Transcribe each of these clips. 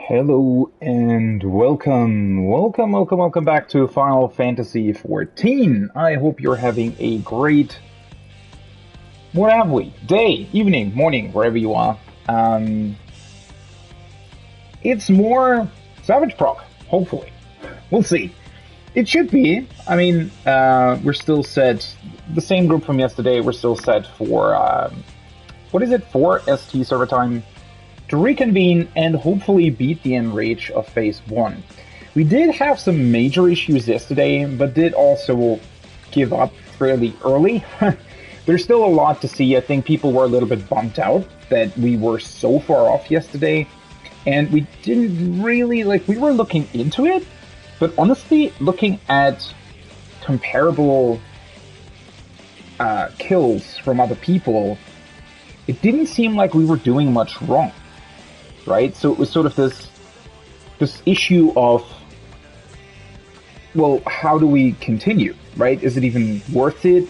Hello and welcome back to Final Fantasy XIV. I hope you're having a great, what have we, day, evening, morning, wherever you are. It's more Savage Proc, hopefully. We'll see. It should be. I mean, we're still set, the same group from yesterday, we're still set for, what is it, 4 ST server time? To reconvene and hopefully beat the Enrage of Phase 1. We did have some major issues yesterday, but did also give up fairly early. There's still a lot to see. I think people were a little bit bummed out that we were so far off yesterday, and we didn't really, we were looking into it, but honestly, looking at comparable kills from other people, it didn't seem like we were doing much wrong. Right? So it was sort of this issue of, well, how do we continue, right? Is it even worth it?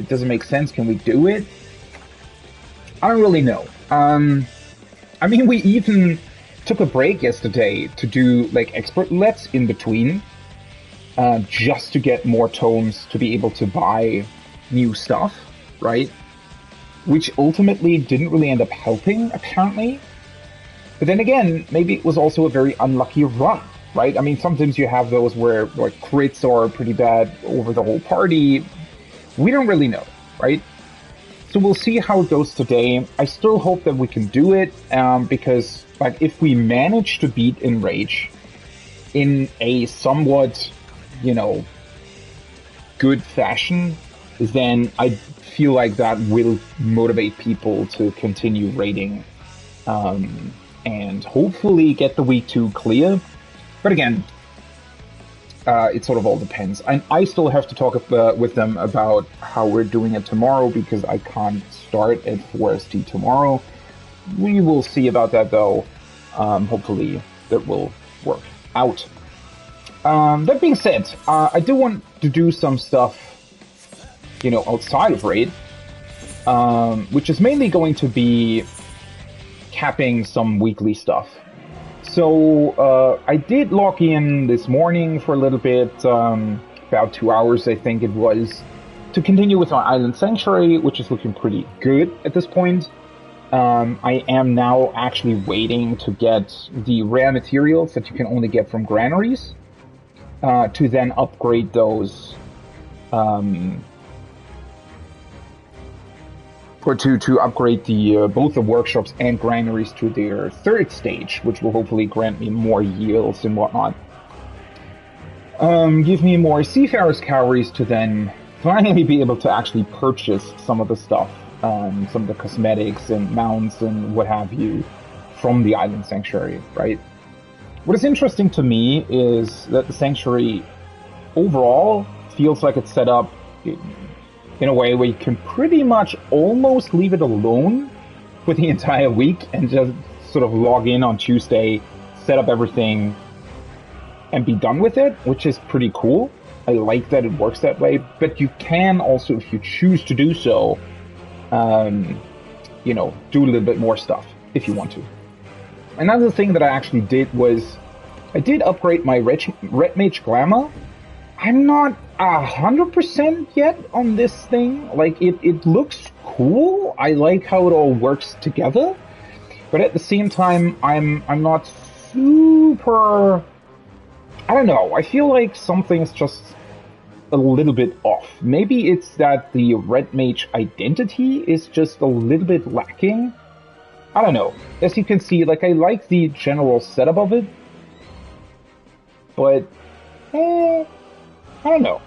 Does it make sense? Can we do it? I don't really know. I mean, we even took a break yesterday to do, expert lets in between, just to get more tomes to be able to buy new stuff, right? Which ultimately didn't really end up helping, apparently. But then again, maybe it was also a very unlucky run, right? I mean, sometimes you have those where crits are pretty bad over the whole party. We don't really know, right? So we'll see how it goes today. I still hope that we can do it, because if we manage to beat Enrage in a somewhat, good fashion, then I feel like that will motivate people to continue raiding. And hopefully get the week 2 clear. But again, it sort of all depends. And I still have to talk with them about how we're doing it tomorrow, because I can't start at 4ST tomorrow. We will see about that, though. Hopefully that will work out. That being said, I do want to do some stuff, outside of Raid, which is mainly going to be capping some weekly stuff. So I did log in this morning for a little bit, about 2 hours I think it was, to continue with my Island Sanctuary, which is looking pretty good at this point. I am now actually waiting to get the rare materials that you can only get from granaries, to then upgrade those, or to upgrade the both the workshops and granaries to their 3rd stage, which will hopefully grant me more yields and whatnot. Give me more Seafarer's calories to then finally be able to actually purchase some of the stuff, some of the cosmetics and mounts and what have you from the Island Sanctuary, right? What is interesting to me is that the Sanctuary overall feels like it's set up in a way where you can pretty much almost leave it alone for the entire week and just sort of log in on Tuesday, set up everything, and be done with it, which is pretty cool. I like that it works that way, but you can also, if you choose to do so, do a little bit more stuff if you want to. Another thing that I actually did was I did upgrade my Red Mage Glamour. I'm not 100% yet on this thing. It looks cool. I like how it all works together. But at the same time, I'm not super... I don't know. I feel like something's just a little bit off. Maybe it's that the Red Mage identity is just a little bit lacking. I don't know. As you can see, I like the general setup of it. But, I don't know.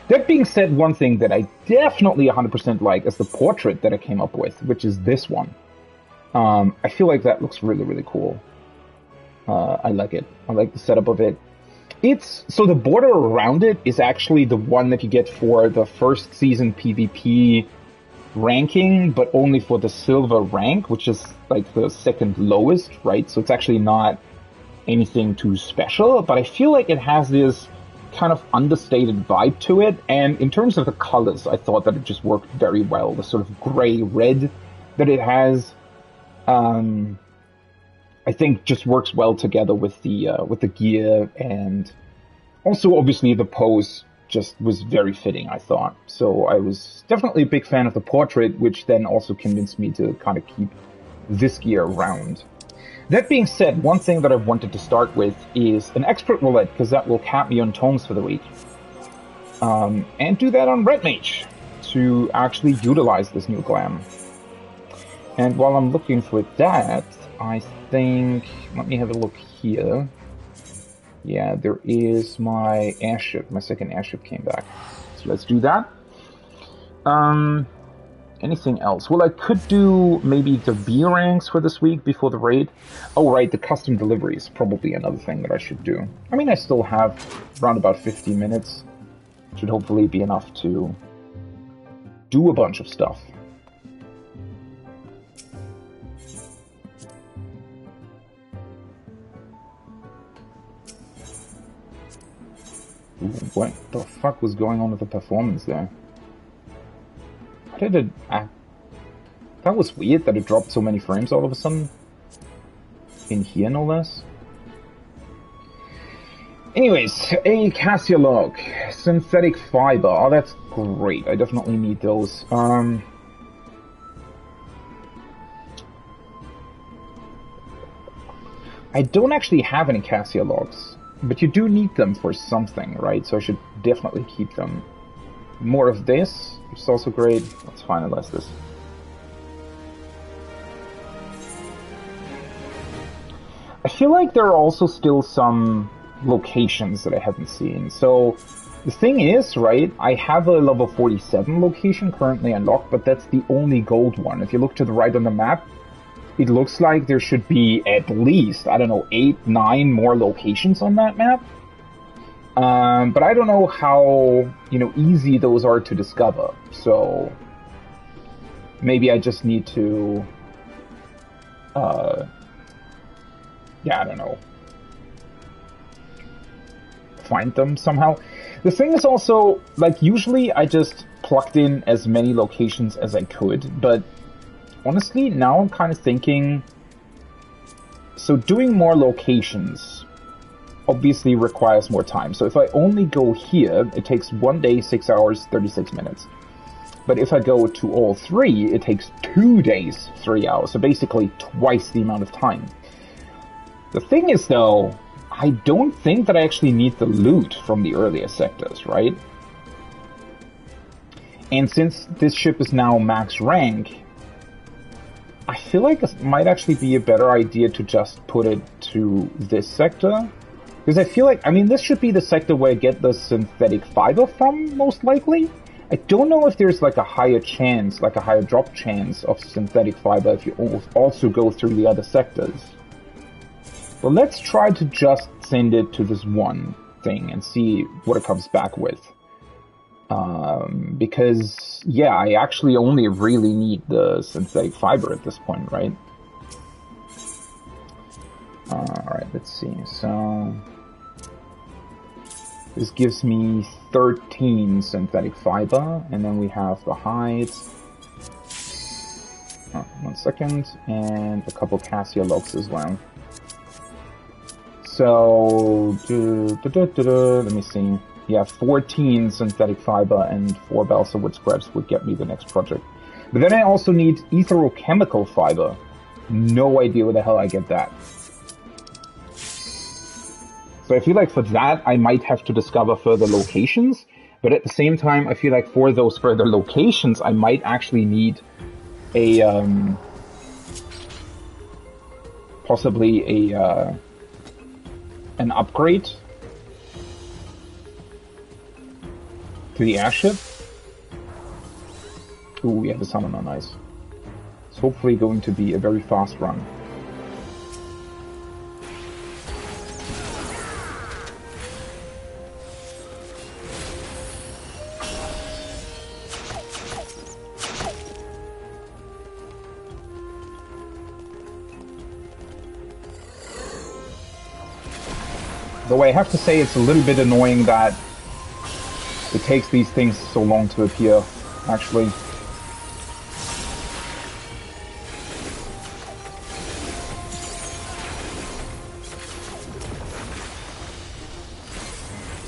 That being said, one thing that I definitely 100% like is the portrait that I came up with, which is this one. I feel like that looks really, really cool. I like it. I like the setup of it. So the border around it is actually the one that you get for the first season PvP ranking, but only for the silver rank, which is the 2nd lowest, right? So it's actually not anything too special, but I feel like it has this kind of understated vibe to it, and in terms of the colors, I thought that it just worked very well. The sort of gray-red that it has, I think just works well together with the gear, and also obviously the pose just was very fitting, I thought. So I was definitely a big fan of the portrait, which then also convinced me to kind of keep this gear around. That being said, one thing that I wanted to start with is an expert roulette, because that will cap me on tomes for the week. And do that on Red Mage to actually utilize this new glam. And while I'm looking for that, I think, let me have a look here. Yeah, there is my airship. My second airship came back. So let's do that. Anything else? Well, I could do maybe the B ranks for this week before the raid. Oh, right, the custom delivery is probably another thing that I should do. I mean, I still have around about 50 minutes. Should hopefully be enough to do a bunch of stuff. Ooh, what the fuck was going on with the performance there? How did it act? That was weird that it dropped so many frames all of a sudden. In here, no less. Anyways, a Cassia log. Synthetic fiber. Oh, that's great. I definitely need those. I don't actually have any Cassia logs, but you do need them for something, right? So I should definitely keep them. More of this, which is also great. Let's finalize this. I feel like there are also still some locations that I haven't seen. So the thing is, right, I have a level 47 location currently unlocked, but that's the only gold one. If you look to the right on the map, it looks like there should be at least, I don't know, 8, 9 more locations on that map. But I don't know how, easy those are to discover. So maybe I just need to, I don't know, find them somehow. The thing is also, like, usually I just plugged in as many locations as I could, but honestly, now I'm kind of thinking, so doing more locations obviously requires more time. So if I only go here, it takes 1 day, 6 hours, 36 minutes. But if I go to all 3, it takes 2 days, 3 hours. So basically twice the amount of time. The thing is, though, I don't think that I actually need the loot from the earlier sectors, right? And since this ship is now max rank, I feel like it might actually be a better idea to just put it to this sector. Because I feel like, this should be the sector where I get the synthetic fiber from, most likely. I don't know if there's like a higher chance, like a higher drop chance of synthetic fiber if you also go through the other sectors. But let's try to just send it to this one thing and see what it comes back with. Because, yeah, I actually only really need the synthetic fiber at this point, right? Alright, let's see. So this gives me 13 synthetic fiber, and then we have the hide. 1 second, and a couple Cassia logs as well. So, let me see. Yeah, 14 synthetic fiber and 4 balsa wood scraps would get me the next project. But then I also need etherochemical fiber. No idea where the hell I get that. So I feel like for that, I might have to discover further locations. But at the same time, I feel like for those further locations, I might actually need a, possibly an upgrade to the airship. Ooh, yeah, the summon on ice. It's hopefully going to be a very fast run. Though I have to say it's a little bit annoying that it takes these things so long to appear, actually.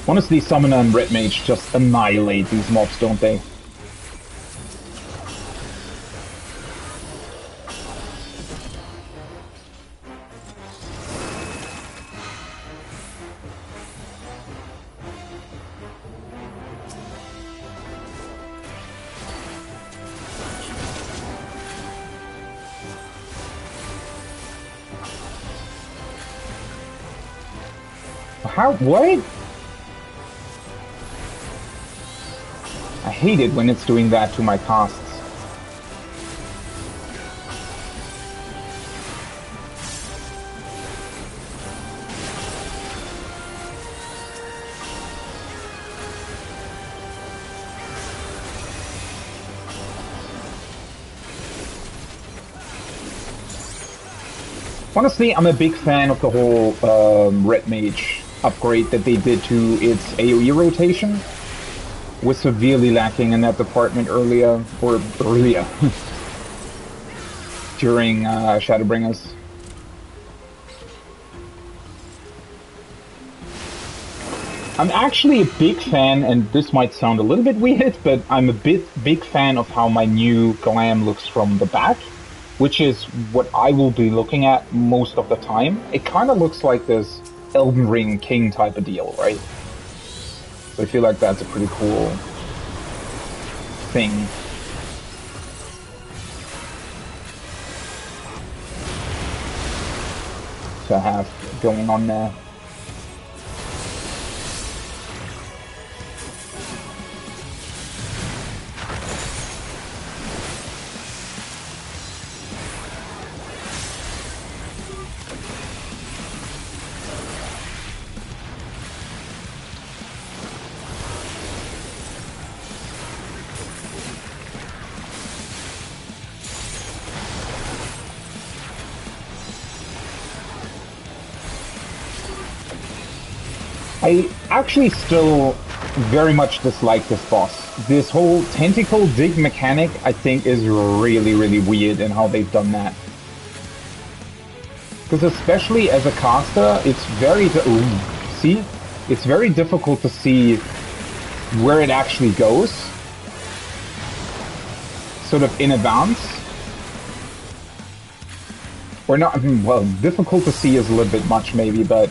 Honestly, Summoner and Red Mage just annihilate these mobs, don't they? How? What? I hate it when it's doing that to my casts. Honestly, I'm a big fan of the whole Red Mage upgrade that they did to its AoE rotation. Was severely lacking in that department earlier, during Shadowbringers. I'm actually a big fan, and this might sound a little bit weird, but I'm a big fan of how my new Glam looks from the back, which is what I will be looking at most of the time. It kind of looks like this Elden Ring King type of deal, right? So I feel like that's a pretty cool thing. To have going on there. I actually still very much dislike this boss. This whole tentacle dig mechanic, I think, is really, really weird in how they've done that. Because especially as a caster, it's very... see? It's very difficult to see where it actually goes. Sort of in advance. Or not... well, difficult to see is a little bit much, maybe, but...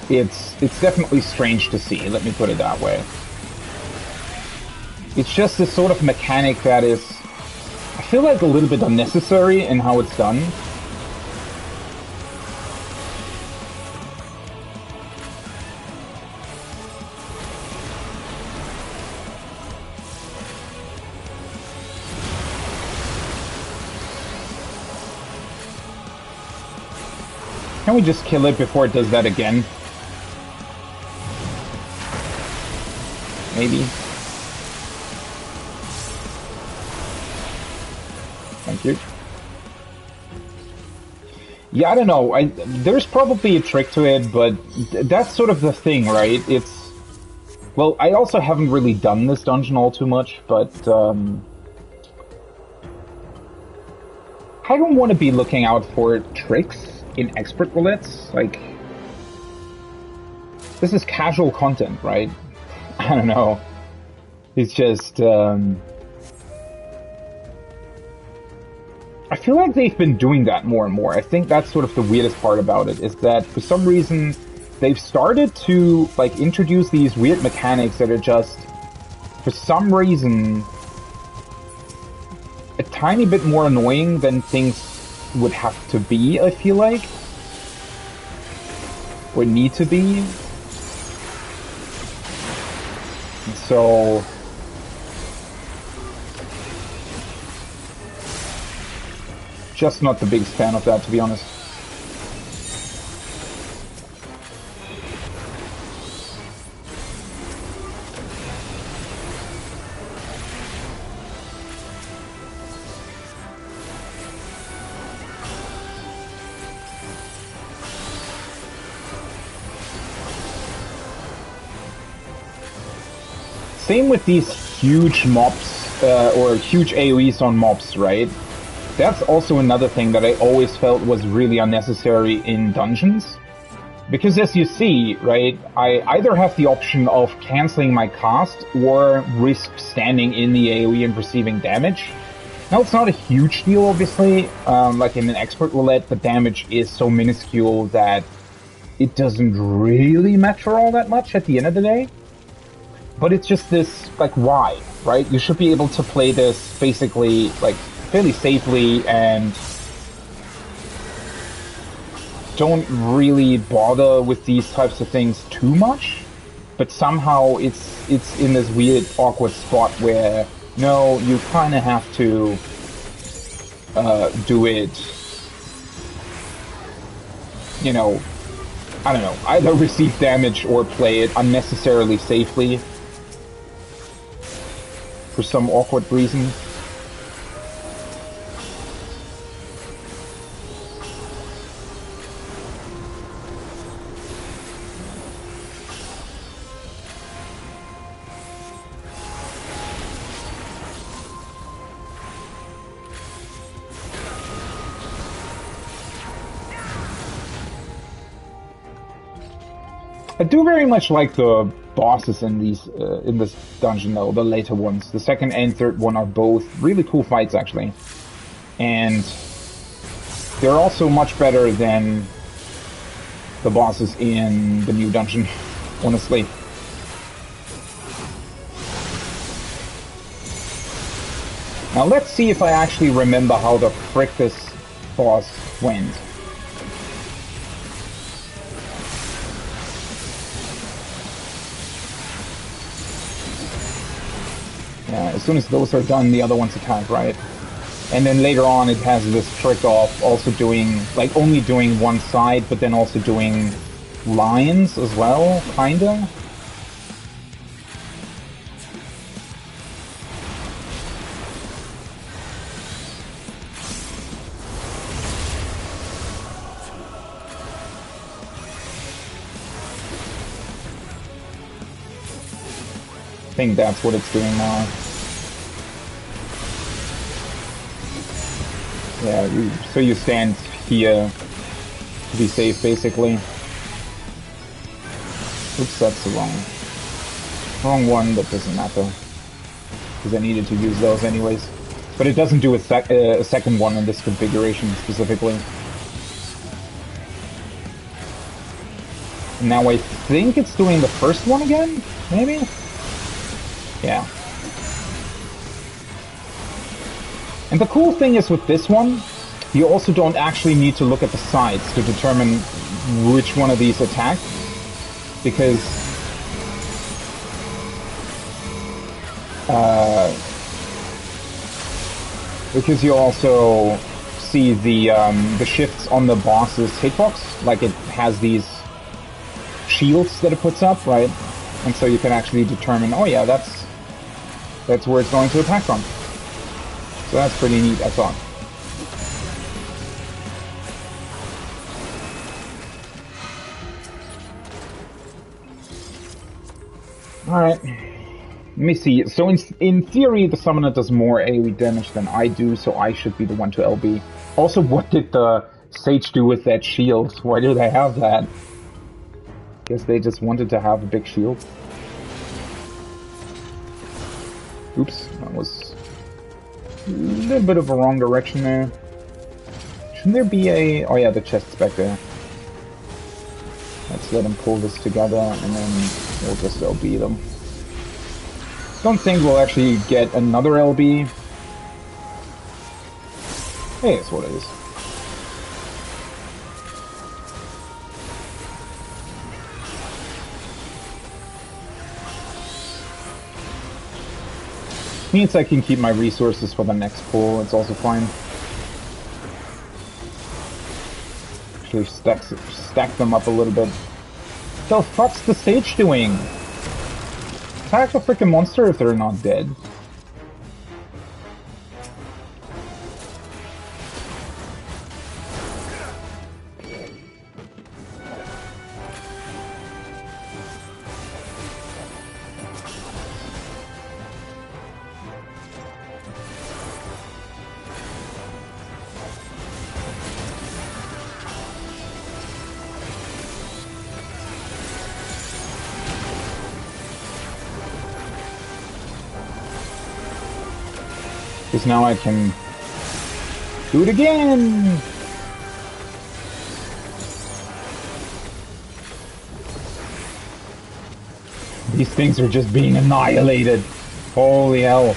It's definitely strange to see, let me put it that way. It's just this sort of mechanic that is, I feel like a little bit unnecessary in how it's done. Can we just kill it before it does that again? Maybe. Thank you. Yeah, I don't know. There's probably a trick to it, but that's sort of the thing, right? It's... well, I also haven't really done this dungeon all too much, but... I don't want to be looking out for tricks in expert roulettes. Like... this is casual content, right? I don't know. It's just, I feel like they've been doing that more and more. I think that's sort of the weirdest part about it, is that for some reason they've started to, like, introduce these weird mechanics that are just, for some reason, a tiny bit more annoying than things would have to be, I feel like. Or need to be. So... just not the biggest fan of that, to be honest. Same with these huge mobs, or huge AoEs on mobs, right? That's also another thing that I always felt was really unnecessary in dungeons. Because as you see, right, I either have the option of canceling my cast or risk standing in the AoE and receiving damage. Now, it's not a huge deal, obviously. Like in an expert roulette, the damage is so minuscule that it doesn't really matter all that much at the end of the day. But it's just this, like, why, right? You should be able to play this basically, like, fairly safely and don't really bother with these types of things too much. But somehow it's in this weird, awkward spot where, no, you kind of have to do it, you know, I don't know, either receive damage or play it unnecessarily safely for some awkward reason. I do very much like the bosses in these in this dungeon, though, the later ones. The second and third one are both really cool fights, actually. And they're also much better than the bosses in the new dungeon, honestly. Now let's see if I actually remember how the frick this boss went. Yeah, as soon as those are done, the other ones attack, right? And then later on it has this trick of also doing, like, only doing one side, but then also doing lines as well, kinda. I think that's what it's doing now. Yeah, so you stand here to be safe, basically. Oops, that's the wrong one, but doesn't matter. Because I needed to use those anyways. But it doesn't do a second one in this configuration, specifically. And now I think it's doing the first one again? Maybe? Yeah. And the cool thing is with this one, you also don't actually need to look at the sides to determine which one of these attack. Because you also see the shifts on the boss's hitbox, like it has these shields that it puts up, right? And so you can actually determine, oh yeah, that's where it's going to attack from. So that's pretty neat, I thought. Alright. Let me see. So in theory, the summoner does more AoE damage than I do, so I should be the one to LB. Also, what did the Sage do with that shield? Why do they have that? Guess they just wanted to have a big shield. Oops, that was a little bit of a wrong direction there. Shouldn't there be a... Oh yeah, the chest's back there. Let's let them pull this together, and then we'll just LB them. Don't think we'll actually get another LB. Hey, it's what it is. Means I can keep my resources for the next pull, it's also fine. Actually stack them up a little bit. The fuck's the Sage doing? Attack the freaking monster if they're not dead. Because now I can do it again! These things are just being annihilated. Holy hell.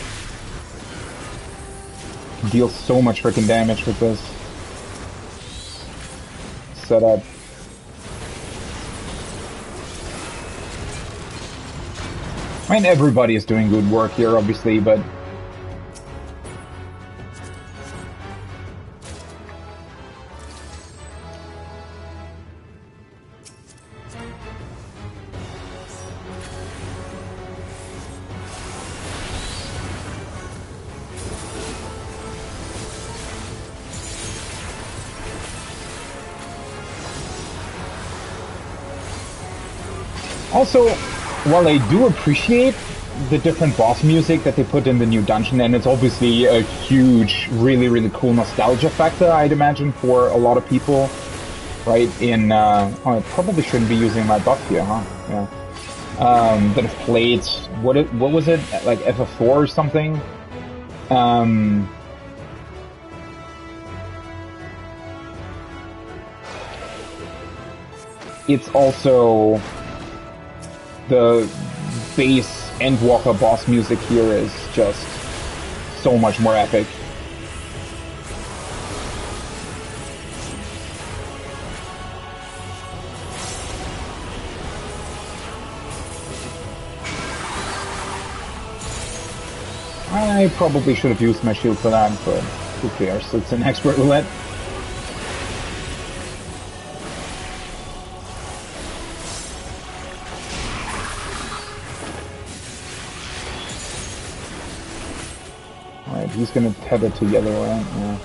Deal so much freaking damage with this setup. I mean, everybody is doing good work here, obviously, but... Also, while I do appreciate the different boss music that they put in the new dungeon, and it's obviously a huge, really, really cool nostalgia factor, I'd imagine, for a lot of people, right? Oh, I probably shouldn't be using my buff here, huh? Yeah. That have played, what was it? Like FF4 or something? It's also... the base Endwalker boss music here is just so much more epic. I probably should have used my shield for that, but who cares? It's an expert roulette. He's gonna tether together, right? Yeah.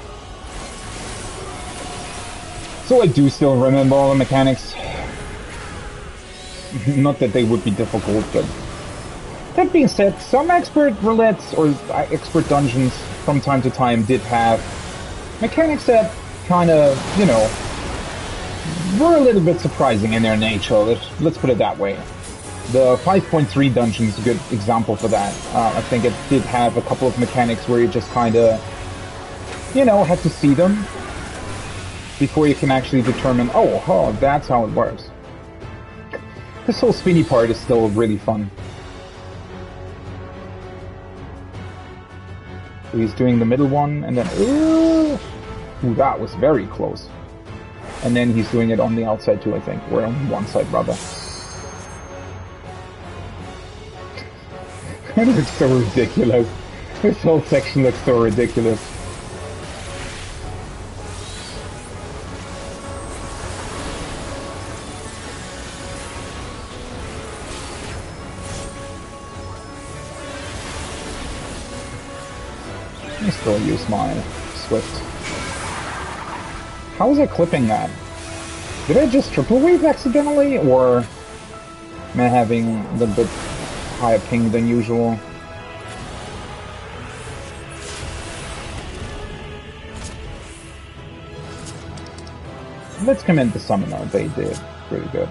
So I do still remember all the mechanics. Not that they would be difficult, but... That being said, some expert roulettes or expert dungeons from time to time did have mechanics that kind of, you know, were a little bit surprising in their nature. Let's put it that way. The 5.3 dungeon is a good example for that. I think it did have a couple of mechanics where you just kind of, you know, have to see them before you can actually determine, oh, that's how it works. This whole spinny part is still really fun. So he's doing the middle one, and then, ooh, that was very close. And then he's doing it on the outside too, I think, or on one side rather. It looks so ridiculous. This whole section looks so ridiculous. I still use my Swift. How was I clipping that? Did I just triple wave accidentally, or am I having a little bit higher ping than usual? Let's commend the summoner. They did pretty good.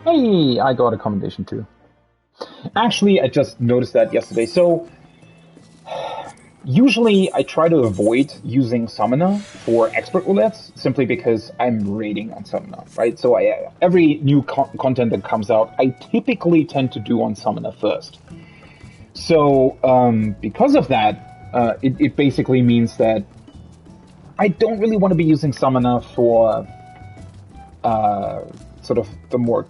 Hey, I got a commendation too. Actually, I just noticed that yesterday. So, usually I try to avoid using Summoner for expert roulettes simply because I'm raiding on Summoner, right? So every new content that comes out, I typically tend to do on Summoner first. So, because of that, it basically means that I don't really want to be using Summoner for sort of the more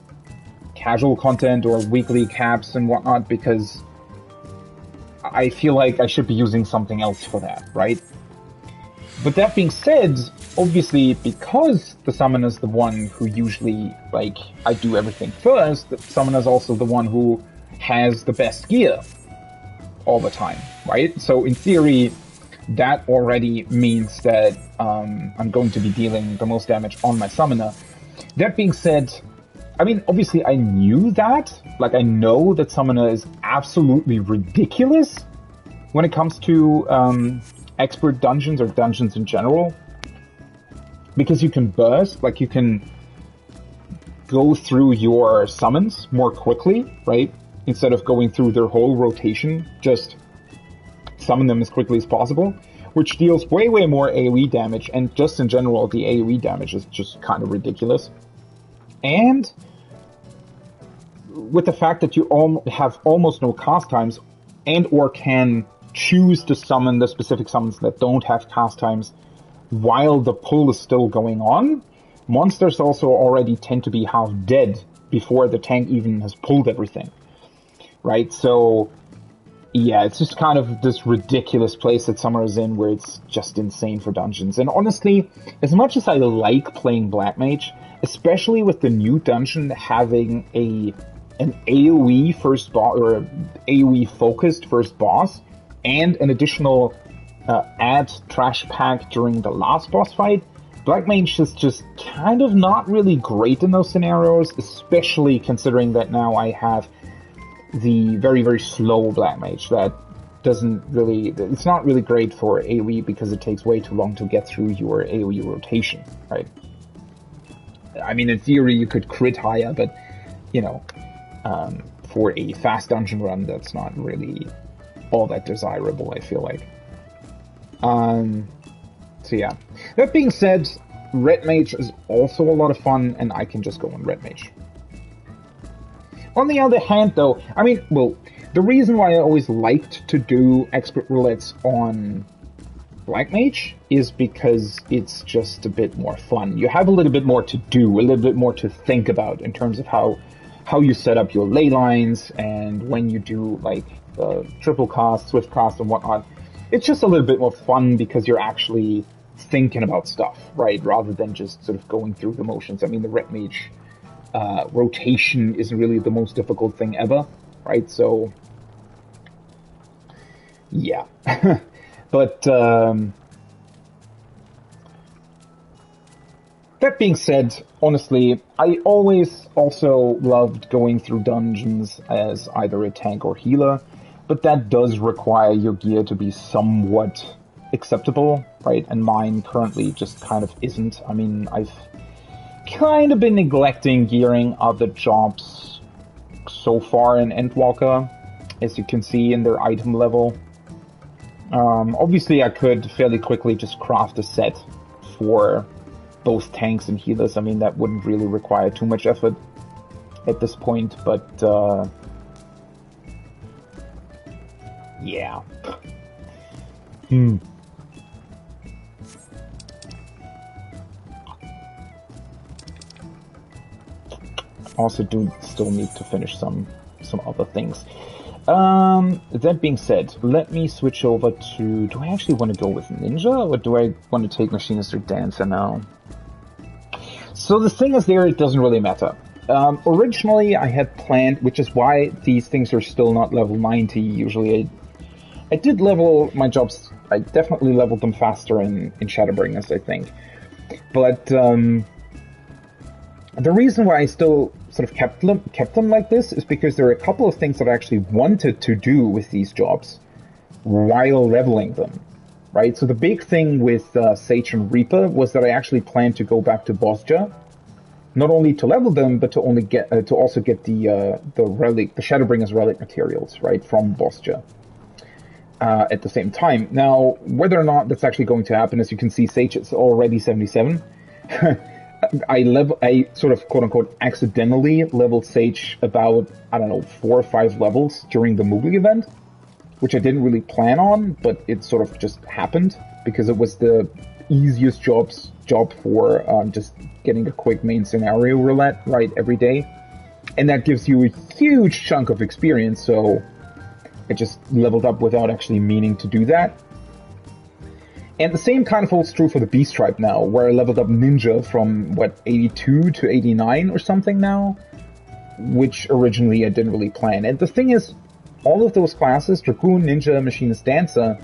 casual content or weekly caps and whatnot, because I feel like I should be using something else for that, right? But that being said, obviously, because the Summoner's the one who usually, like, I do everything first, the Summoner's also the one who has the best gear all the time, right? So in theory, that already means that I'm going to be dealing the most damage on my Summoner. That being said, I mean, obviously I knew that. Like, I know that Summoner is absolutely ridiculous when it comes to expert dungeons or dungeons in general. Because you can burst, like you can go through your summons more quickly, right? instead of going through their whole rotation, just summon them as quickly as possible, which deals way, way more AoE damage, and just in general, the AoE damage is just kind of ridiculous. And with the fact that you have almost no cast times, and or can choose to summon the specific summons that don't have cast times while the pull is still going on, monsters also already tend to be half dead before the tank even has pulled everything. Right? So, yeah, it's just kind of this ridiculous place that Summer is in where it's just insane for dungeons. And honestly, as much as I like playing Black Mage, especially with the new dungeon having an AoE first boss, or AoE focused first boss, and an additional add trash pack during the last boss fight, Black Mage is just kind of not really great in those scenarios, especially considering that now I have the very, very slow Black Mage that doesn't really... It's not really great for AoE because it takes way too long to get through your AoE rotation, right? I mean, in theory, you could crit higher, but, you know, for a fast dungeon run, that's not really all that desirable, I feel like. So yeah. That being said, Red Mage is also a lot of fun, and I can just go on Red Mage. On the other hand, though, I mean, well, the reason why I always liked to do expert roulettes on Black Mage is because it's just a bit more fun. You have a little bit more to do, a little bit more to think about in terms of how you set up your ley lines, and when you do, like, triple cast, swift cast, and whatnot. It's just a little bit more fun because you're actually thinking about stuff, right? Rather than just sort of going through the motions. I mean, the Red Mage rotation isn't really the most difficult thing ever, right? So, yeah. But, that being said, honestly, I always also loved going through dungeons as either a tank or healer, but that does require your gear to be somewhat acceptable, right? And mine currently just kind of isn't. I mean, I've kind of been neglecting gearing other jobs so far in Endwalker, as you can see in their item level. Obviously, I could fairly quickly just craft a set for both tanks and healers. I mean, that wouldn't really require too much effort at this point, but yeah. Also do still need to finish some other things. That being said, let me switch over to... Do I actually want to go with Ninja, or do I want to take Machinist or Dancer now? So the thing is there, it doesn't really matter. Originally, I had planned, which is why these things are still not level 90. Usually, I did level my jobs. I definitely leveled them faster in Shadowbringers, I think. But the reason why I still sort of kept them like this is because there are a couple of things that I actually wanted to do with these jobs while leveling them. Right, so the big thing with Sage and Reaper was that I actually planned to go back to Bosja, not only to level them, but to also get the Shadowbringers relic materials, right, from Bosja at the same time. Now, whether or not that's actually going to happen, as you can see, Sage is already 77. I sort of quote unquote accidentally leveled Sage about, I don't know, 4 or 5 levels during the movie event, which I didn't really plan on, but it sort of just happened because it was the easiest job for just getting a quick main scenario roulette right every day. And that gives you a huge chunk of experience, so I just leveled up without actually meaning to do that. And the same kind of holds true for the Beast Tribe now, where I leveled up Ninja from, 82 to 89 or something now, which originally I didn't really plan. And the thing is, all of those classes, Dragoon, Ninja, Machinist, Dancer,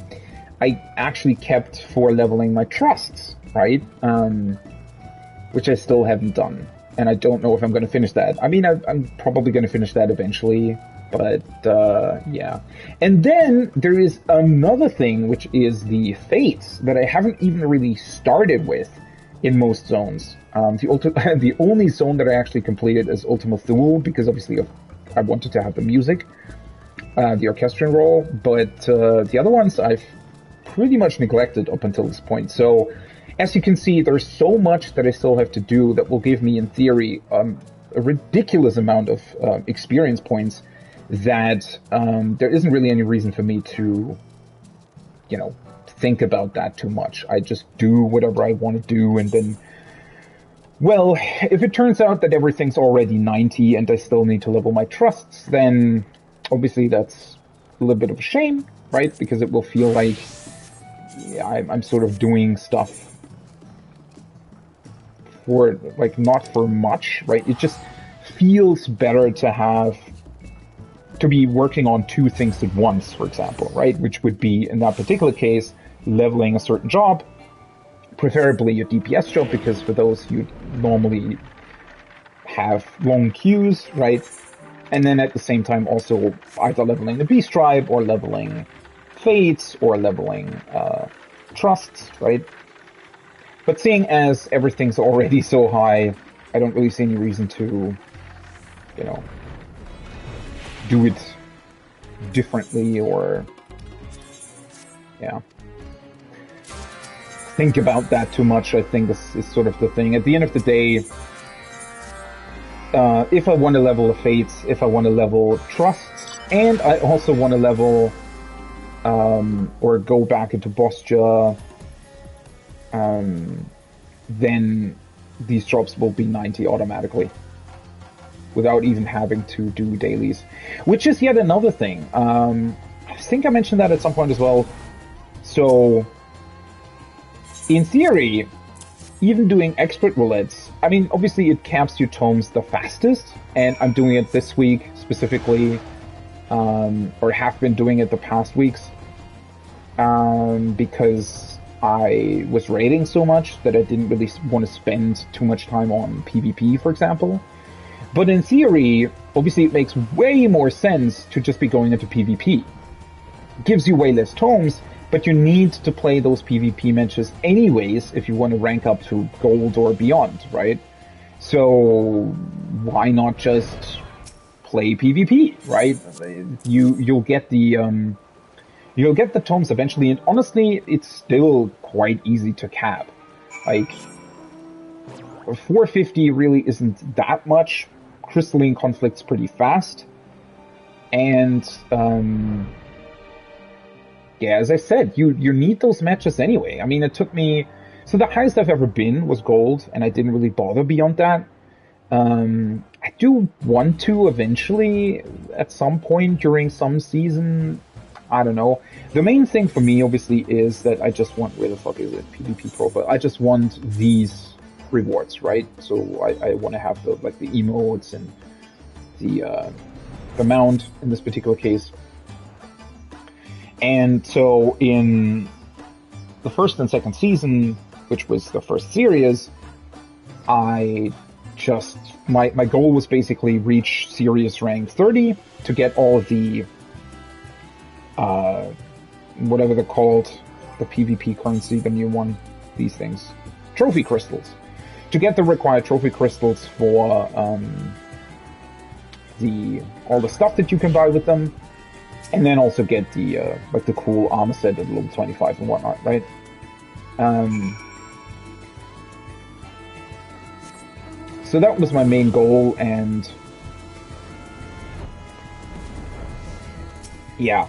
I actually kept for leveling my trusts, right? Which I still haven't done. And I don't know if I'm going to finish that. I mean, I'm probably going to finish that eventually, but yeah. And then there is another thing, which is the Fates, that I haven't even really started with in most zones. The only zone that I actually completed is Ultima Thule, because obviously of I wanted to have the music, the orchestrion role, but the other ones I've pretty much neglected up until this point. So, as you can see, there's so much that I still have to do that will give me, in theory, a ridiculous amount of experience points that there isn't really any reason for me to, think about that too much. I just do whatever I want to do, and then, well, if it turns out that everything's already 90 and I still need to level my trusts, then obviously that's a little bit of a shame, right? Because it will feel like I'm sort of doing stuff for, like, not for much, right? It just feels better to be working on two things at once, for example, right? Which would be, in that particular case, leveling a certain job, preferably a DPS job, because for those you normally have long queues, right? And then at the same time also either leveling the Beast Tribe or leveling Fates or leveling Trusts, right? But seeing as everything's already so high, I don't really see any reason to, do it differently or, think about that too much. I think this is sort of the thing. At the end of the day, if I want to level the Fates, if I want to level Trusts, and I also want to level or go back into Bostja, then these jobs will be 90 automatically without even having to do dailies, which is yet another thing. I think I mentioned that at some point as well. So, in theory, even doing expert roulettes, I mean, obviously it caps your tomes the fastest, and I'm doing it this week specifically, or have been doing it the past weeks, because I was raiding so much that I didn't really want to spend too much time on PvP, for example. But in theory, obviously it makes way more sense to just be going into PvP. It gives you way less tomes, but you need to play those PvP matches anyways if you want to rank up to gold or beyond, right? So why not just play PvP, right? You'll get the tomes eventually, and honestly, it's still quite easy to cap. Like, 450 really isn't that much. Crystalline Conflict's pretty fast, and as I said, you need those matches anyway. I mean, it took me... So the highest I've ever been was gold, and I didn't really bother beyond that. I do want to eventually, at some point during some season, I don't know. The main thing for me, obviously, is that I just want... Where the fuck is it? PvP profile. I just want these rewards, right? So I want to have the emotes and the mount in this particular case. And so in the first and second season, which was the first series, I just, my goal was basically reach Serious rank 30 to get all the, whatever they're called, the PvP currency, the new one, these things, trophy crystals. To get the required trophy crystals for, all the stuff that you can buy with them. And then also get the, the cool armor set at level 25 and whatnot, right? So that was my main goal, and yeah,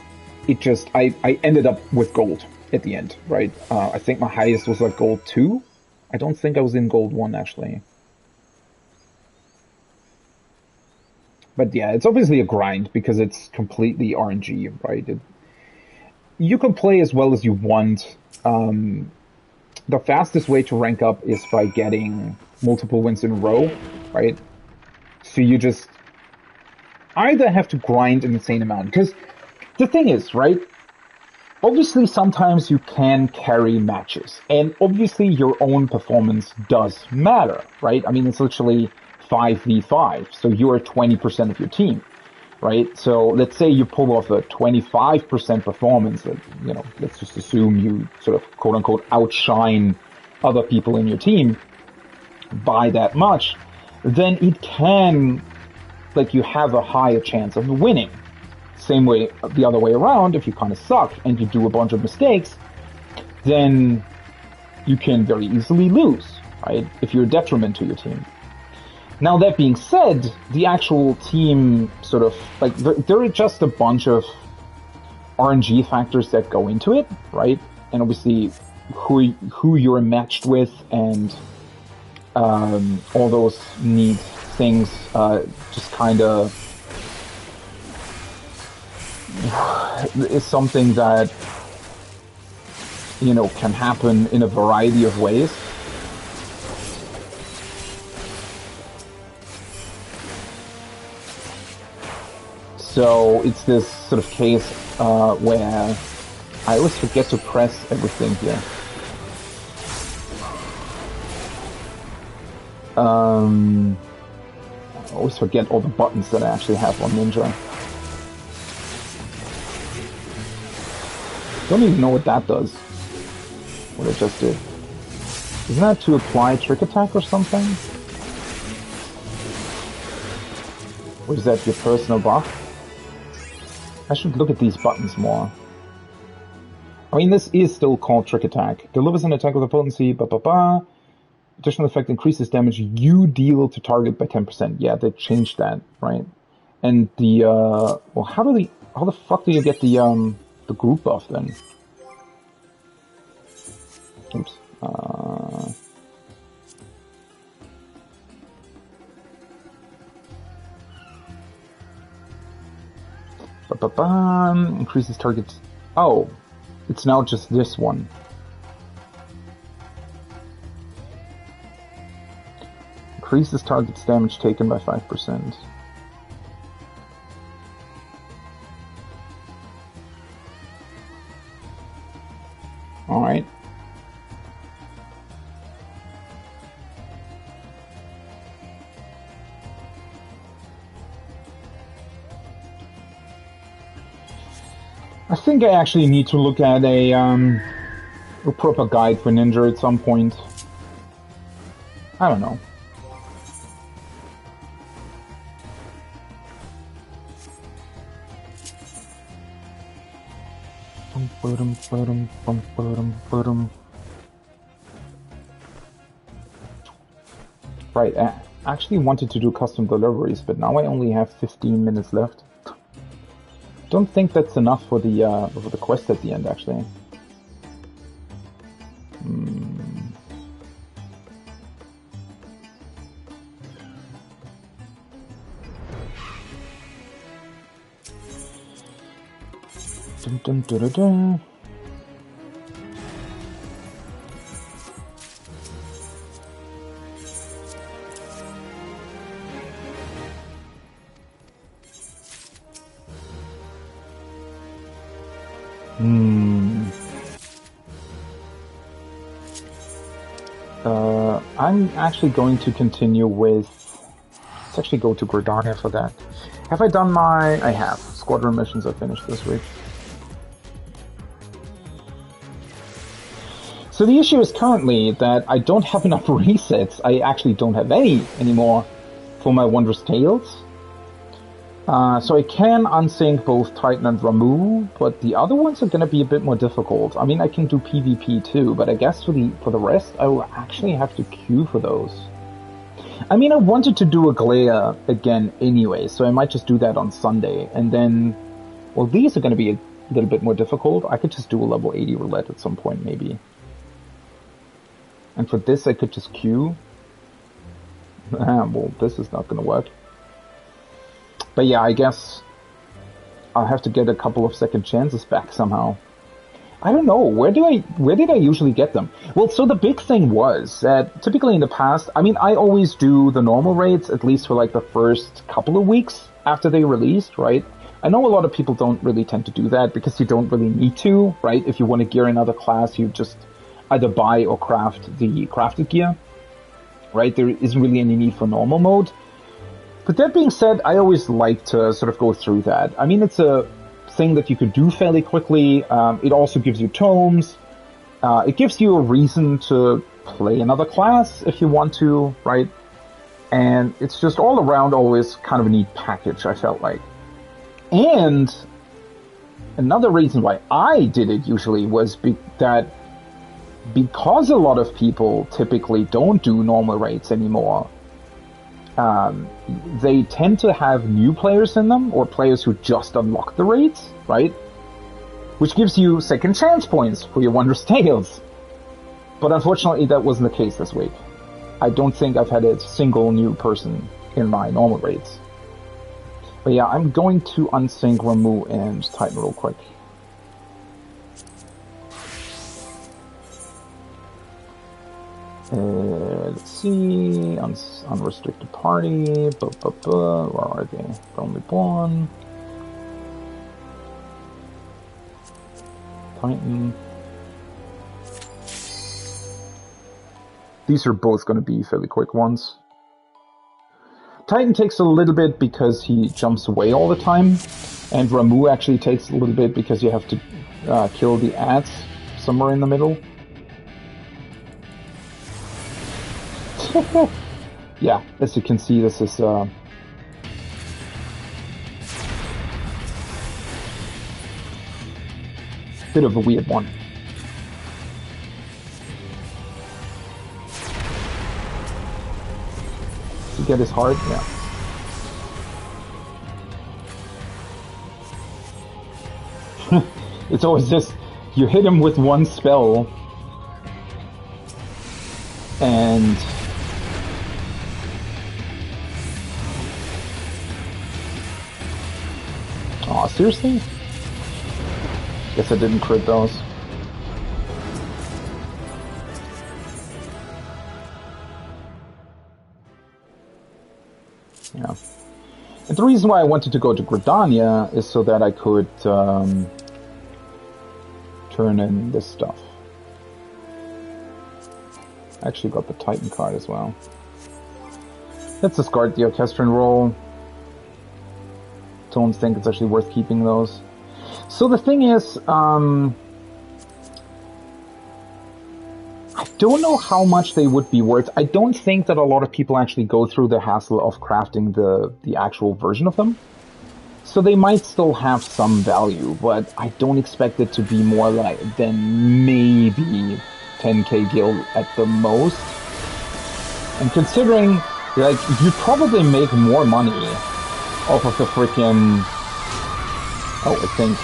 it just, I ended up with gold at the end, right? I think my highest was like gold 2. I don't think I was in gold 1, actually. But yeah, it's obviously a grind because it's completely RNG, right? You can play as well as you want. The fastest way to rank up is by getting multiple wins in a row, right? So you just either have to grind an insane amount. Because the thing is, right? Obviously, sometimes you can carry matches. And obviously, your own performance does matter, right? I mean, it's literally 5v5, so you're 20% of your team, right? So let's say you pull off a 25% performance, that, let's just assume you sort of quote-unquote outshine other people in your team by that much, then it can like you have a higher chance of winning. Same way, the other way around, if you kind of suck and you do a bunch of mistakes, then you can very easily lose, right? If you're a detriment to your team. Now, that being said, the actual team sort of, like, there are just a bunch of RNG factors that go into it, right? And obviously, who you're matched with and all those neat things just kind of is something that, you know, can happen in a variety of ways. So it's this sort of case where I always forget to press everything here. I always forget all the buttons that I actually have on Ninja. Don't even know what that does. What I just did. Isn't that to apply trick attack or something? Or is that your personal buff? I should look at these buttons more. I mean, this is still called trick attack. Delivers an attack with a potency, Additional effect increases damage you deal to target by 10%. Yeah, they changed that, right? And the, well, how the fuck do you get the group buff then? Oops. Increases targets. Oh, it's now just this one. Increases target's damage taken by 5%. Alright. I think I actually need to look at a proper guide for Ninja at some point. I don't know. Right, I actually wanted to do custom deliveries, but now I only have 15 minutes left. Don't think that's enough for the quest at the end, actually. Dun, dun, dun, dun, dun. I'm actually going to continue with... Let's actually go to Gridania for that. Have I done my... I have. Squadron missions I finished this week. So the issue is currently that I don't have enough resets. I actually don't have any anymore for my Wondrous Tales. So I can unsync both Titan and Ramu, but the other ones are going to be a bit more difficult. I mean, I can do PvP too, but I guess for the rest, I will actually have to queue for those. I mean, I wanted to do a Glare again anyway, so I might just do that on Sunday. And then, well, these are going to be a little bit more difficult. I could just do a level 80 roulette at some point, maybe. And for this, I could just queue. Well, this is not going to work. But yeah, I guess I'll have to get a couple of second chances back somehow. I don't know, where did I usually get them? Well, so the big thing was that typically in the past, I mean, I always do the normal raids, at least for like the first couple of weeks after they released, right? I know a lot of people don't really tend to do that because you don't really need to, right? If you want to gear another class, you just either buy or craft the crafted gear, right? There isn't really any need for normal mode. But that being said, I always like to sort of go through that. I mean, it's a thing that you could do fairly quickly. It also gives you tomes. It gives you a reason to play another class if you want to, right? And it's just all around always kind of a neat package, I felt like. And another reason why I did it usually was that because a lot of people typically don't do normal raids anymore, they tend to have new players in them, or players who just unlock the raids, right? Which gives you second chance points for your Wondrous Tales. But unfortunately, that wasn't the case this week. I don't think I've had a single new person in my normal raids. But yeah, I'm going to unsync Ramu and Titan real quick. Let's see, unrestricted party, where are they? Only one. Titan. These are both going to be fairly quick ones. Titan takes a little bit because he jumps away all the time, and Ramu actually takes a little bit because you have to kill the ads somewhere in the middle. Yeah, as you can see, this is bit of a weird one. To get his heart, yeah. It's always just, you hit him with one spell, and aw, seriously? Guess I didn't crit those. Yeah. And the reason why I wanted to go to Gridania is so that I could turn in this stuff. I actually got the Titan card as well. Let's discard the Orchestrion roll. Don't think it's actually worth keeping those. So the thing is, I don't know how much they would be worth. I don't think that a lot of people actually go through the hassle of crafting the actual version of them. So they might still have some value, but I don't expect it to be more than maybe 10k gil at the most. And considering, like, you probably make more money off of the freaking... Oh, I think...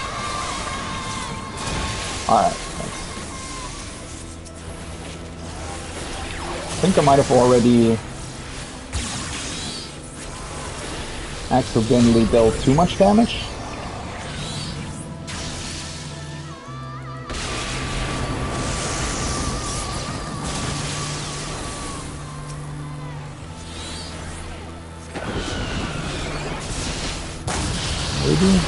Alright, thanks. I think I might have already accidentally dealt too much damage. Maybe.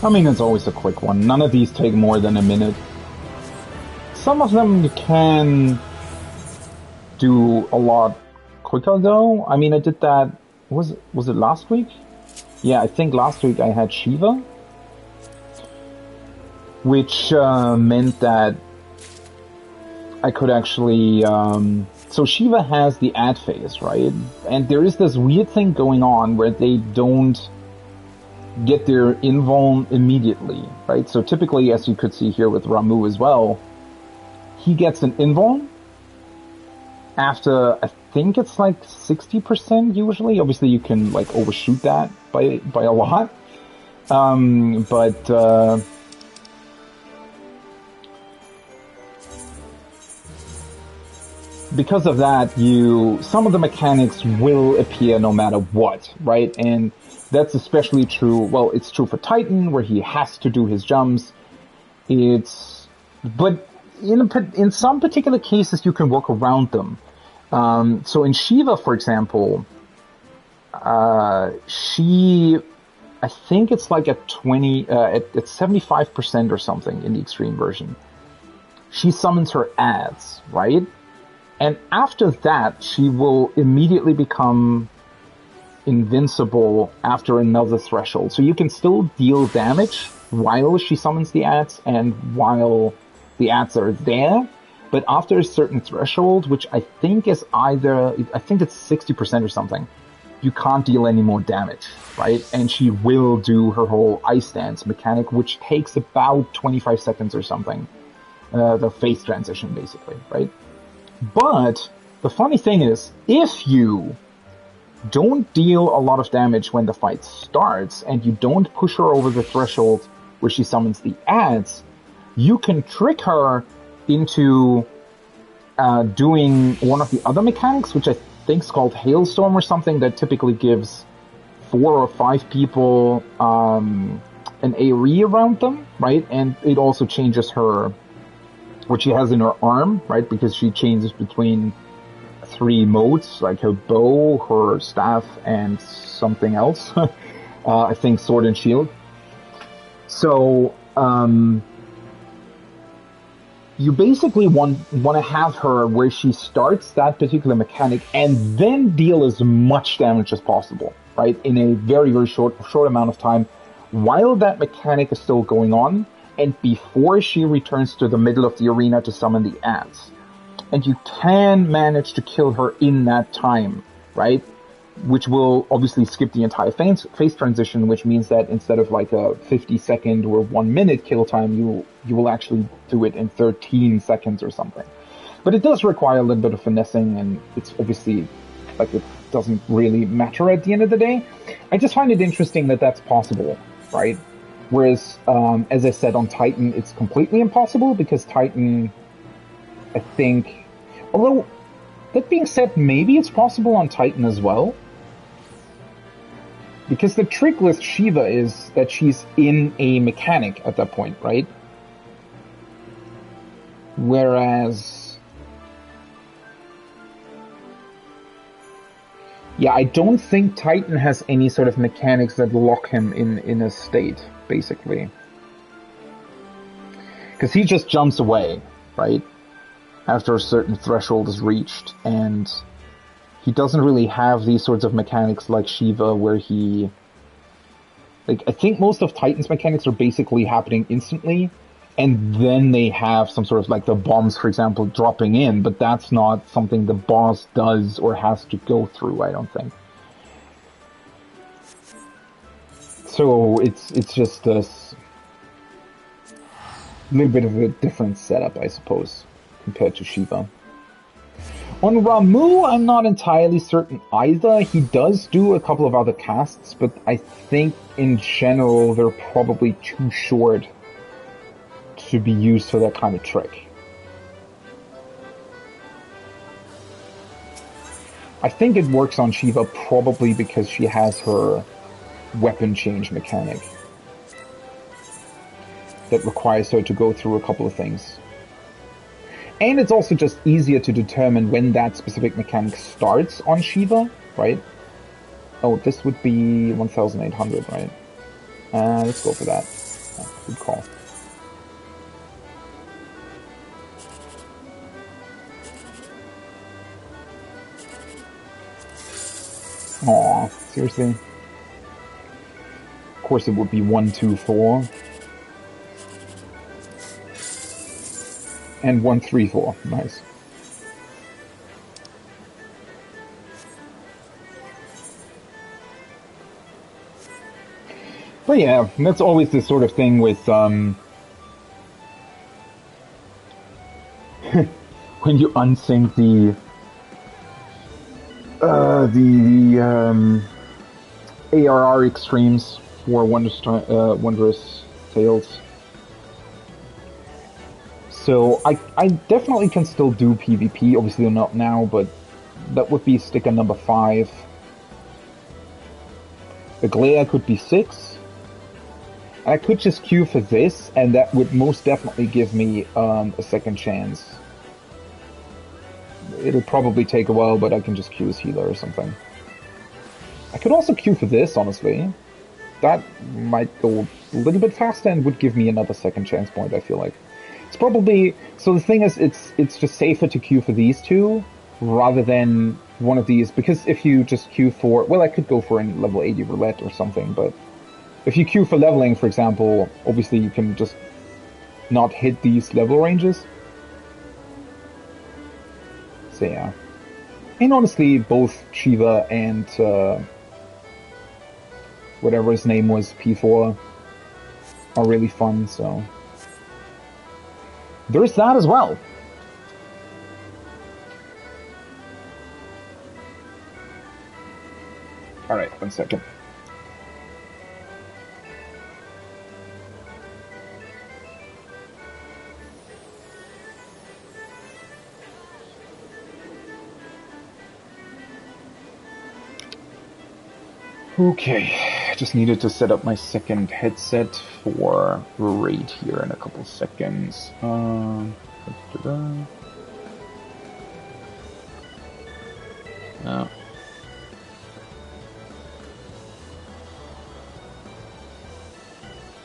I mean, it's always a quick one. None of these take more than a minute. Some of them you can do a lot quicker though. I mean, I did that, was it last week? Yeah, I think last week I had Shiva, which meant that I could actually, so Shiva has the ad phase, right? And there is this weird thing going on where they don't get their invuln immediately, right? So typically, as you could see here with Ramu as well, he gets an invuln after, I think it's like 60% usually. Obviously, you can like overshoot that by a lot. Because of that, some of the mechanics will appear no matter what, right? And that's especially true, well, it's true for Titan, where he has to do his jumps. But in some particular cases, you can work around them. So in Shiva, for example, I think it's like at 75% or something in the extreme version. She summons her ads, right? And after that, she will immediately become invincible after another threshold. So you can still deal damage while she summons the ads and while the ads are there. But after a certain threshold, which I think is I think it's 60% or something, you can't deal any more damage, right? And she will do her whole ice dance mechanic, which takes about 25 seconds or something. The phase transition, basically, right? But the funny thing is, if you don't deal a lot of damage when the fight starts, and you don't push her over the threshold where she summons the ads, you can trick her into doing one of the other mechanics, which I think is called Hailstorm or something, that typically gives 4 or 5 people an AoE around them, right? And it also changes her, what she has in her arm, right? Because she changes between 3 modes, like her bow, her staff, and something else. I think sword and shield. So, you basically want to have her where she starts that particular mechanic and then deal as much damage as possible, right? In a very, very short amount of time, while that mechanic is still going on, and before she returns to the middle of the arena to summon the ads. And you can manage to kill her in that time, right? Which will obviously skip the entire phase transition, which means that instead of like a 50-second or 1-minute kill time, you will actually do it in 13 seconds or something. But it does require a little bit of finessing, and it's obviously, like, it doesn't really matter at the end of the day. I just find it interesting that that's possible, right? Whereas, as I said, on Titan, it's completely impossible, because Titan, I think... Although, that being said, maybe it's possible on Titan as well. Because the trick with Shiva is that she's in a mechanic at that point, right? Whereas... yeah, I don't think Titan has any sort of mechanics that lock him in a state, basically. Because he just jumps away, right? After a certain threshold is reached, and he doesn't really have these sorts of mechanics like Shiva, where he... like, I think most of Titan's mechanics are basically happening instantly, and then they have some sort of, like, the bombs, for example, dropping in, but that's not something the boss does or has to go through, I don't think. So it's just this little bit of a different setup, I suppose, compared to Shiva. On Ramu, I'm not entirely certain either. He does do a couple of other casts, but I think in general they're probably too short to be used for that kind of trick. I think it works on Shiva probably because she has her weapon change mechanic that requires her to go through a couple of things. And it's also just easier to determine when that specific mechanic starts on Shiva, right? Oh, this would be 1800, right? Let's go for that. Oh, good call. Aw, seriously? Of course it would be 124. And 134, nice. But yeah, that's always the sort of thing with, when you unsync the ARR extremes for Wondrous Tales. So I definitely can still do PvP, obviously not now, but that would be sticker number 5. The Glare could be 6. And I could just queue for this, and that would most definitely give me a second chance. It'll probably take a while, but I can just queue as healer or something. I could also queue for this, honestly. That might go a little bit faster and would give me another second chance point, I feel like. It's probably... so the thing is, it's just safer to queue for these two, rather than one of these, because if you just queue for... well, I could go for a level 80 roulette or something, but if you queue for leveling, for example, obviously you can just not hit these level ranges. So yeah. And honestly, both Shiva and whatever his name was, P4, are really fun, so there's that as well. Alright, 1 second. Okay, I just needed to set up my second headset for raid here in a couple seconds. No.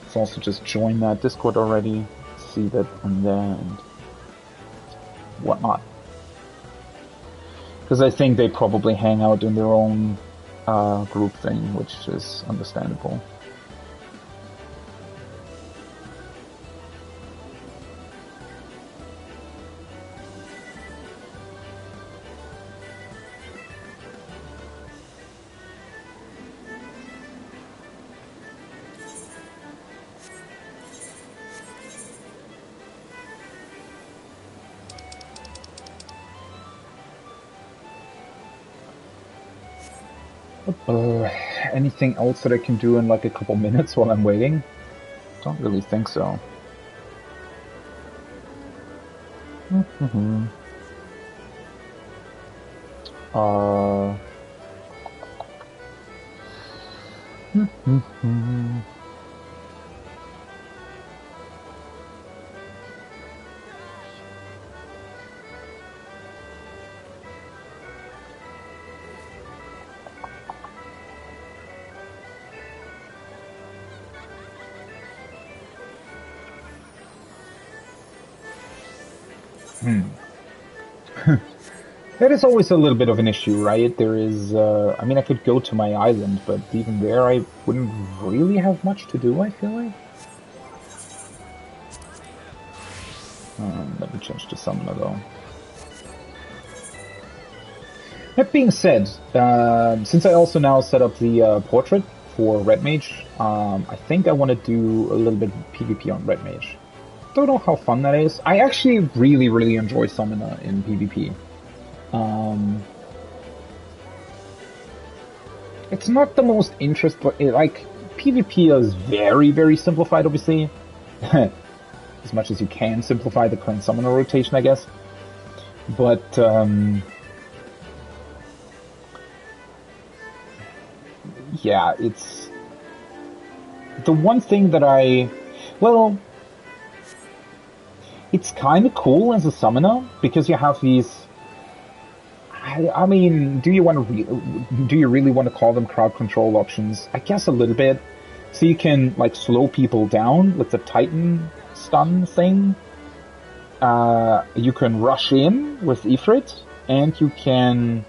Let's also just join that Discord already, see that I'm there and whatnot. Because I think they probably hang out in their own group thing, which is understandable. Anything else that I can do in like a couple minutes while I'm waiting? Don't really think so. That is always a little bit of an issue, right? There is, I mean, I could go to my island, but even there I wouldn't really have much to do, I feel like. Let me change to summoner, though. That being said, since I also now set up the portrait for Red Mage, I think I want to do a little bit of PvP on Red Mage. Don't know how fun that is. I actually really, really enjoy summoner in PvP. It's not the most interesting, like, PvP is very, very simplified, obviously. As much as you can simplify the current summoner rotation, I guess. But, yeah, it's... The one thing that well, it's kind of cool as a summoner, because you have these... I mean, do you really want to call them crowd control options? I guess a little bit. So you can, like, slow people down with the Titan stun thing. You can rush in with Ifrit, and you can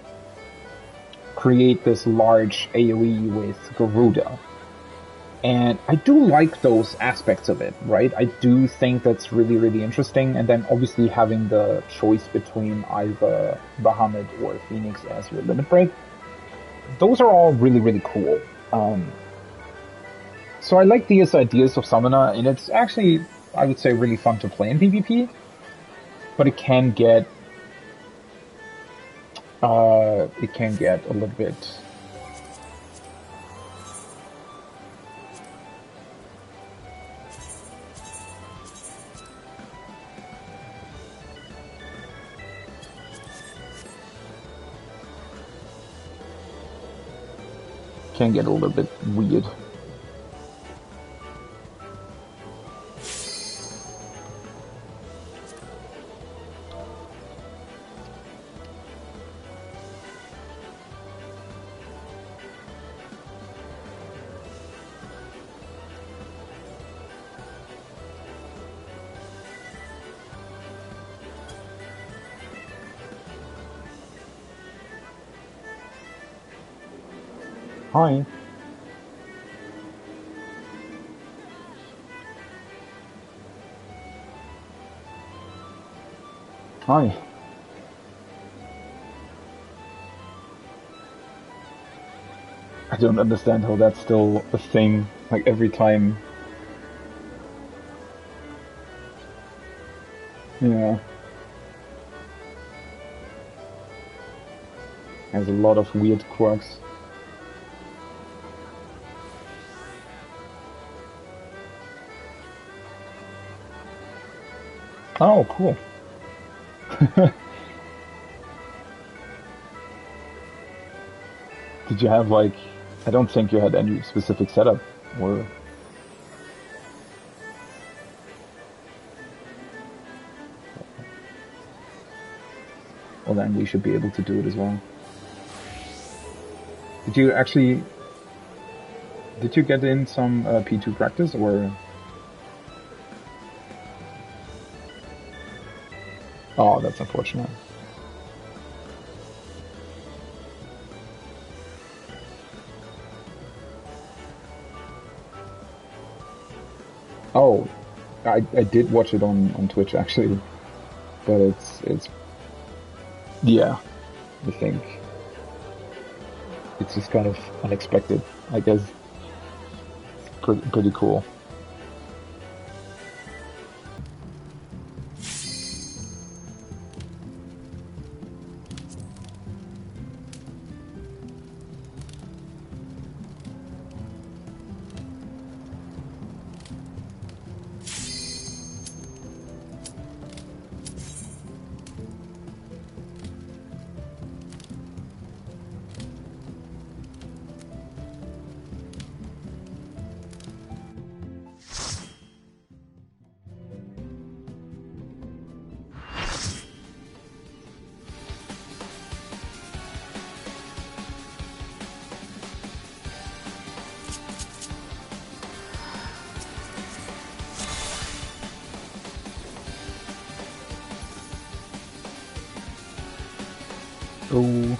create this large AoE with Garuda. And I do like those aspects of it, right? I do think that's really, really interesting. And then obviously having the choice between either Bahamut or Phoenix as your limit break. Those are all really, really cool. So I like these ideas of Summoner, and it's actually, I would say, really fun to play in PvP. But it can get a little bit... Can get a little bit weird. Hi. Hi. I don't understand how that's still a thing. Like every time. Yeah. Has a lot of weird quirks. Oh, cool. Did you have like, I don't think you had any specific setup, or, well then we should be able to do it as well. Did you actually, did you get in some P2 practice, or? Oh, that's unfortunate. Oh, I did watch it on Twitch actually, but it's yeah, I think it's just kind of unexpected. I guess pretty cool. Oh,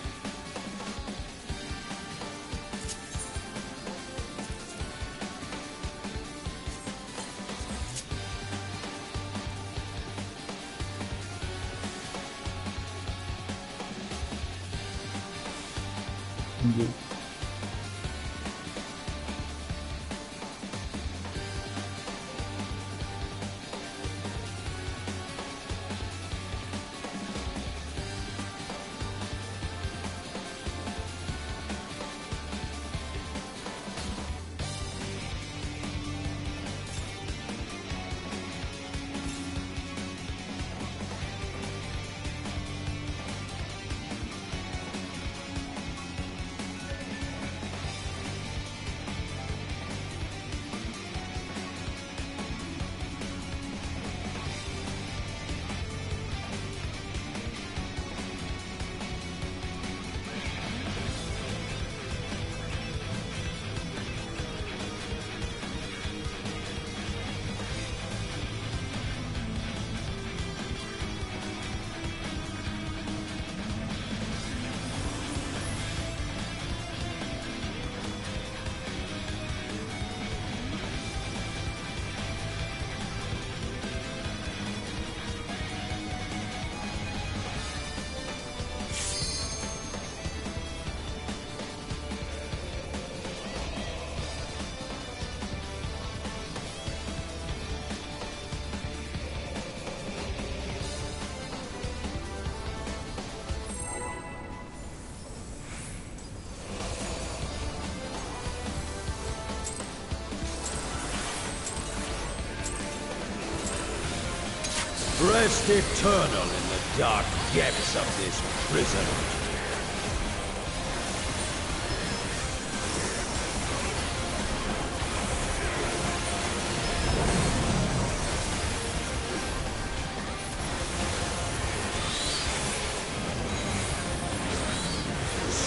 Rest eternal in the dark depths of this prison.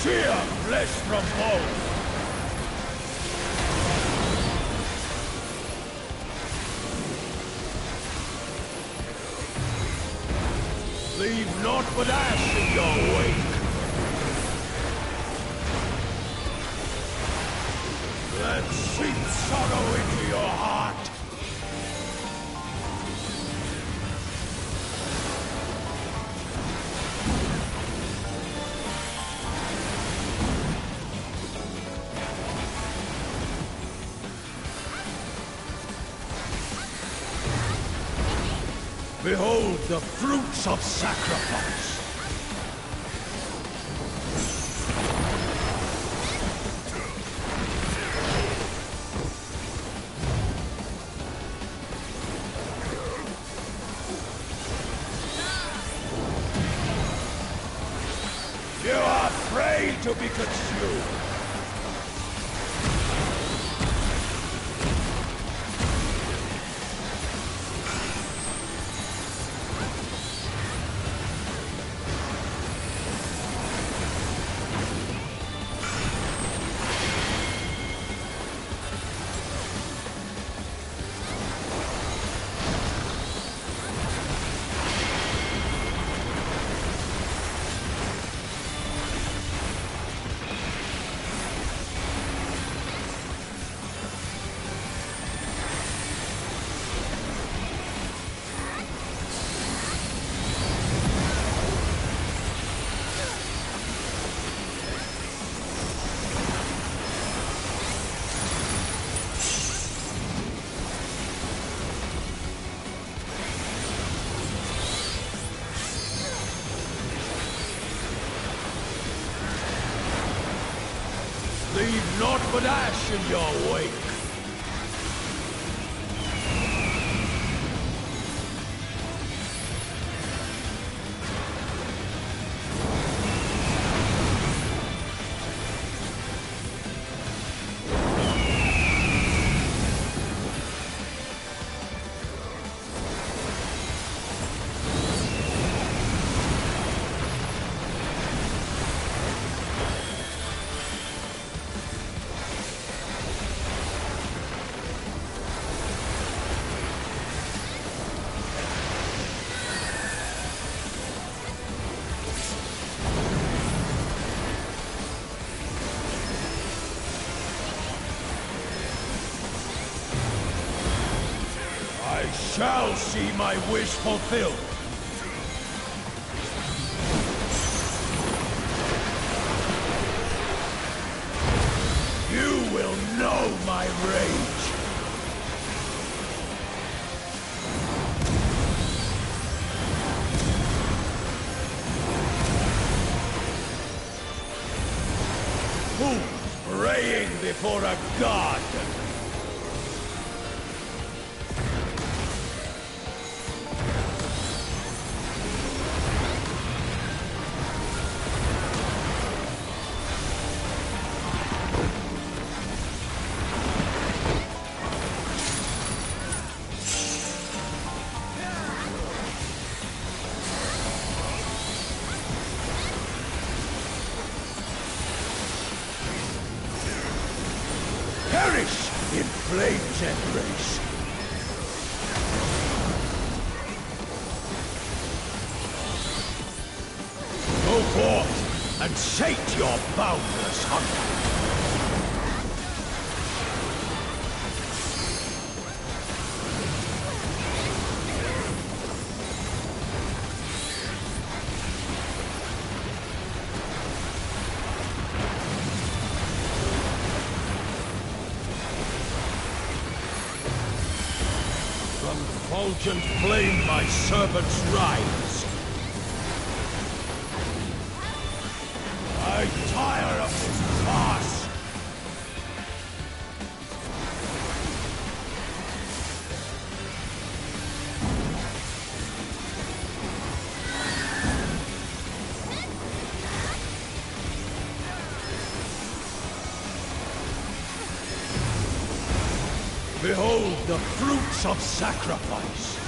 Sheer flesh from bone. Leave naught but ash in your wake. Let seep sorrow into your heart. Behold the fruits of sacrifice! You are afraid to be consumed! Leave naught but ash in your wake! I shall see my wish fulfilled! You will know my rage! Fools praying before a god! Perish in flames and race! Go forth and sate your boundless hunger! From fulgent flame my servants rise. I tire of this farce. Behold the fruits of sacrifice!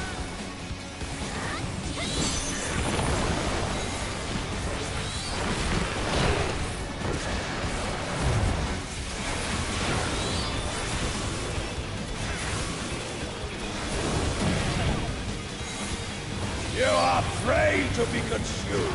You are afraid to be consumed!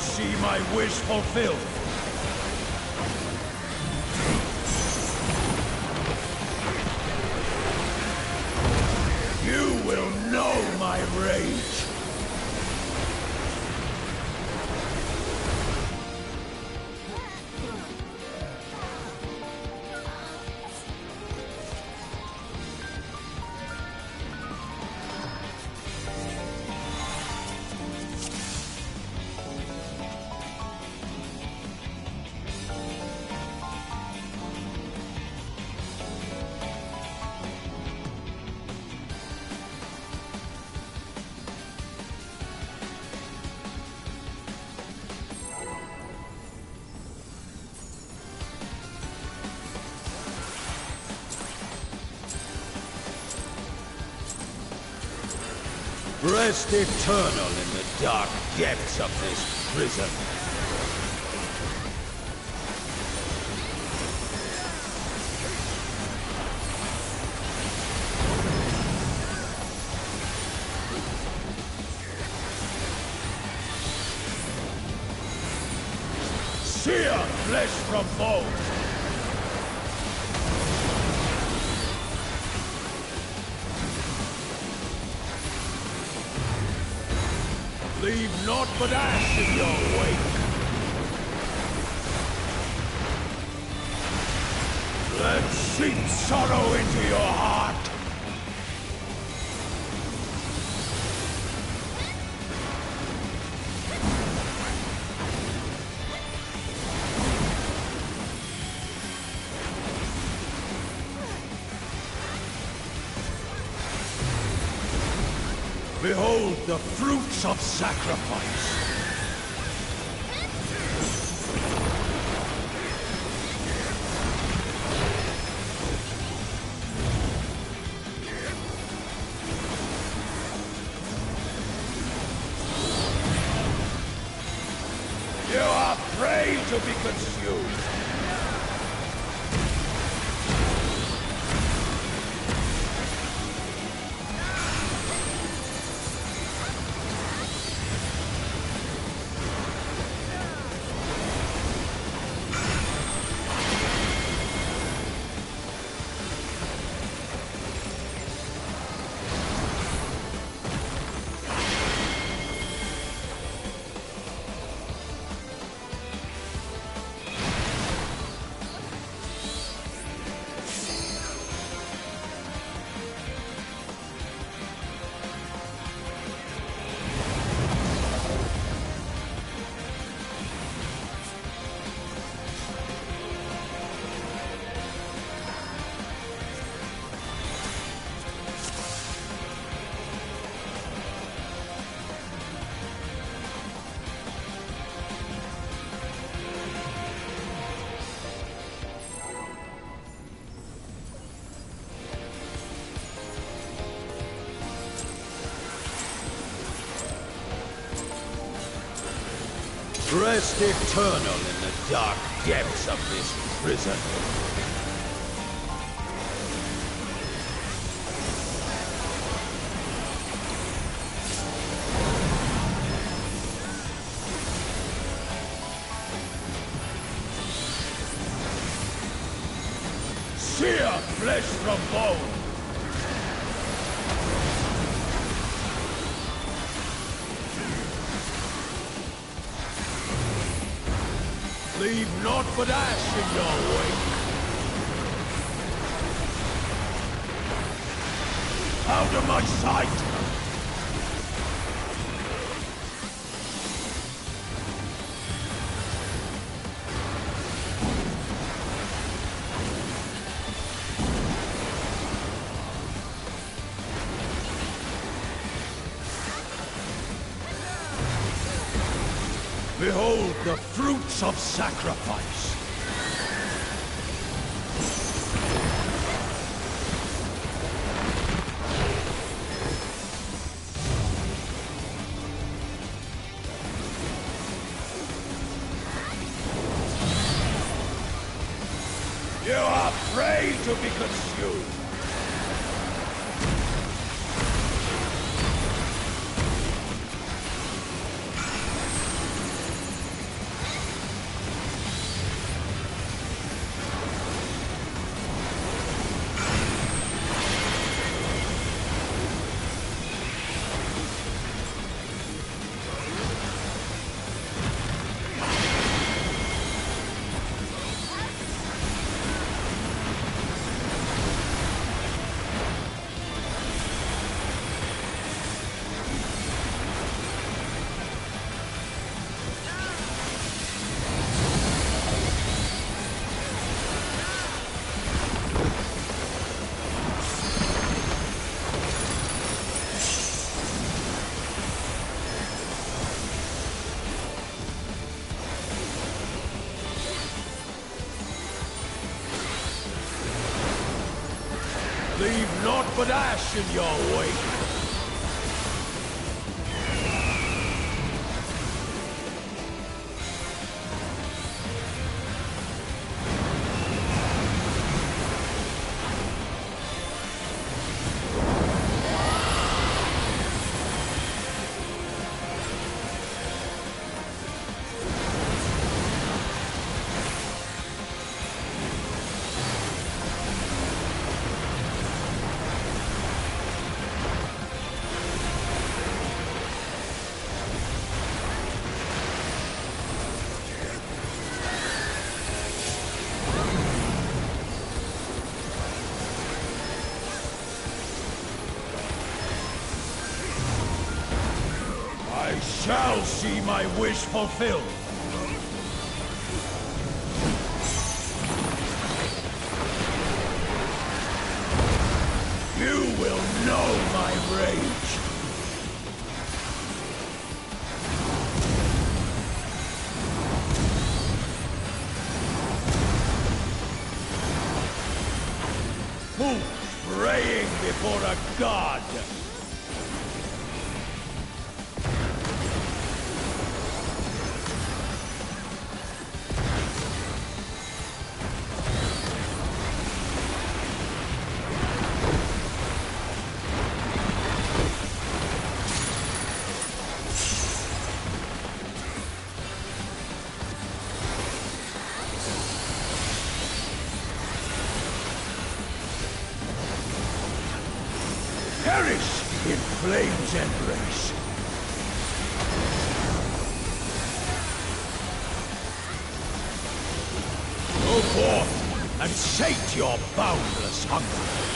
see my wish fulfilled. You will know my rage. Rest eternal in the dark depths of this prison. Sear flesh from bone. Leave naught but ash in your wake. Let seep sorrow into your heart. Behold the fruits of sacrifice! You are prey to be consumed! Rest eternal in the dark depths of this prison. Sear flesh from bone. Leave naught but ash in your wake. Out of my sight! Behold the fruits of sacrifice! You are prey to be consumed! Leave naught but ash in your wake. I shall see my wish fulfilled. You will know my rage. Who's praying before a god? Perish in flames Enrage. Go forth and sate your boundless hunger.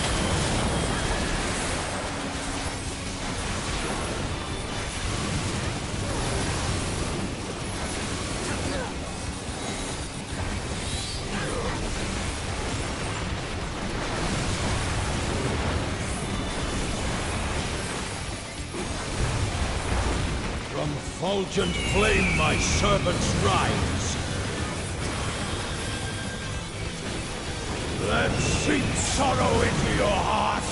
From fulgent flame my servants rise. Let's seep sorrow into your heart.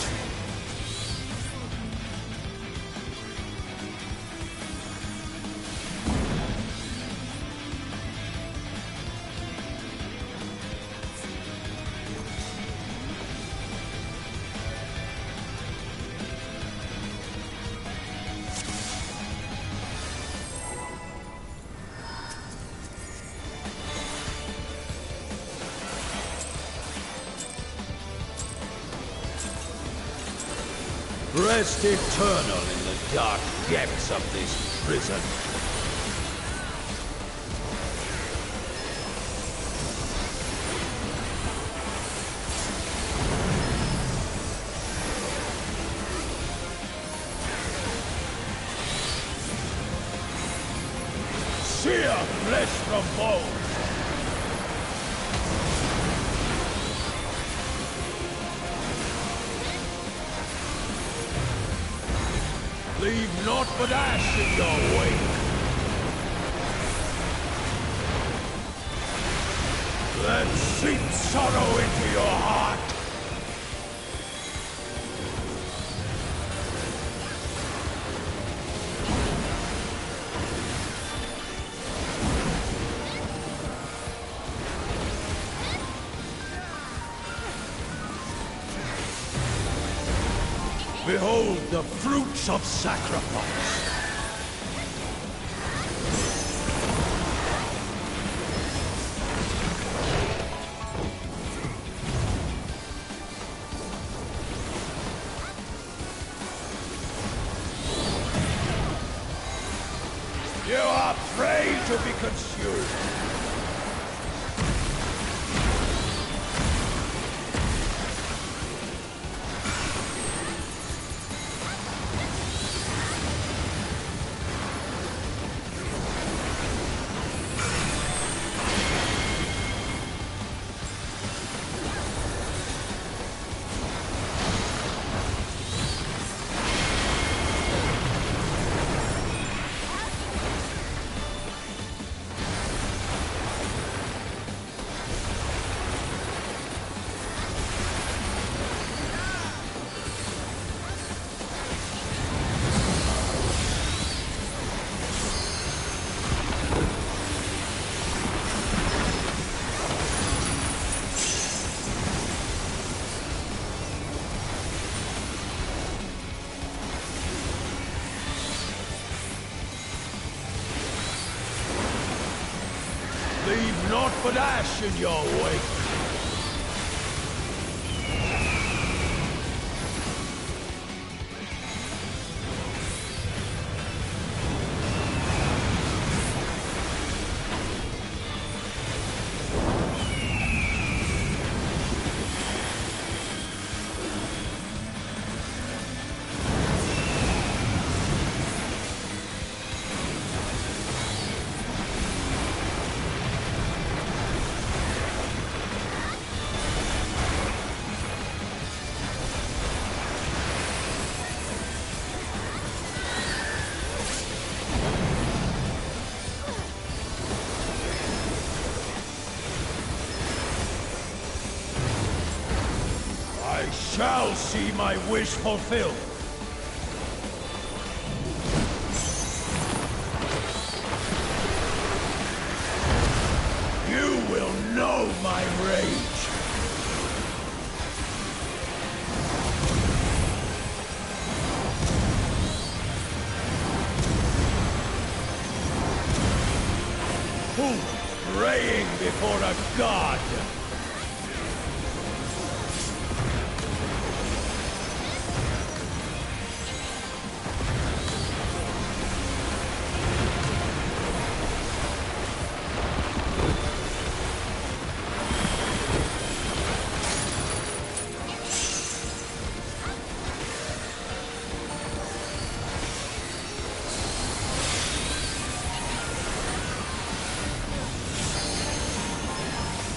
Rest eternal in the dark depths of this prison. Sear flesh from bone. Leave naught but ash in your wake. Let's seep sorrow into your heart. Behold the fruits of sacrifice. You are prey to be consumed. but ash in your wake. I shall see my wish fulfilled. You will know my rage. Who praying before a god?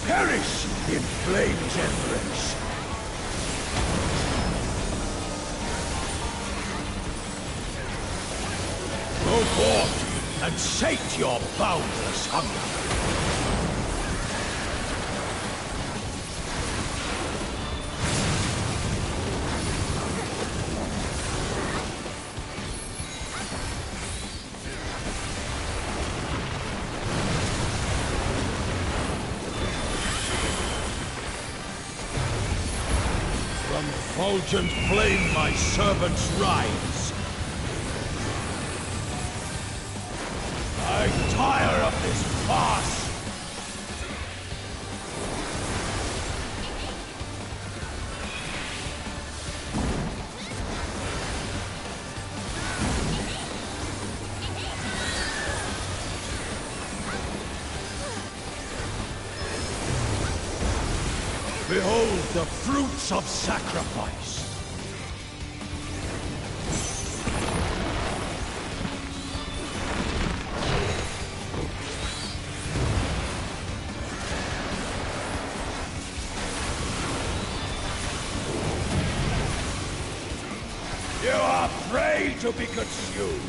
Perish in flames, Enrage! Go forth and sate your boundless hunger! From fulgent flame my servants rise. I tire of this farce! Behold the fruits of sacrifice! You are prey to be consumed!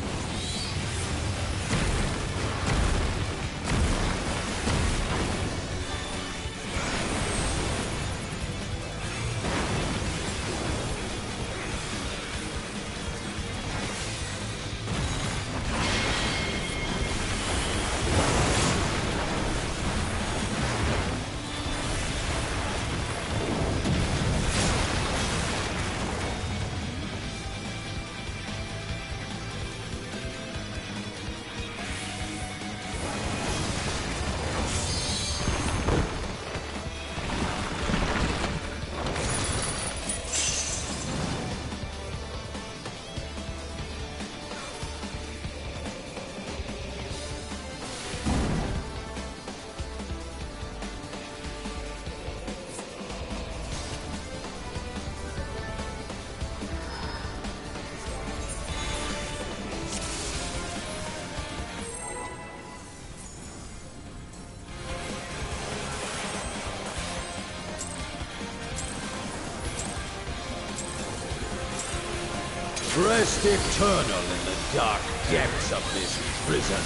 Rest eternal in the dark depths of this prison.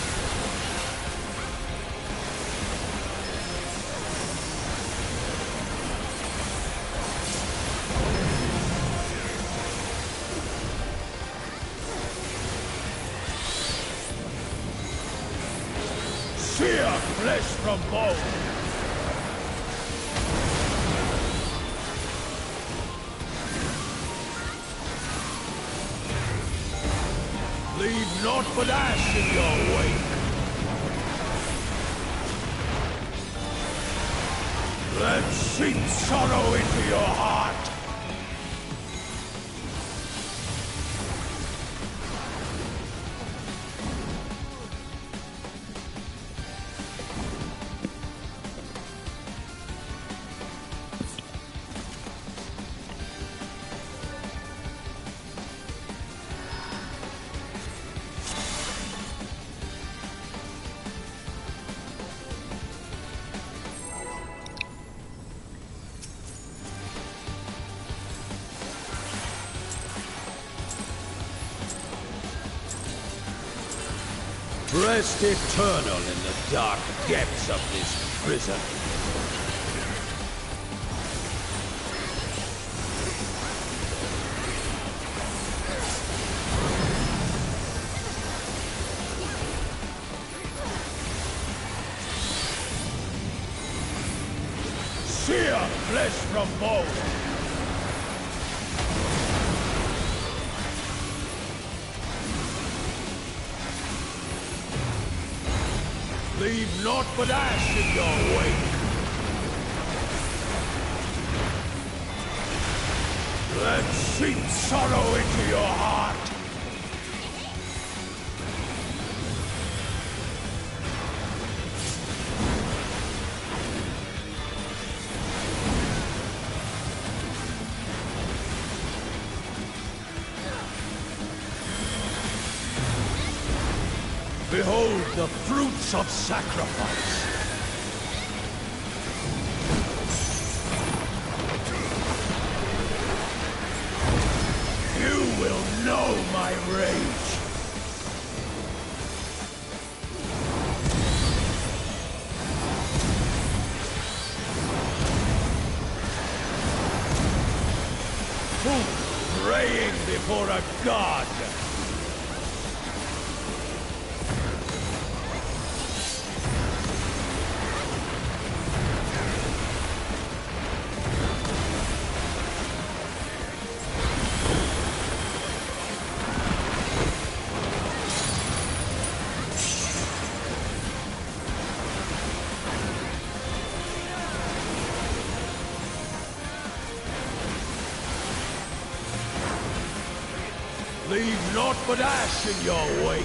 Sear flesh from bone! Leave naught but ash in your wake! seep sorrow into your heart! Rest eternal in the dark depths of this prison. Sear flesh from bone. Leave naught but ash in your wake. Let seep sorrow into your heart. Behold the fruits of sacrifice! You will know my rage! Who praying before a god? Leave naught but ash in your wake.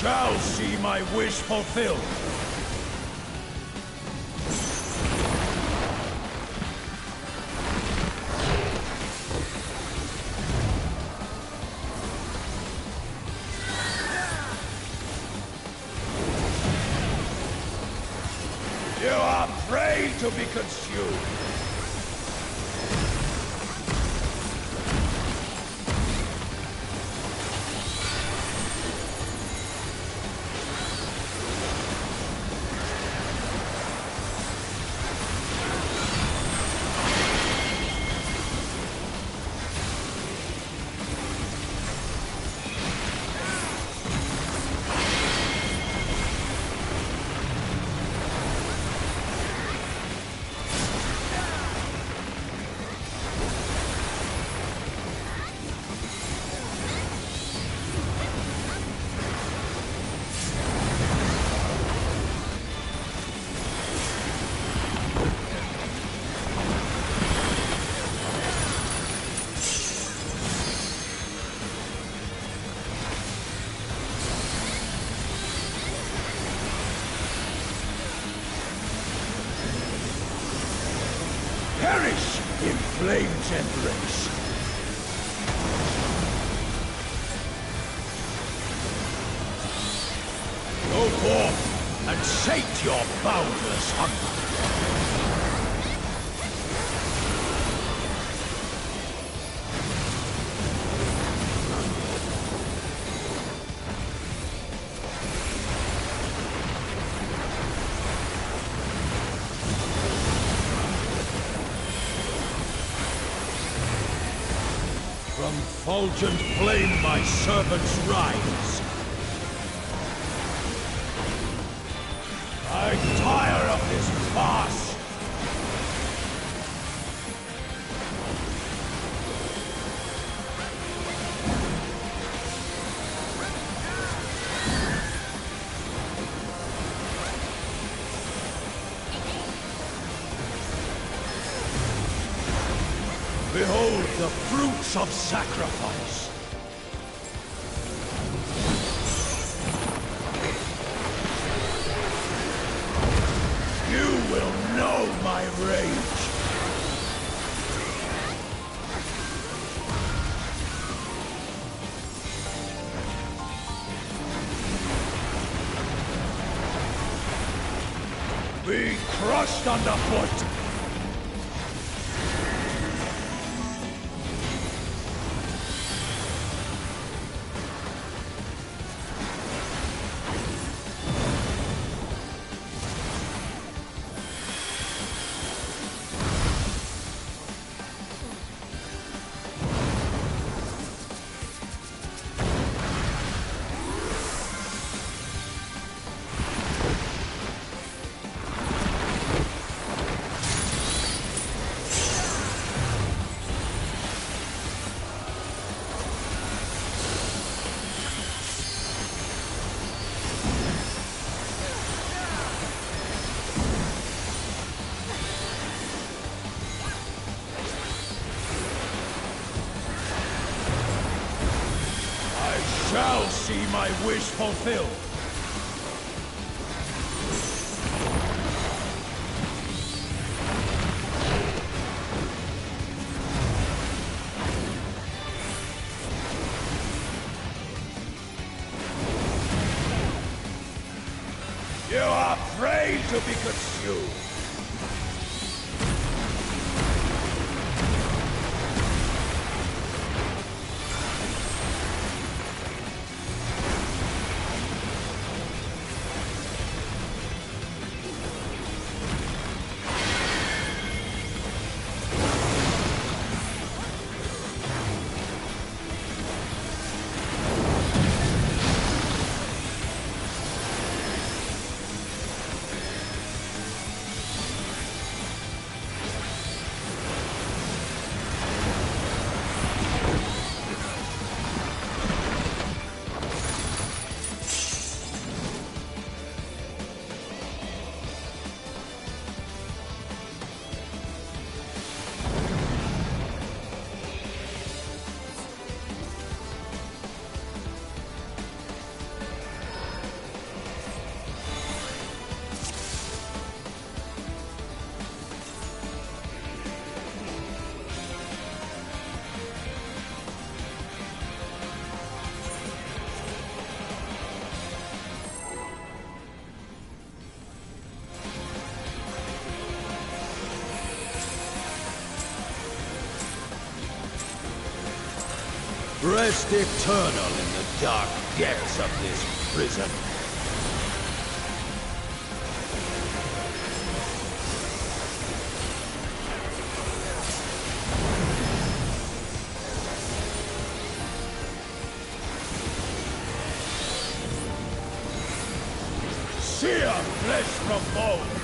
Shall see my wish fulfilled. You are prey to be consumed. Perish in flames and race. Go forth and and sate your boundless hunger. From fulgent flame my servants rise. I tire of this farce! Behold the fruits of sacrifice! You will know my rage! Be crushed underfoot! Shall see my wish fulfilled. You are afraid to be consumed. Rest eternal in the dark depths of this prison. Sear flesh from bone.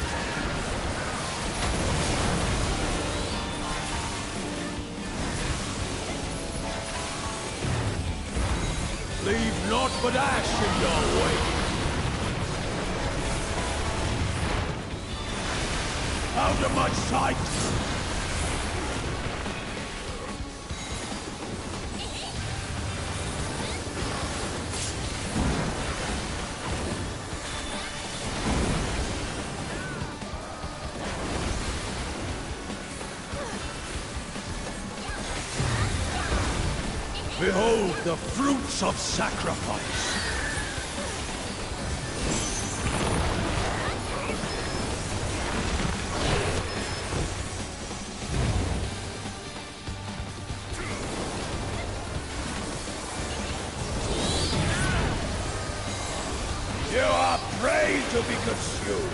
Leave naught but ash in your wake. Out of my sight! Behold the fruits of sacrifice! be consumed.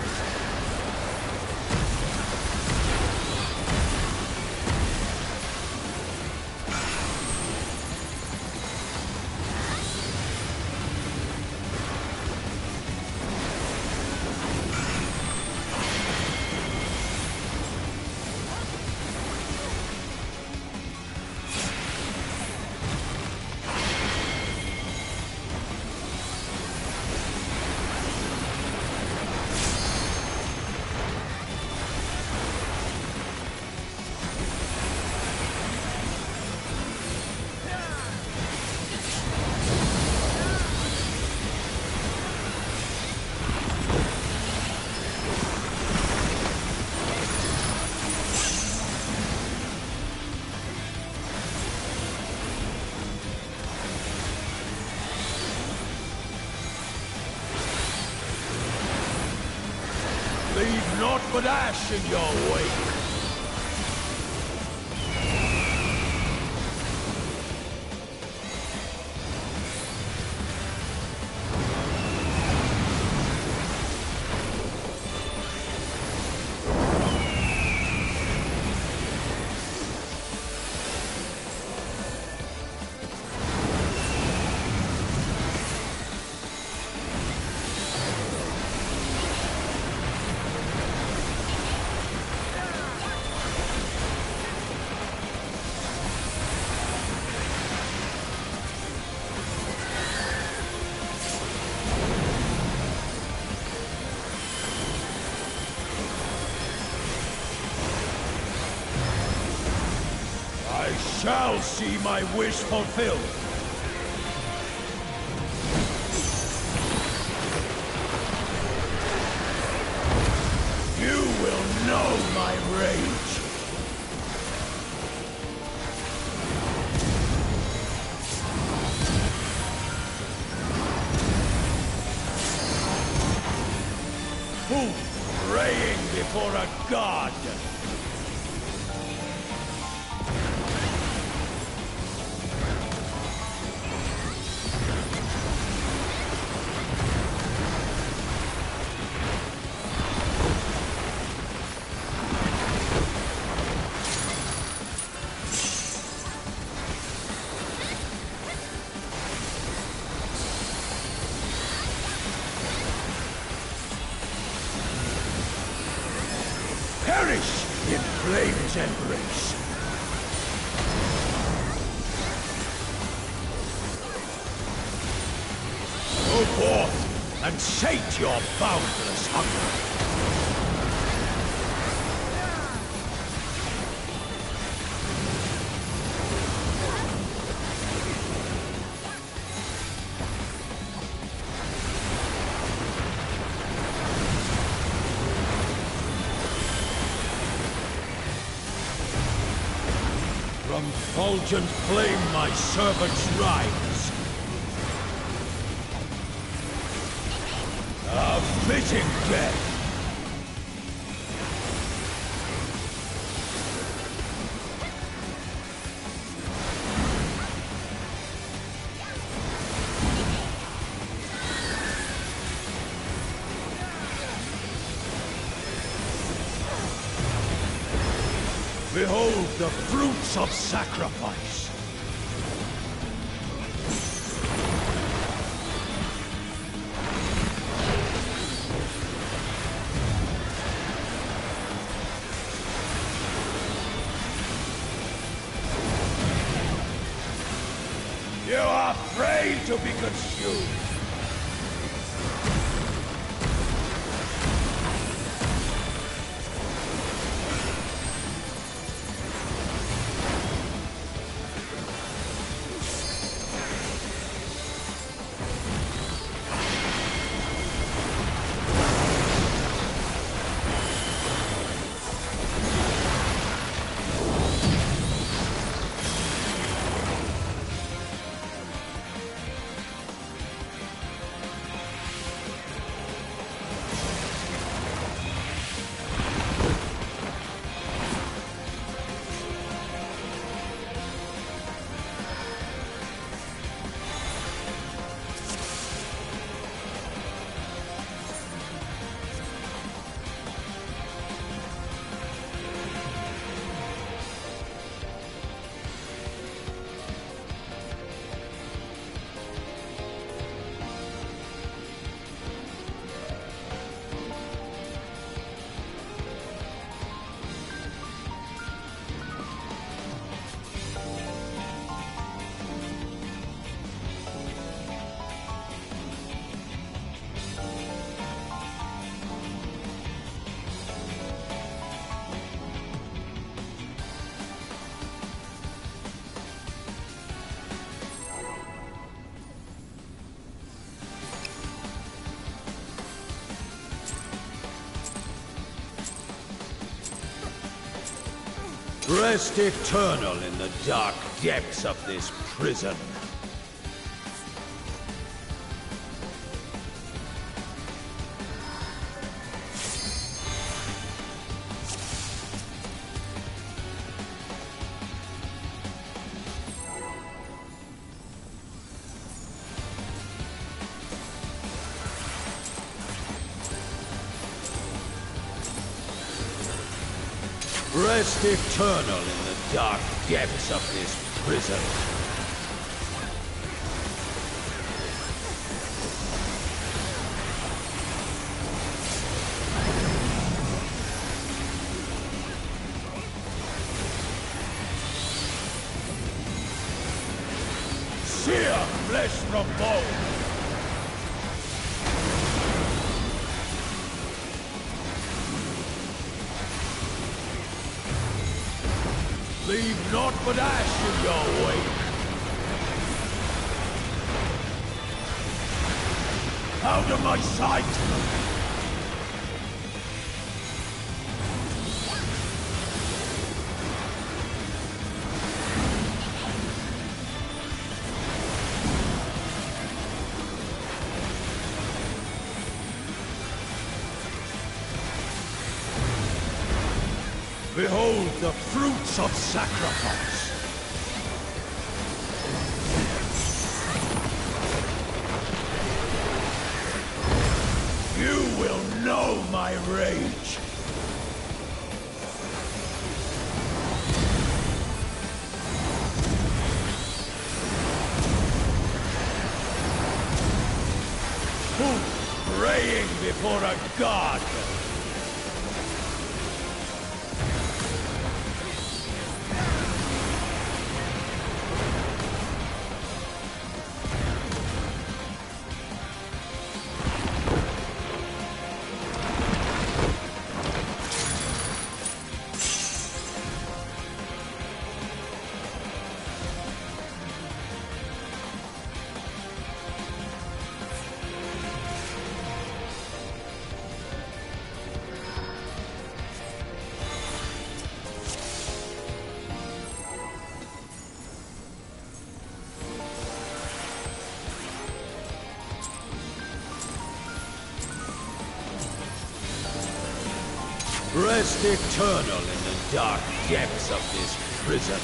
Leave naught but ash in your wake. I shall see my wish fulfilled. You will know my rage. Who praying before a god? Perish in flame's embrace. Go forth and sate your boundless hunger. From fulgent flame my servants rise. A fitting death. Behold the fruits of sacrifice. You are afraid to be consumed. Rest eternal in the dark depths of this prison. Rest eternal in the dark depths of this prison. Sear flesh from bone. Leave naught but ash in your wake. Out of my sight! Behold the fruits of sacrifice! You will know my rage! Praying before a god! Rest eternal in the dark depths of this prison.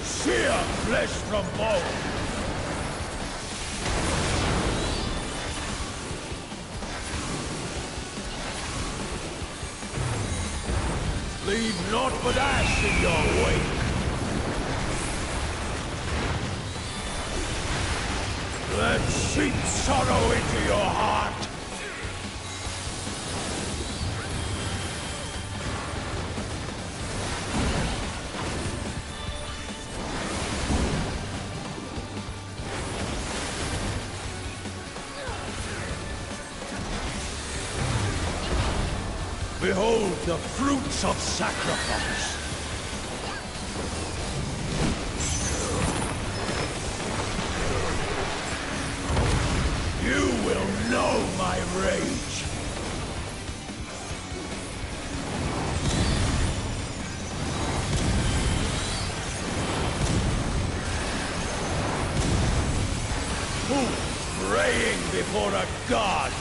Sear flesh from bone. Leave naught but ash in your wake. Let seep sorrow into your heart. Behold the fruits of sacrifice! You will know my rage! Who praying before a god?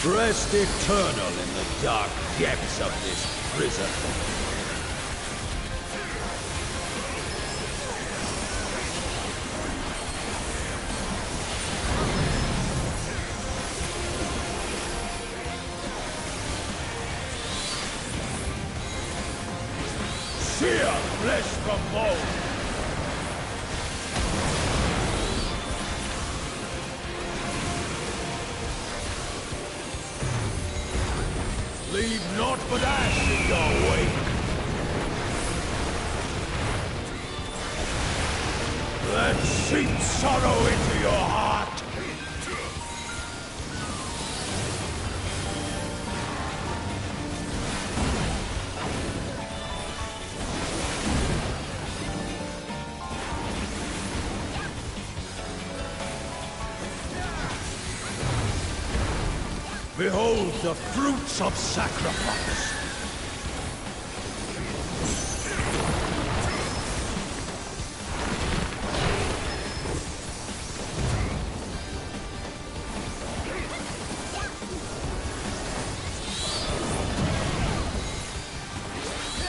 Rest eternal in the dark depths of this prison. Sear flesh from bone! Leave naught but ash in your wake! Let seep sorrow into your heart! Behold the fruits of sacrifice!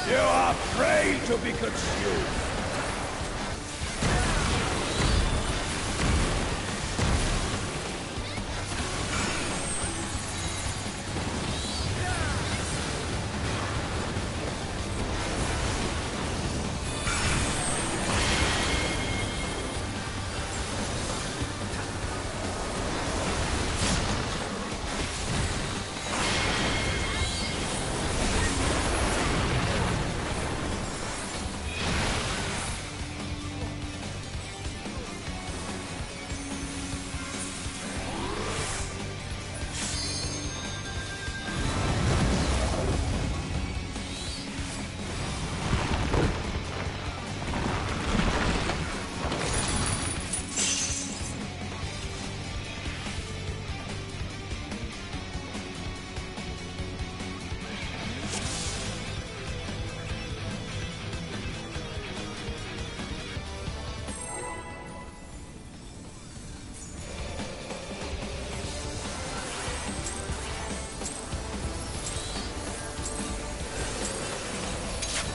You are prey to be consumed!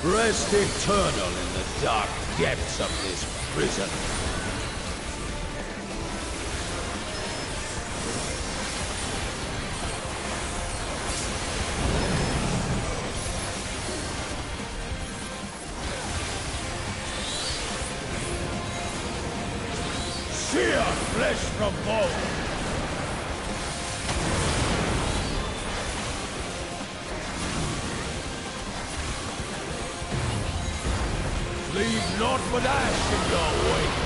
Rest eternal in the dark depths of this prison. Sear flesh from bone! Leave naught but ash in your wake!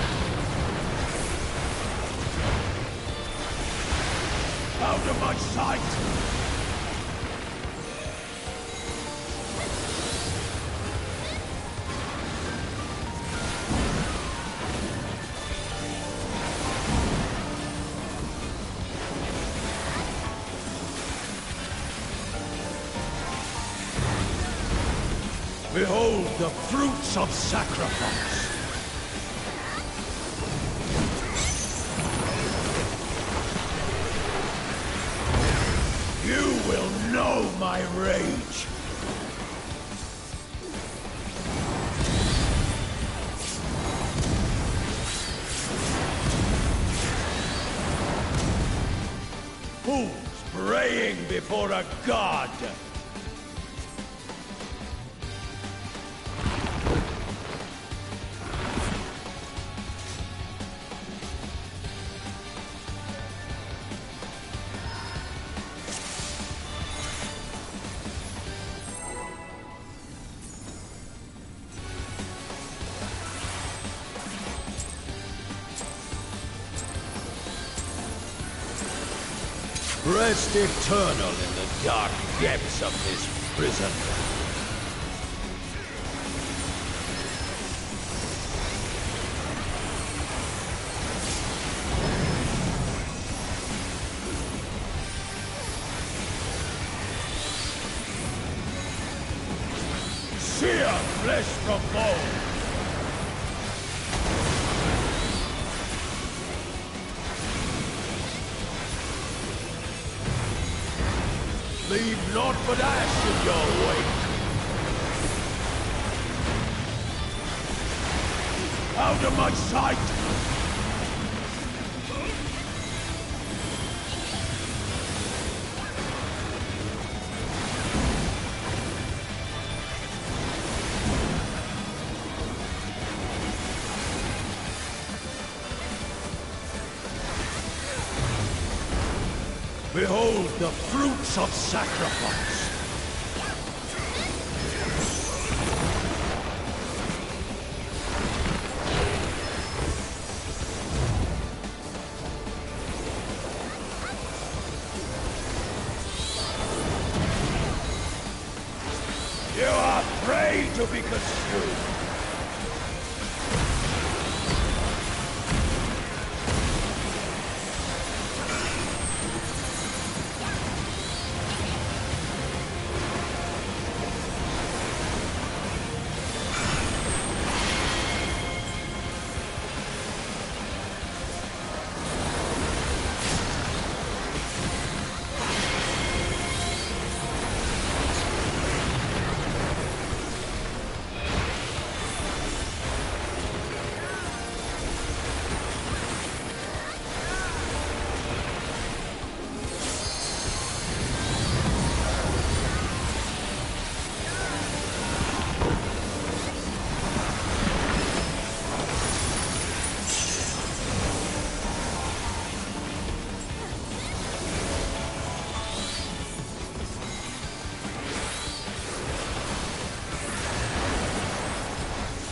Out of my sight! Behold the fruits of sacrifice! You will know my rage! Fools praying before a god! Rest eternal in the dark depths of this prison. Sear flesh from bone! Leave naught but ash in your wake. Out of my sight! Behold the fruits of sacrifice! You are prey to be consumed!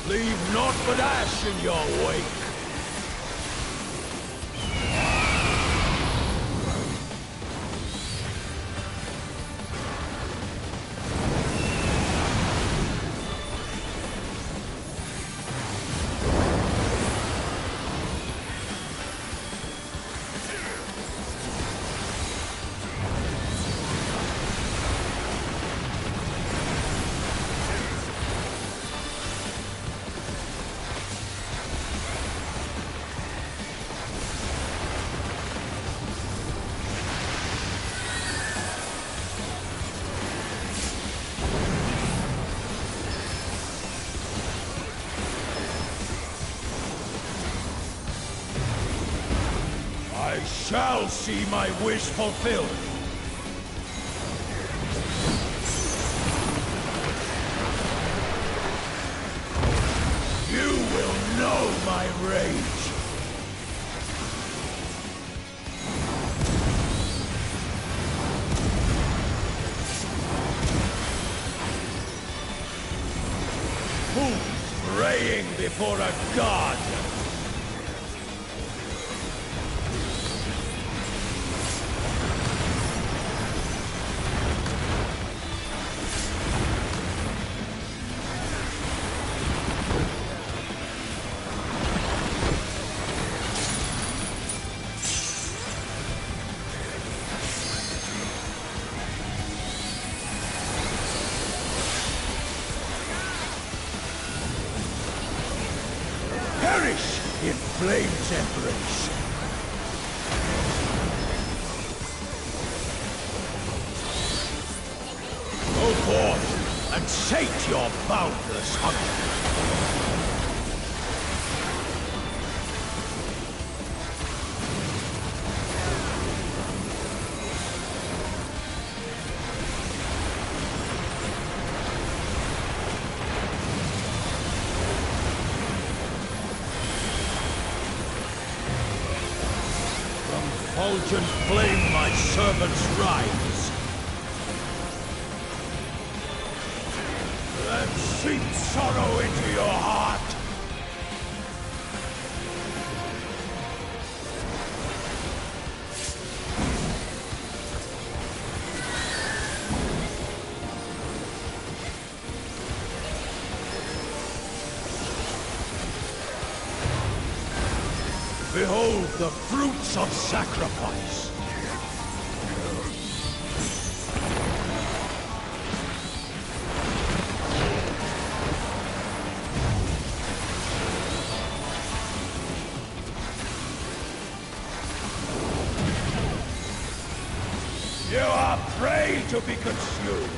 Leave naught but ash in your wake! I shall see my wish fulfilled! You will know my rage! Who's praying before a god? Perish in flame's embrace! Go forth and sate your boundless hunger! Fulgent flame my servants rise. Let seep sorrow into your heart. Behold the fruits of sacrifice! You are A prey to be consumed!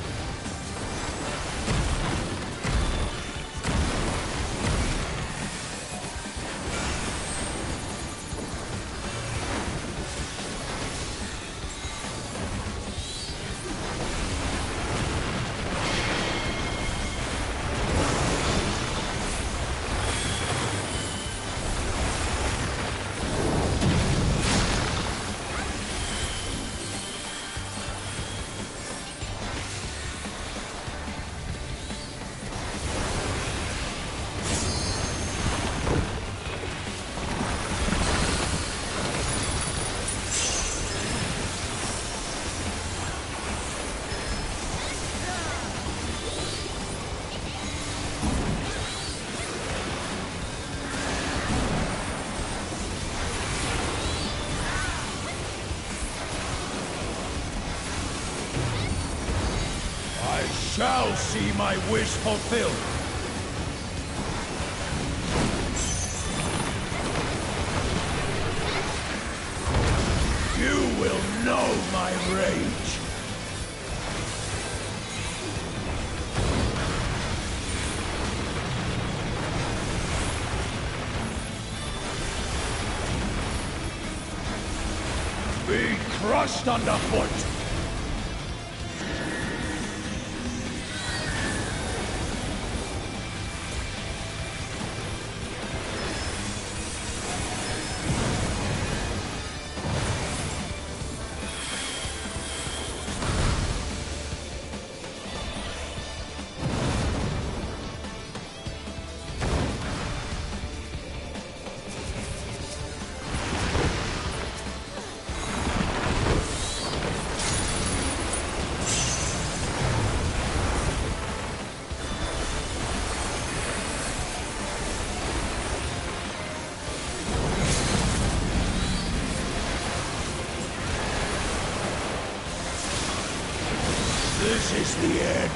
Shall see my wish fulfilled. You will know my rage. Be crushed underfoot. This is the end.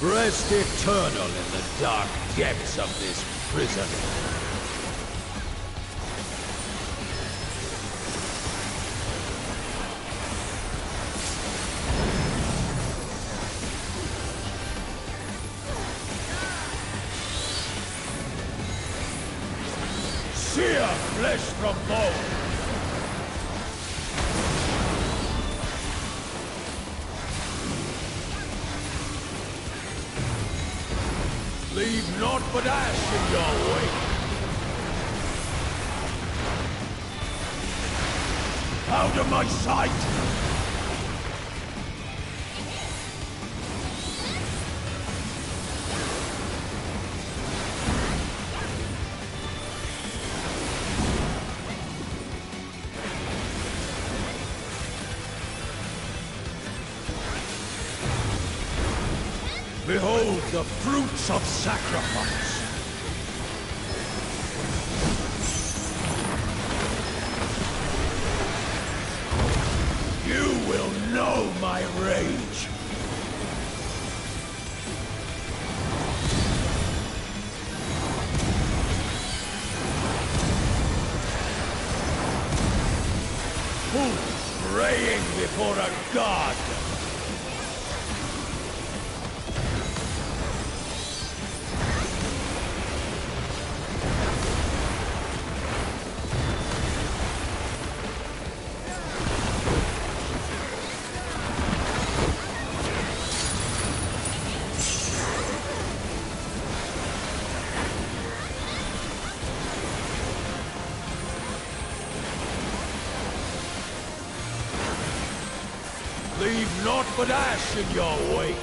Rest eternal in the dark depths of this prison. Sear flesh from bone! Leave naught but ash in your wake! Out of my sight! Behold the fruits of sacrifice! You will know my rage! Who praying before a god? Leave naught but ash in your wake!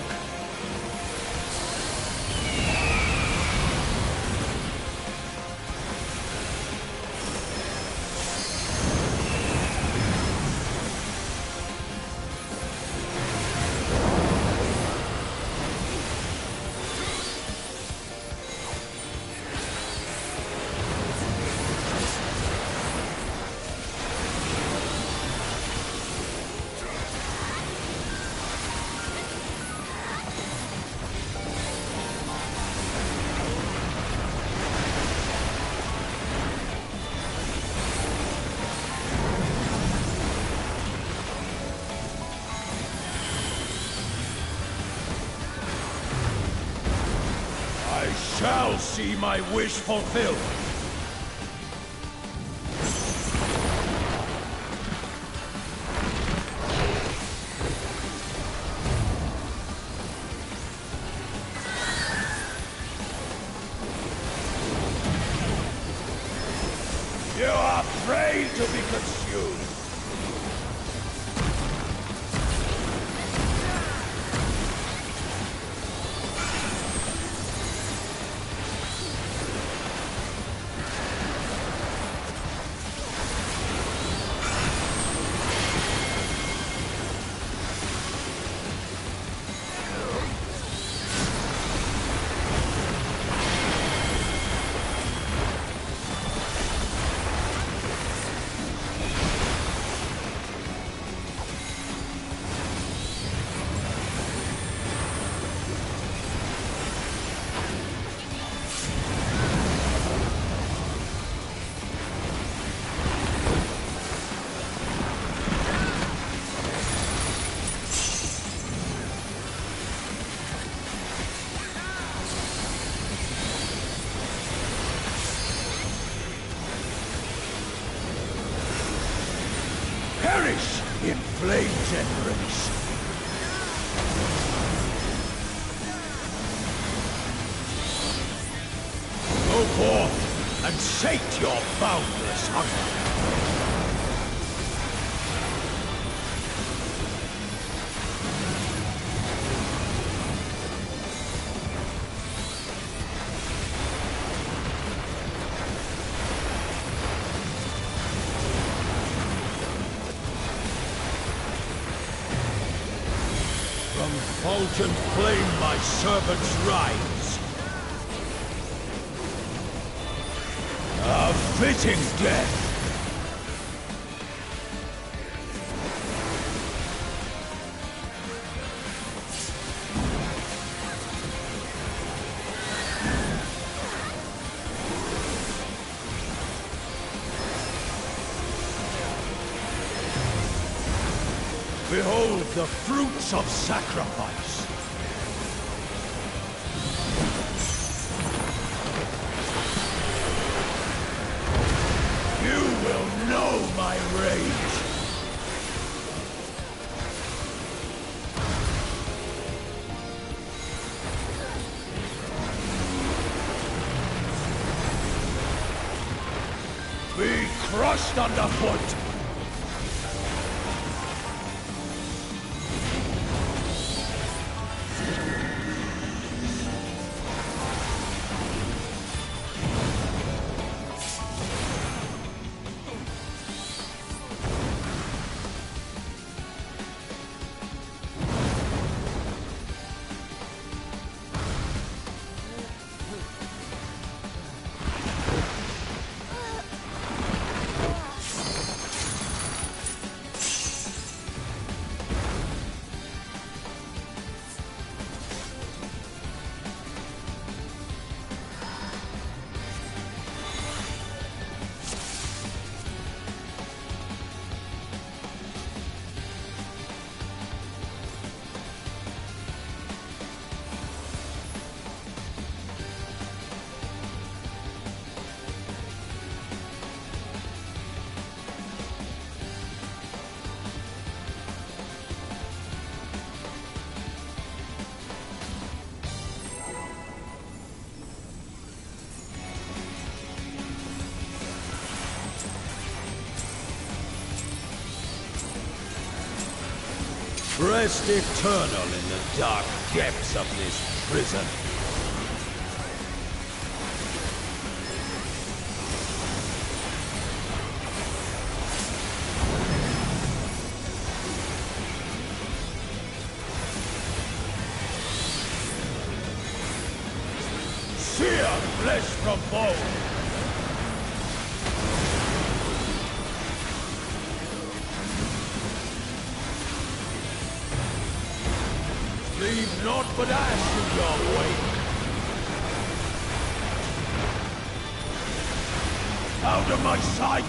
Shall see my wish fulfilled. You are afraid to be consumed. Perish in flames and race. Go forth and sate your boundless hunger. From molten flame my servants rise. A fitting death. Behold the fruits of sacrifice! You will know my rage! Be crushed underfoot! Rest eternal in the dark depths of this prison. Sear flesh from bone! Leave naught but ash in your wake! Out of my sight!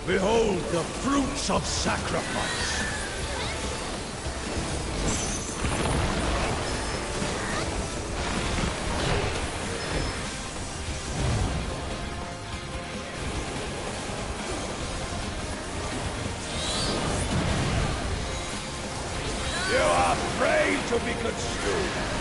Behold the fruits of sacrifice! You are afraid to be consumed!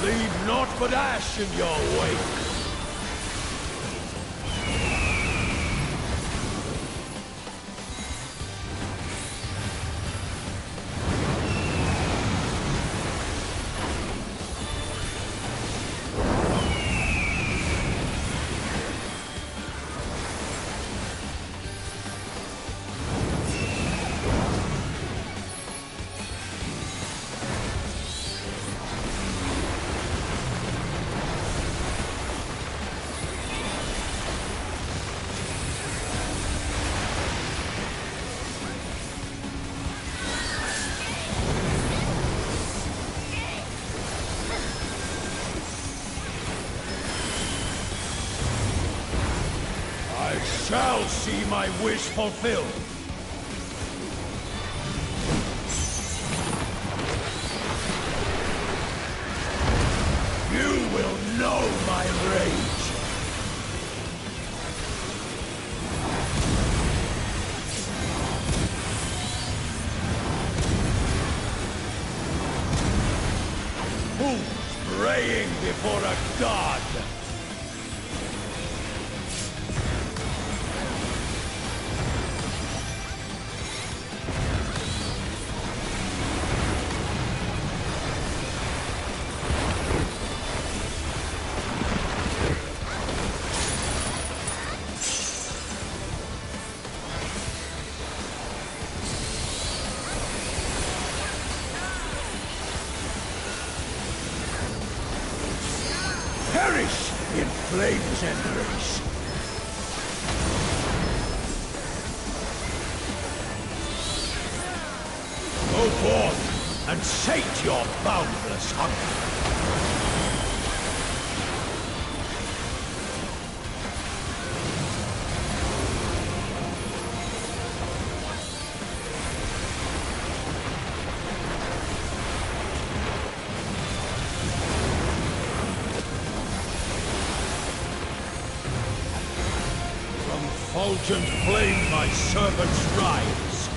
Leave naught but ash in your wake! shall see my wish fulfilled. You will know my rage. Who's praying before a god? Perish in flames Enrage. Go forth and sate your boundless hunger. Fulgent flame my servants rise.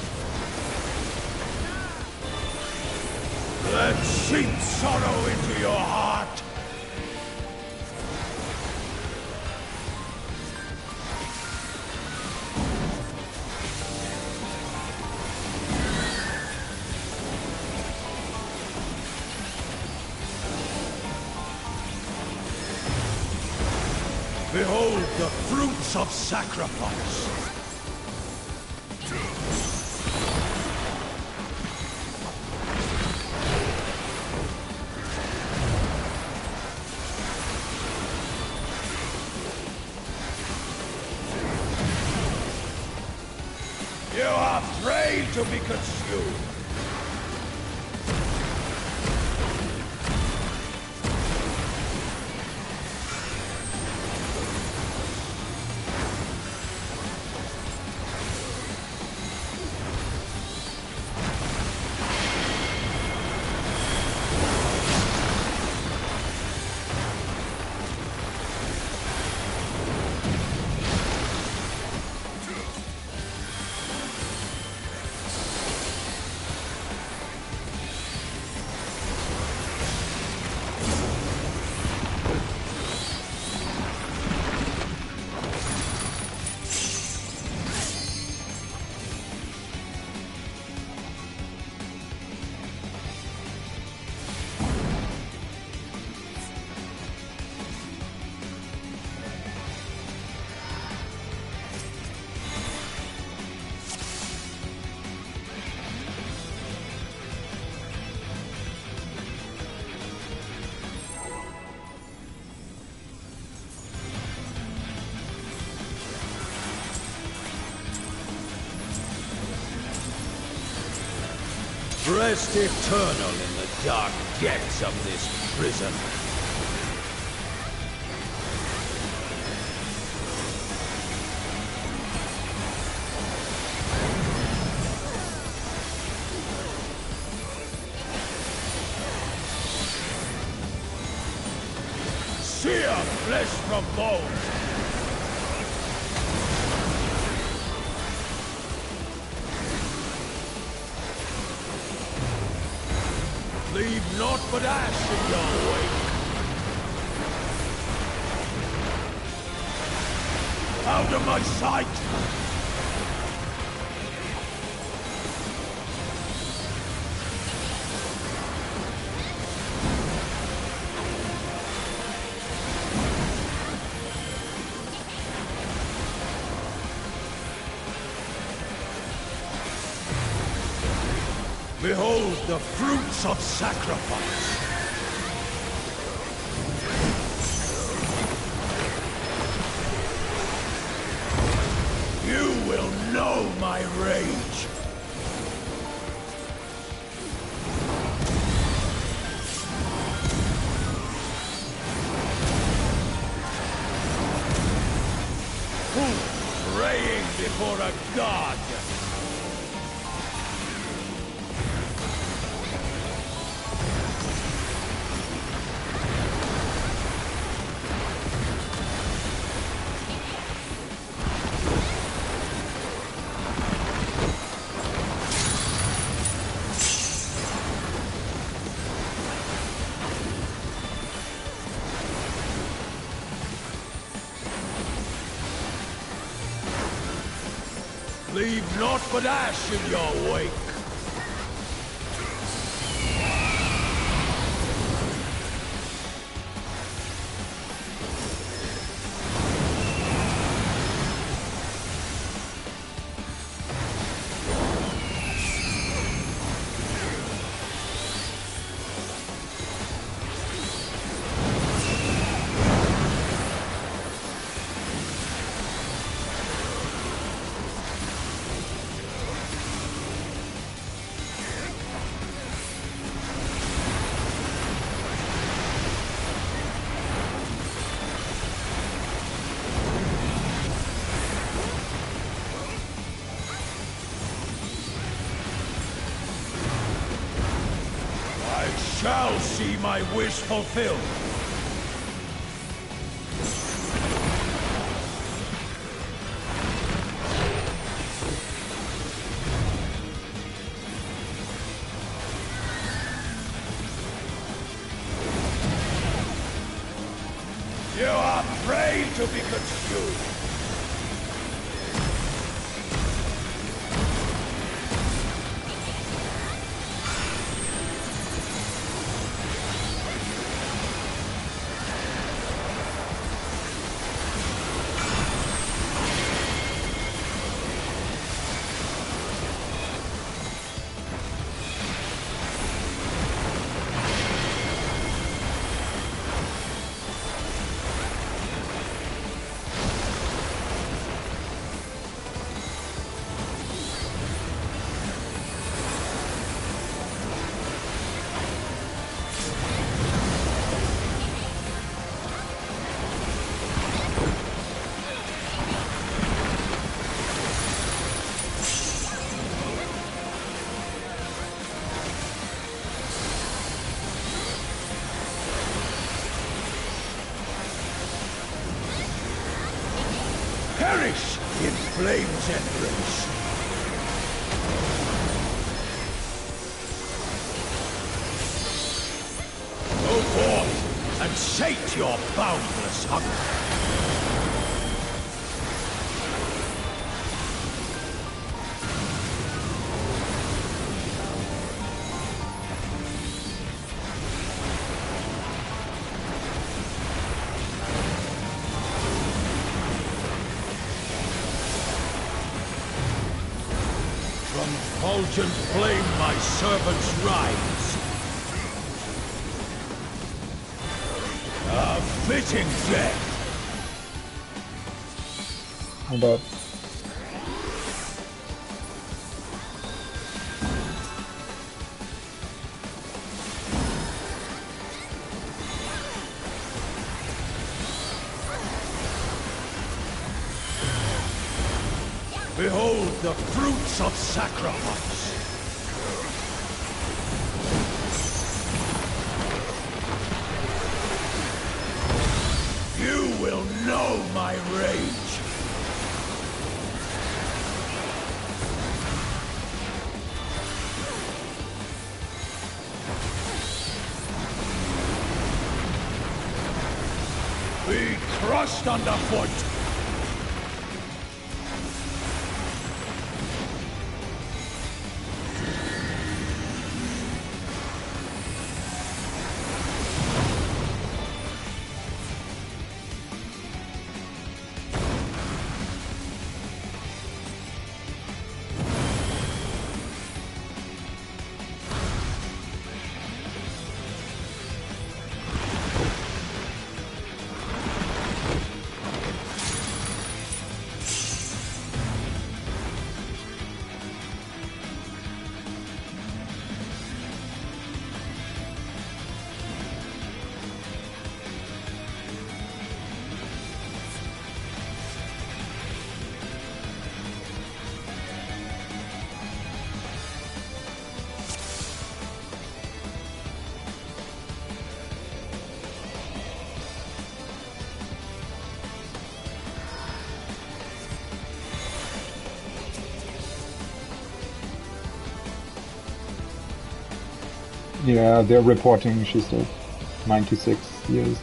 Let seep sorrow into your heart. Behold the fruits of sacrifice! You are afraid to be consumed! Rest eternal in the dark depths of this prison. Sear flesh from bone. Leave naught but ash in your wake. Out of my sight! Behold the fruits of sacrifice! You will know my rage! Who for a god! Leave naught but ash in your wake! Shall see my wish fulfilled. You are prey to be consumed. Perish in flames Enrage. Go forth and sate your boundless hunger. From fulgent flame my servants rise. A fitting death. How about Behold the fruits of sacrifice! You will know my rage! Be crushed underfoot! Yeah, they're reporting, she said. 96 years.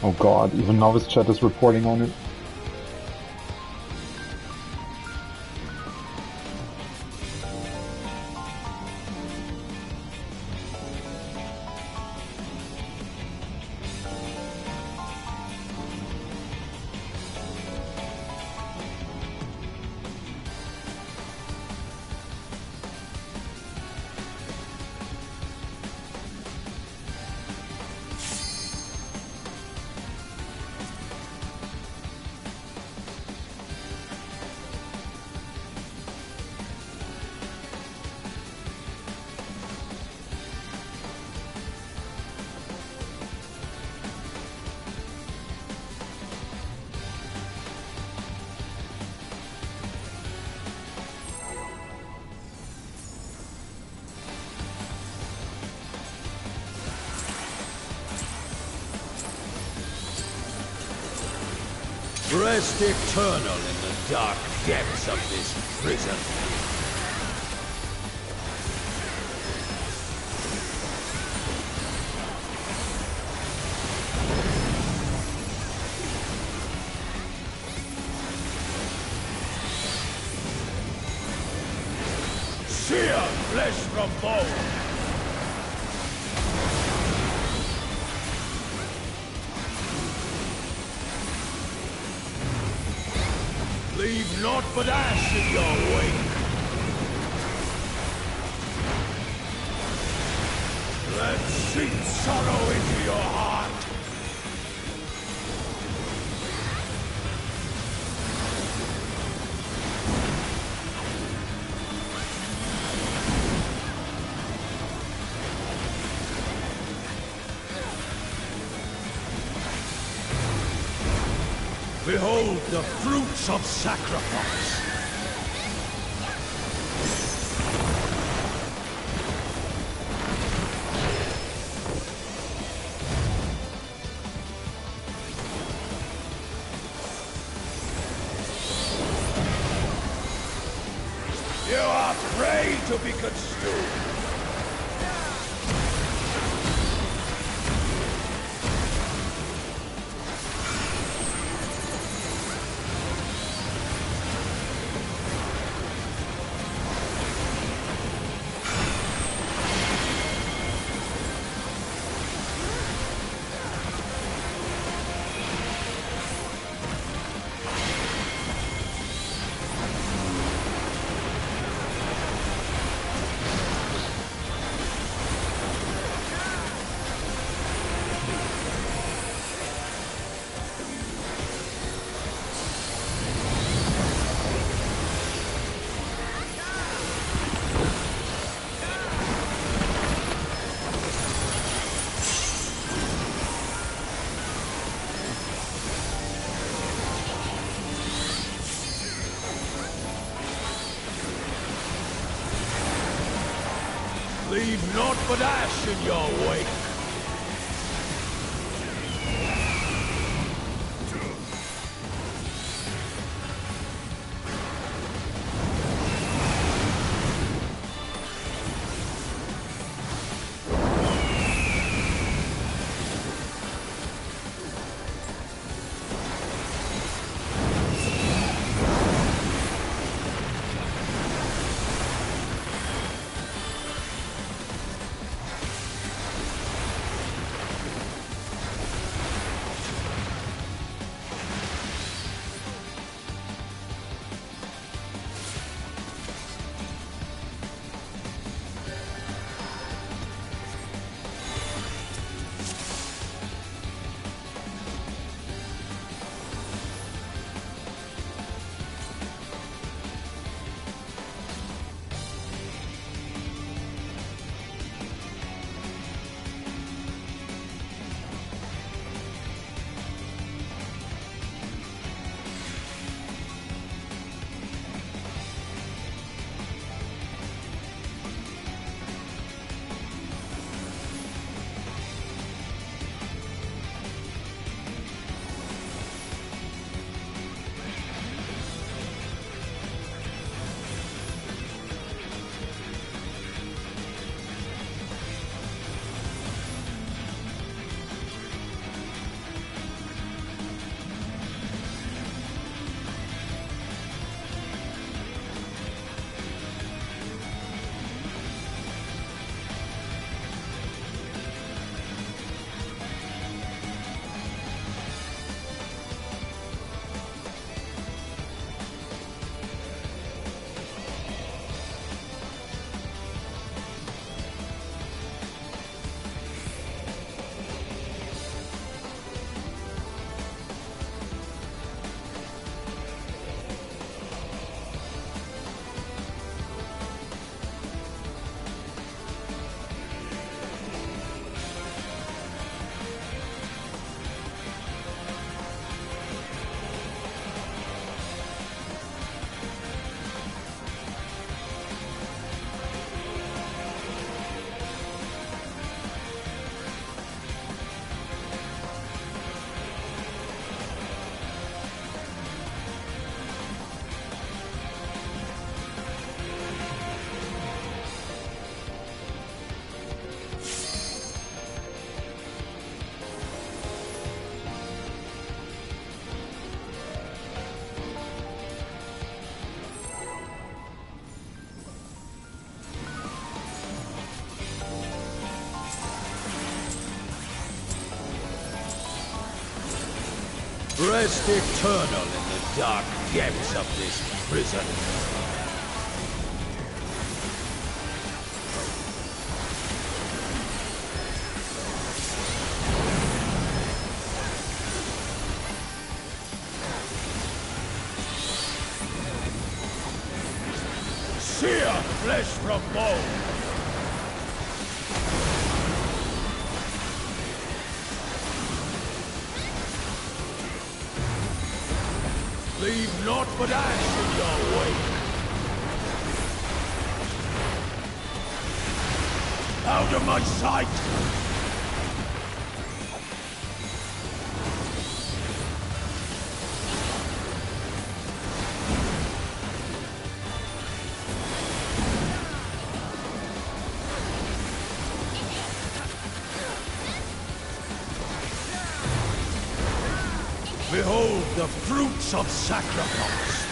Oh god, even Novice Chat is reporting on it. Rest eternal in the dark depths of this prison. Sear flesh from bone. Leave naught but ash in your wake. Let sink sorrow into your heart. Behold the fruits of sacrifice. You are prey to be consumed. Leave naught but ash in your wake. Rest eternal in the dark depths of this prison. Sear flesh from bone! Leave naught but ash in your wake! Out of my sight! Behold the fruits of sacrifice!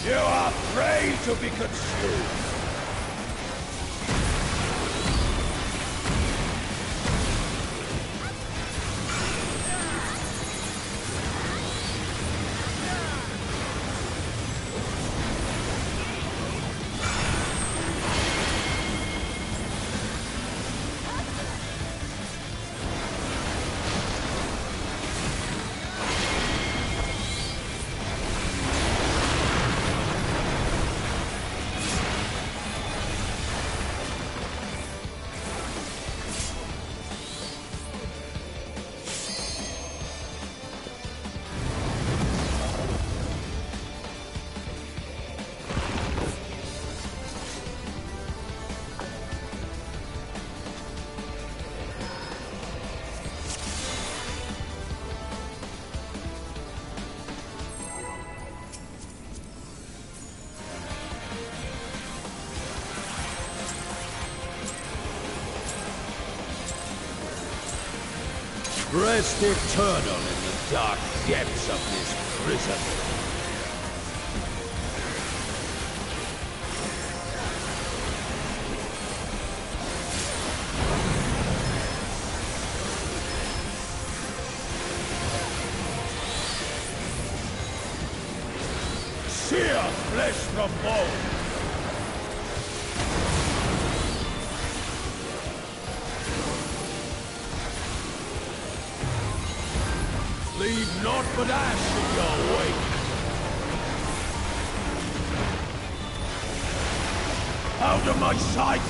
You are prey to be consumed! Rest eternal in the dark depths of this prison. Sear flesh from bone! Leave naught but ash in your wake! Out of my sight!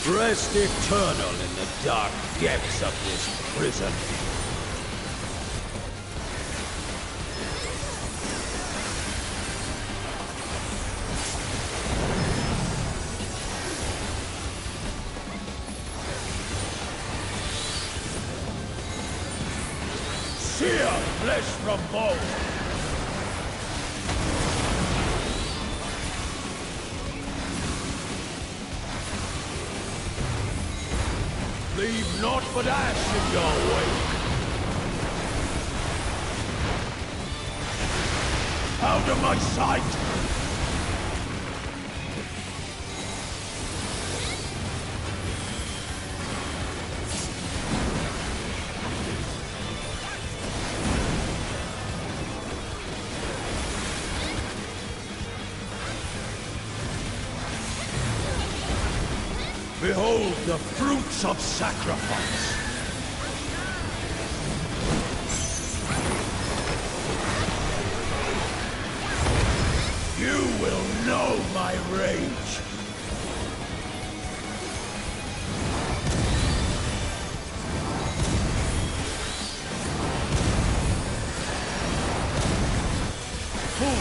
Rest eternal in the dark depths of this prison. Sear flesh from bone. Leave naught but ash in your wake. Out of my sight! Behold the fruits of sacrifice! You will know my rage! Who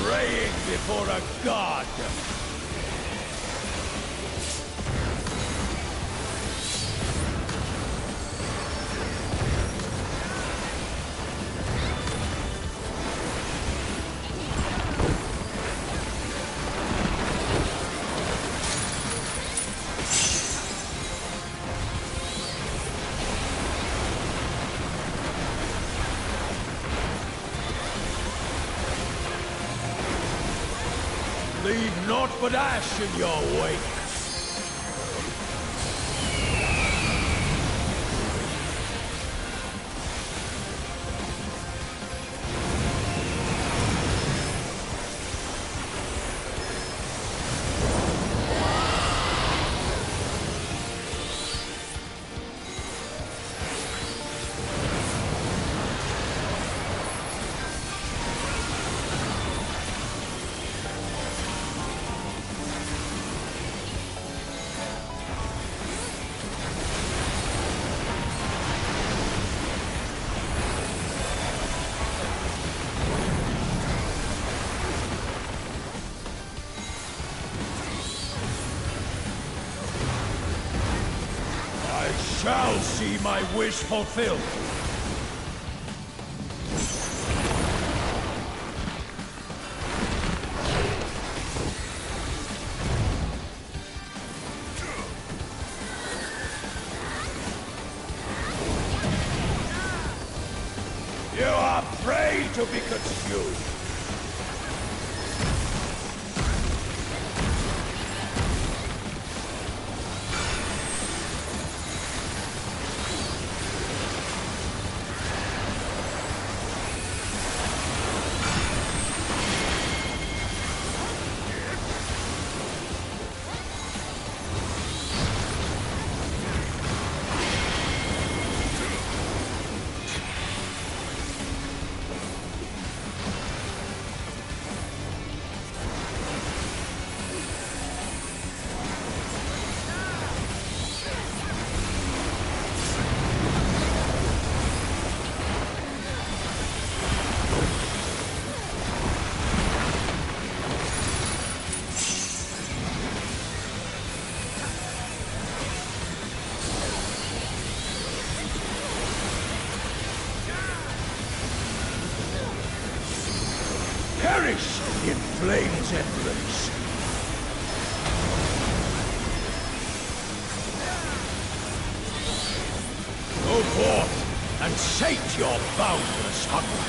praying before a god? Leave naught but ash in your wake. Shall see my wish fulfilled. You are prey to be consumed. Perish in flame's embrace. Go forth and sate your boundless hunger.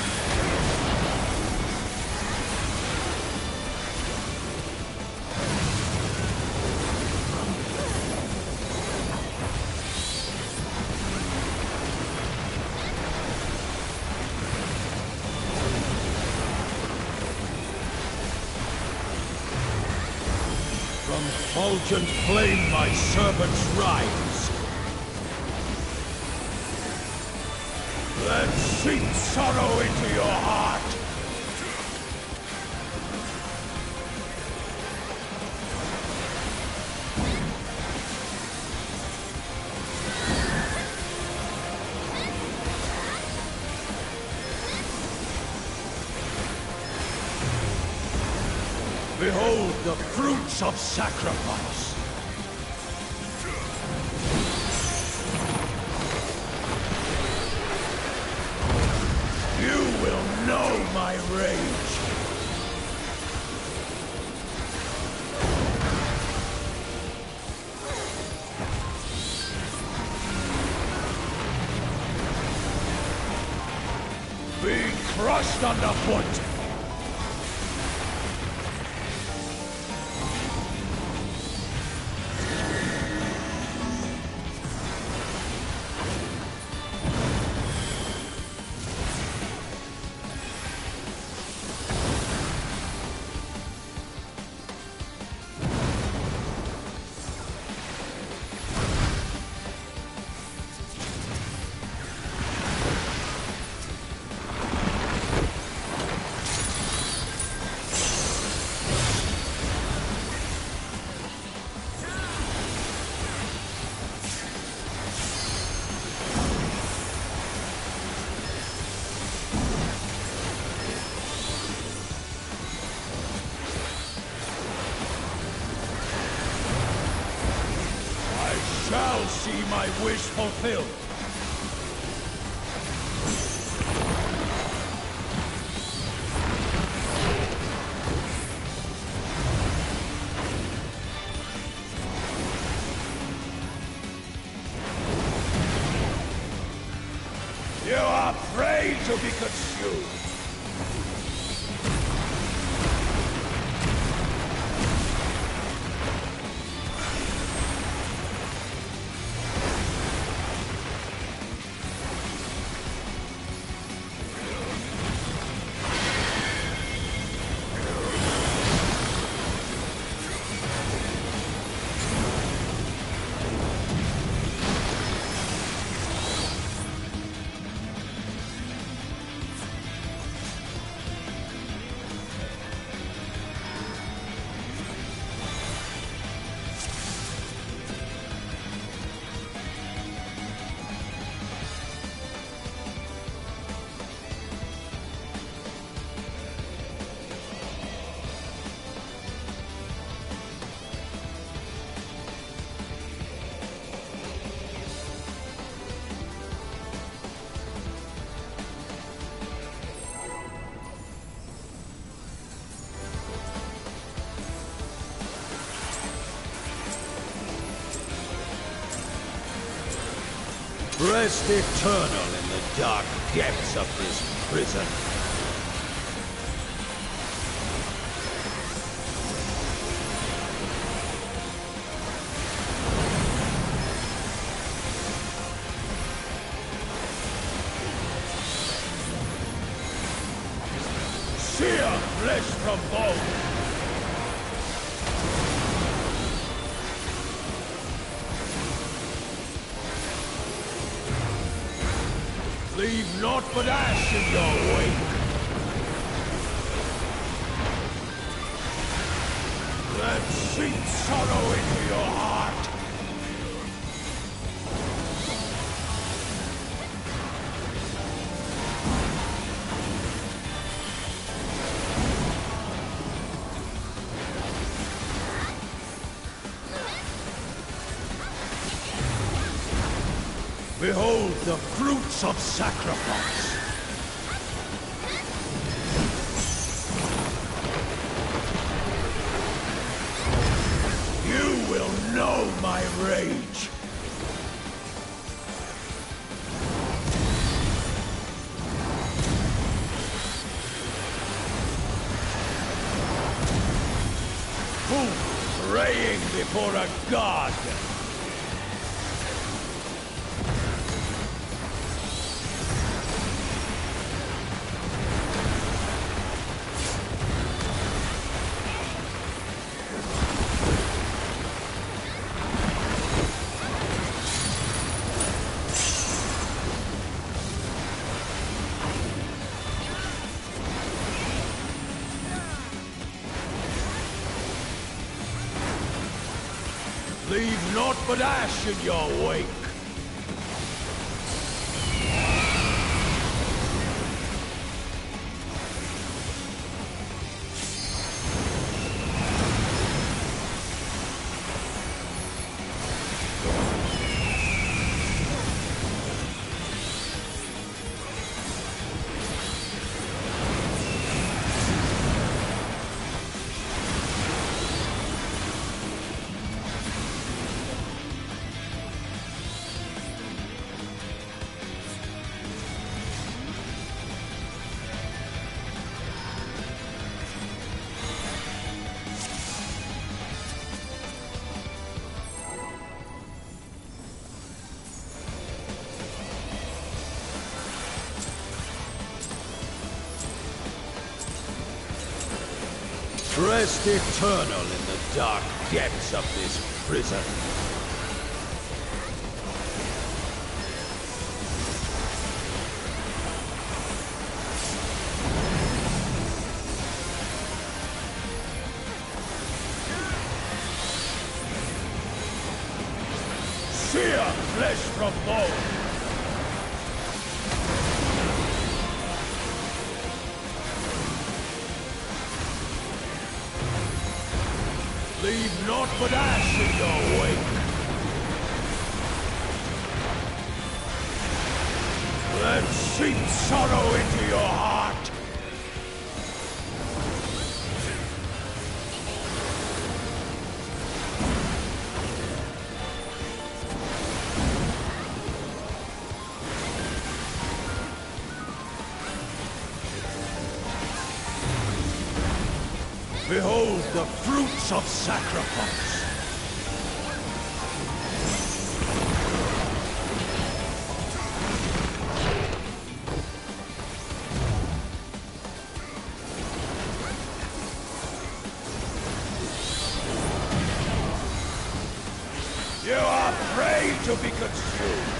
From fulgent flame my servants rise. Let sink sorrow into your heart. Behold the fruits of sacrifice! You will know my rage! Be crushed underfoot! Shall see my wish fulfilled. You are afraid to be consumed. Rest eternal in the dark depths of this prison. Sear flesh from bone. Leave naught but ash in your wake. Let sink sorrow into your heart. Behold the fruits of sacrifice! You will know my rage! Who praying before a god? Leave naught but ash in your wake. Rest eternal in the dark depths of this prison. Sear flesh from bone! Leave naught but ash in your wake! Let seep sorrow into your heart! Behold the fruits of sacrifice! You are prey to be consumed!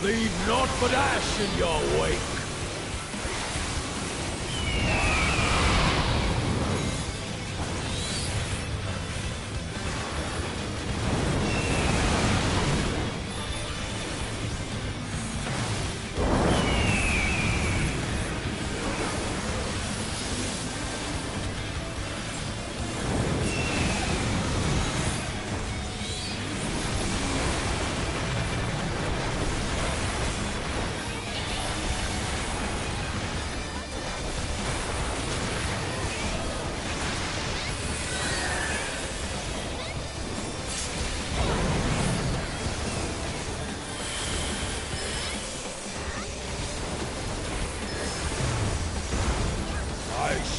Leave naught but ash in your wake!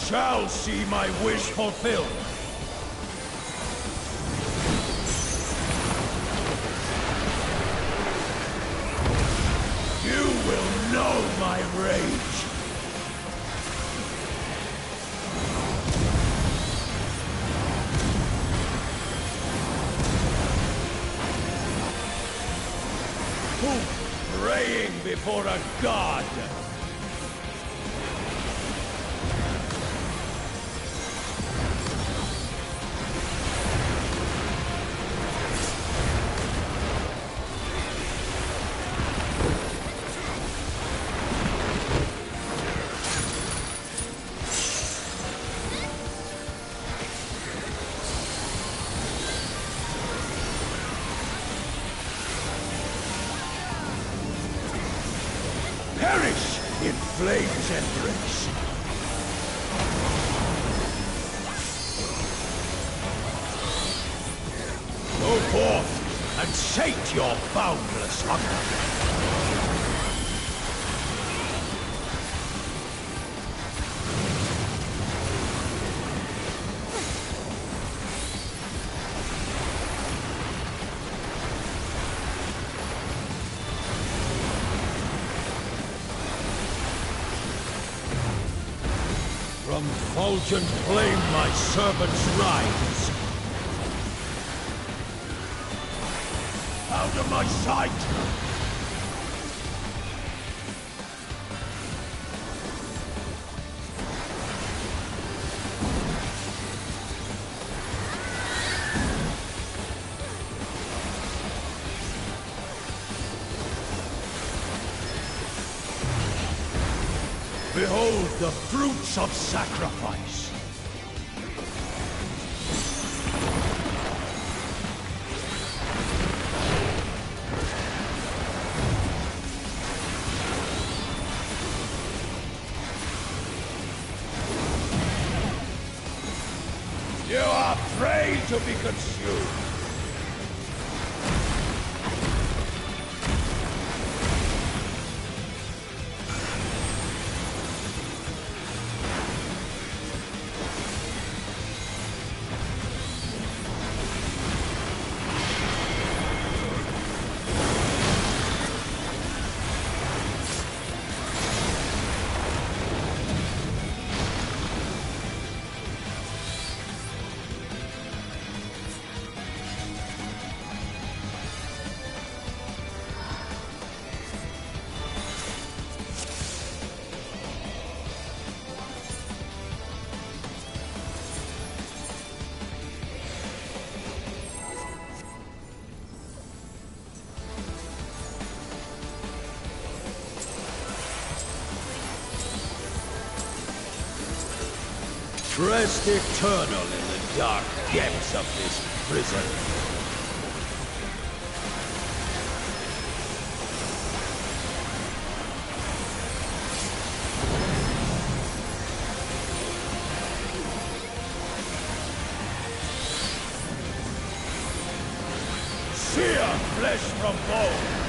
Shall see my wish fulfilled. You will know my rage. Who praying before a god? Perish in flame's embrace! Go forth and sate your boundless hunger! From fulgent flame my servants rise. Out of my sight! Behold the fruits of sacrifice! You are prey to be consumed! Rest eternal in the dark depths of this prison. Sear flesh from bone!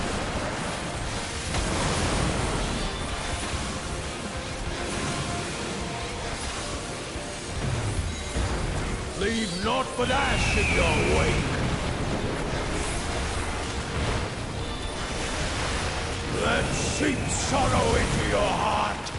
Leave naught but ash in your wake! Let seep sorrow into your heart!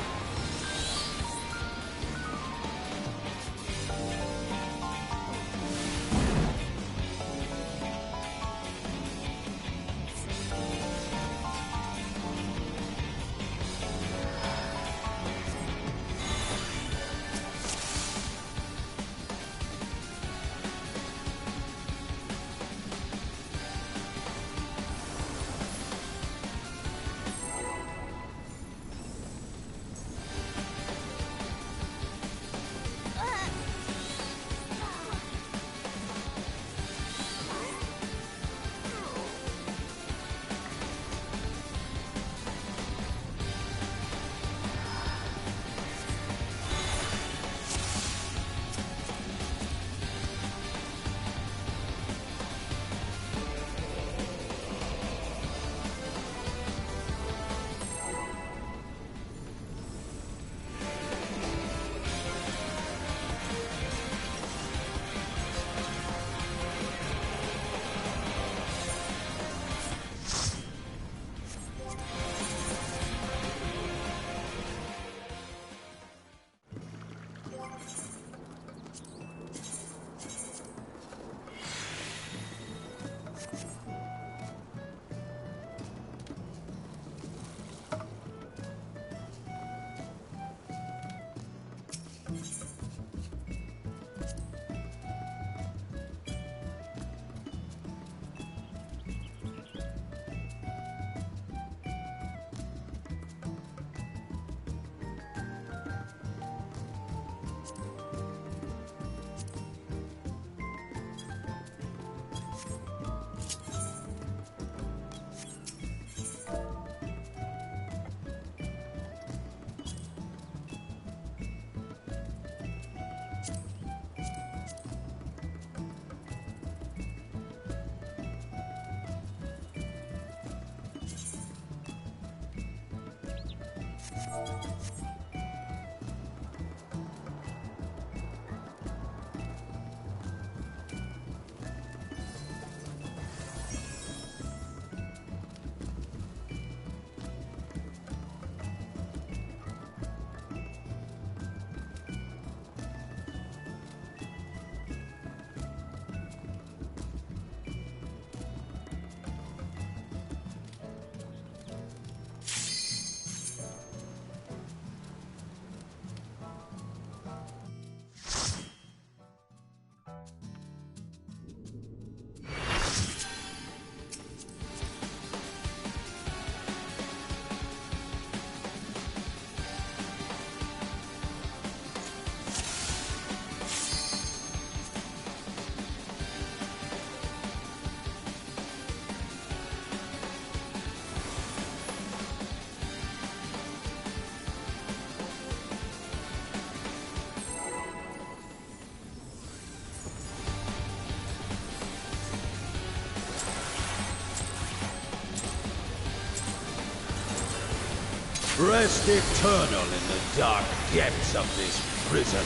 Rest eternal in the dark depths of this prison.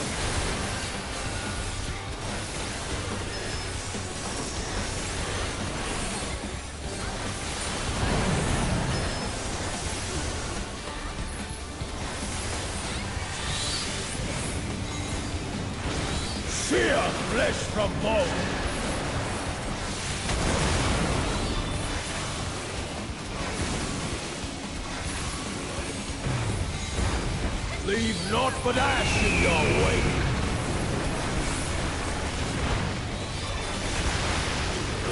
Sheer flesh from bone! Leave naught but ash in your wake!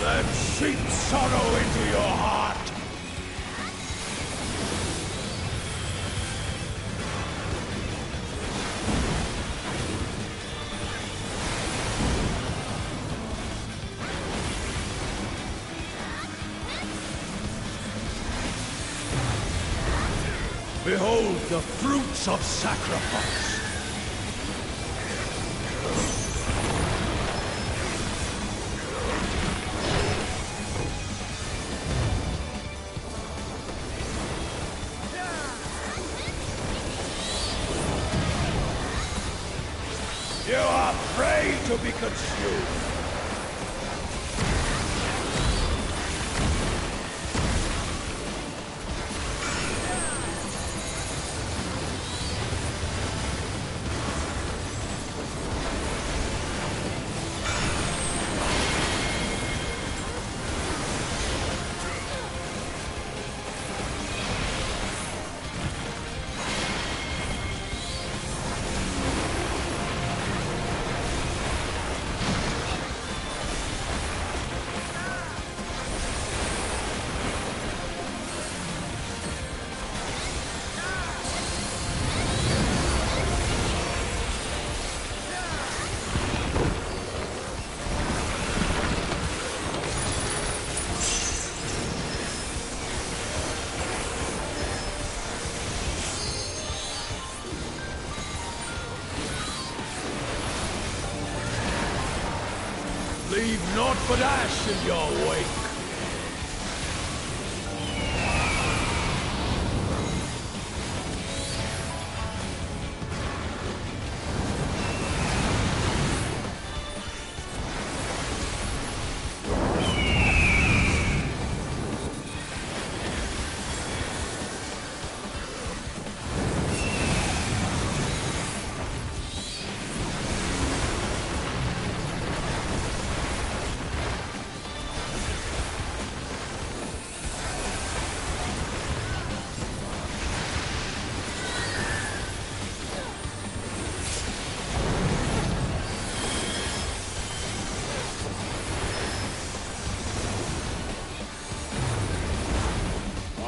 Let sheep sorrow into your heart! Behold the fruits of sacrifice! You are prey to be consumed! Leave naught but ash in your wake!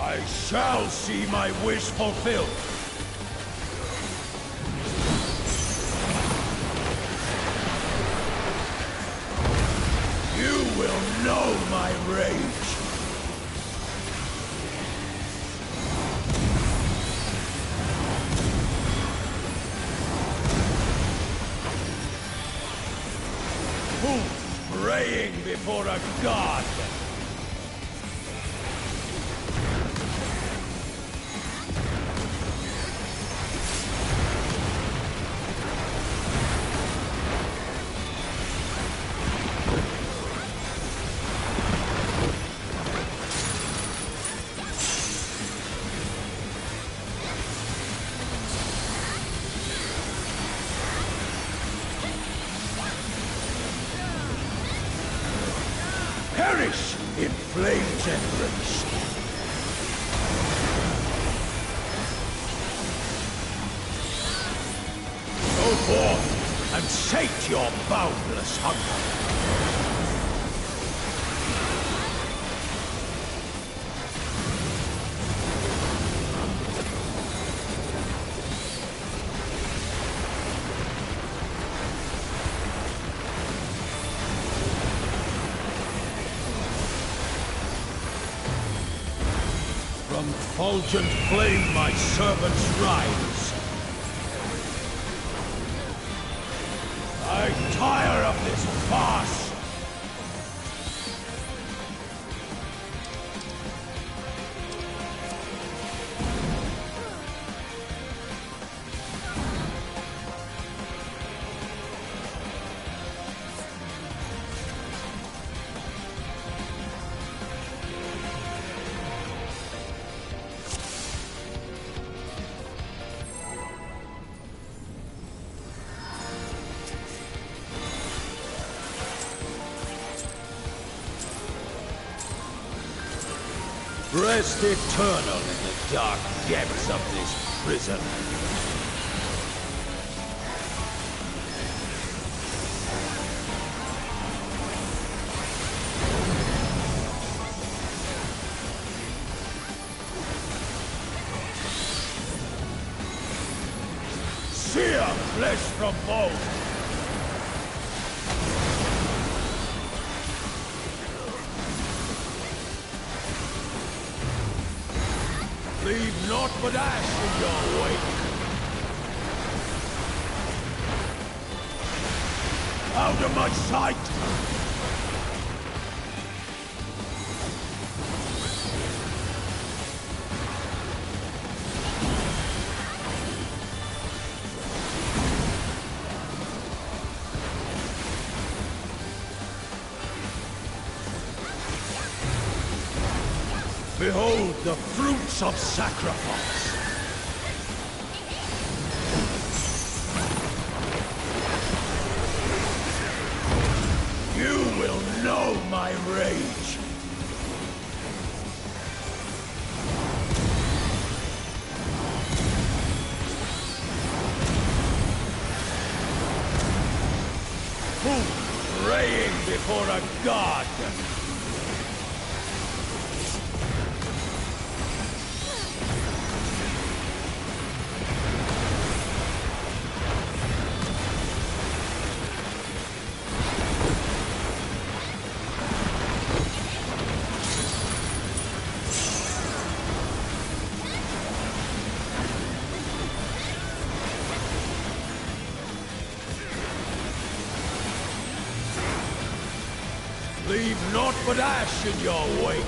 I shall see my wish fulfilled! You will know my rage! Who's praying before a god? Perish in flames Enrage! Go forth and sate your boundless hunger! From fulgent flame my servants rise. I tire of this farce! Rest eternal in the dark depths of this prison. Sear flesh from bone! Leave naught but ash in your wake! Out of my sight! Behold the fruits of sacrifice! You will know my rage! Who praying before a god? Leave naught but ash in your wake!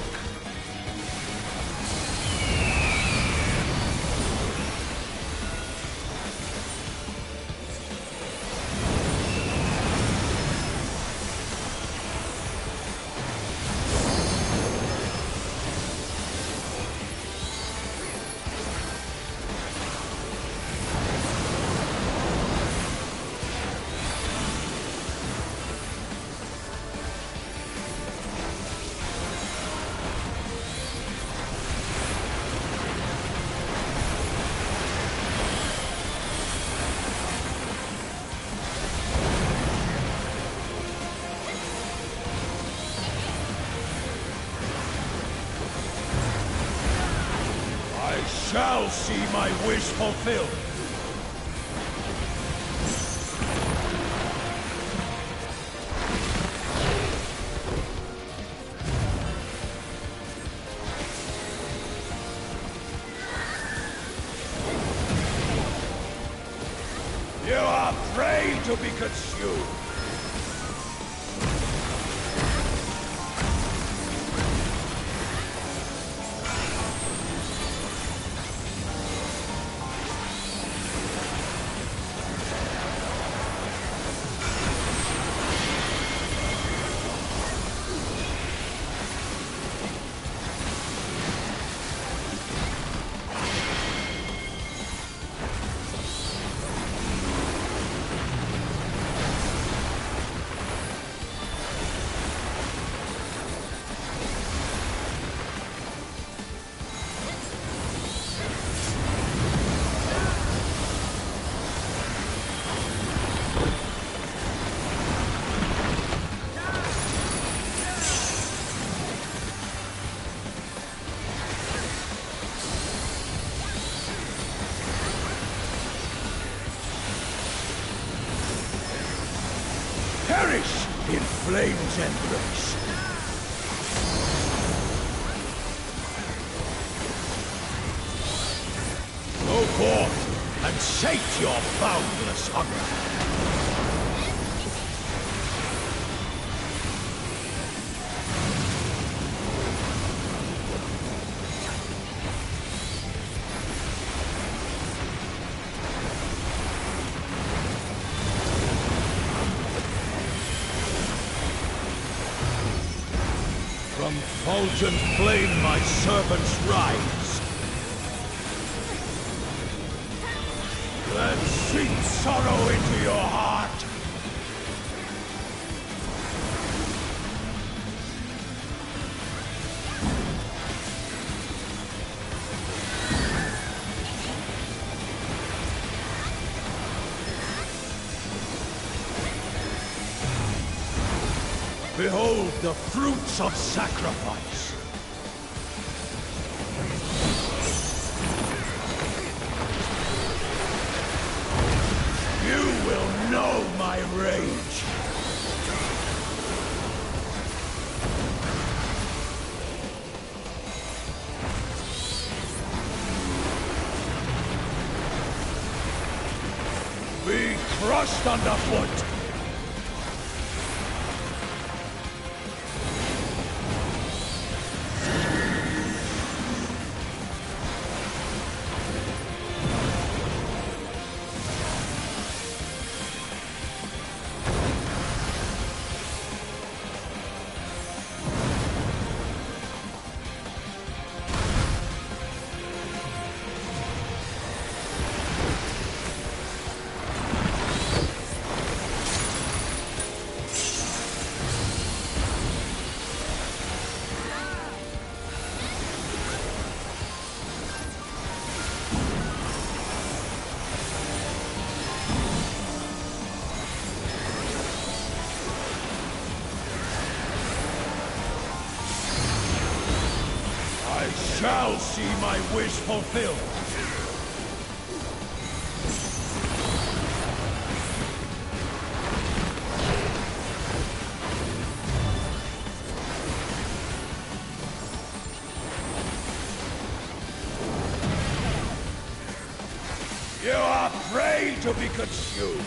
Shall see my wish fulfilled. You are prey to be consumed. Perish in flame's embrace! Go forth and sate your boundless hunger! From fulgent flame my servants rise. Let seep sorrow into your heart. Behold the fruits of sacrifice! You will know my rage! Be crushed underfoot! Shall see my wish fulfilled. You are prey to be consumed.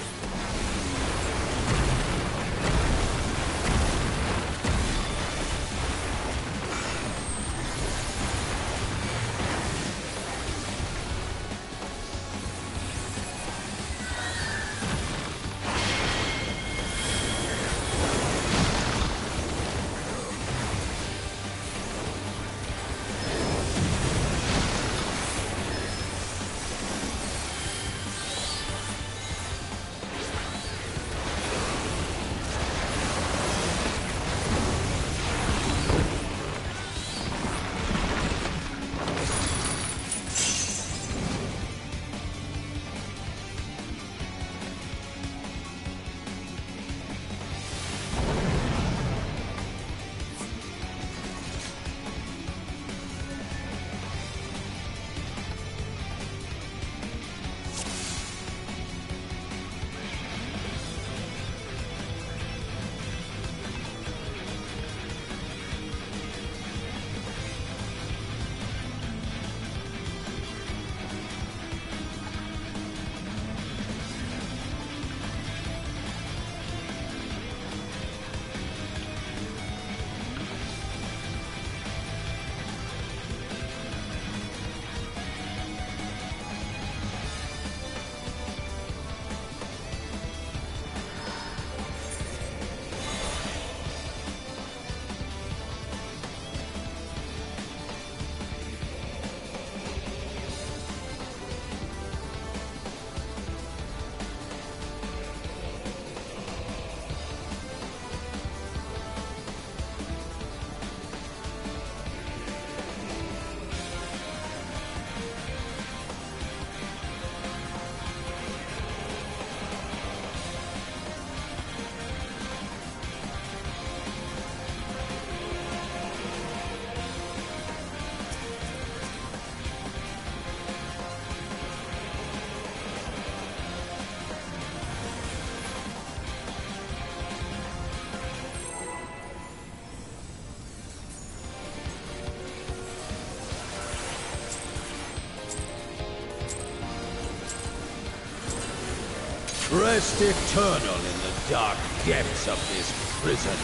Rest eternal in the dark depths of this prison.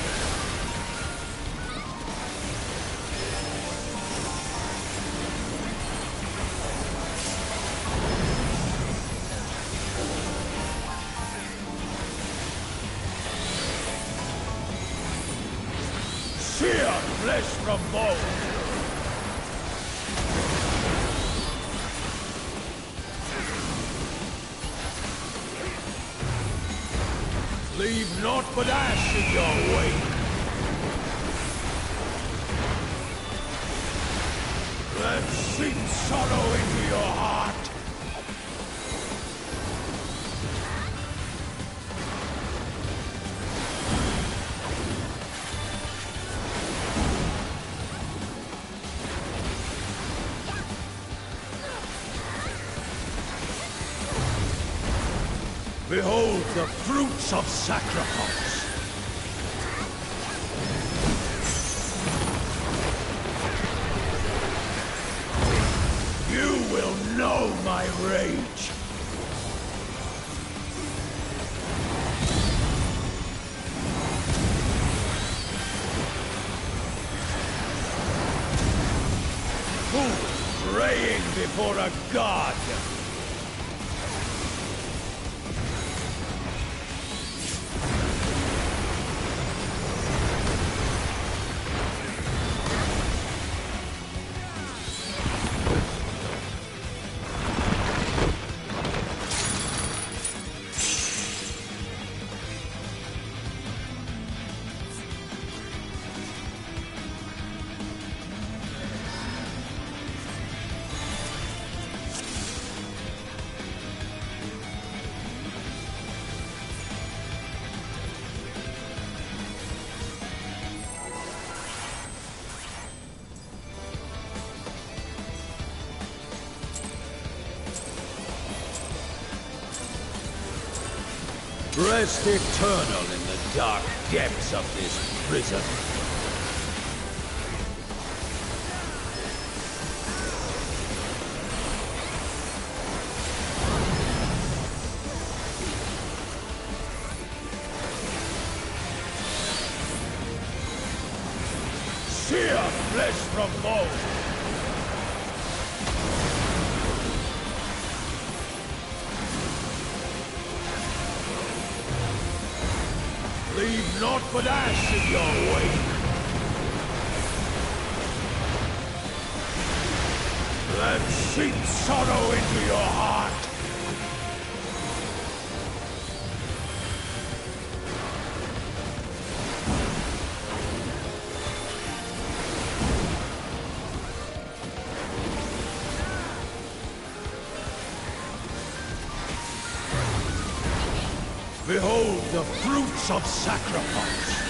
Sear flesh from bone! Leave naught but ash in your wake! Then sink sorrow into your heart! Behold the fruits of sacrifice! You will know my rage! Who praying before a god? Rest eternal in the dark depths of this prison. Sear flesh from bone! Leave naught but ash in your wake! Then sink sorrow into your heart! Behold the fruits of sacrifice!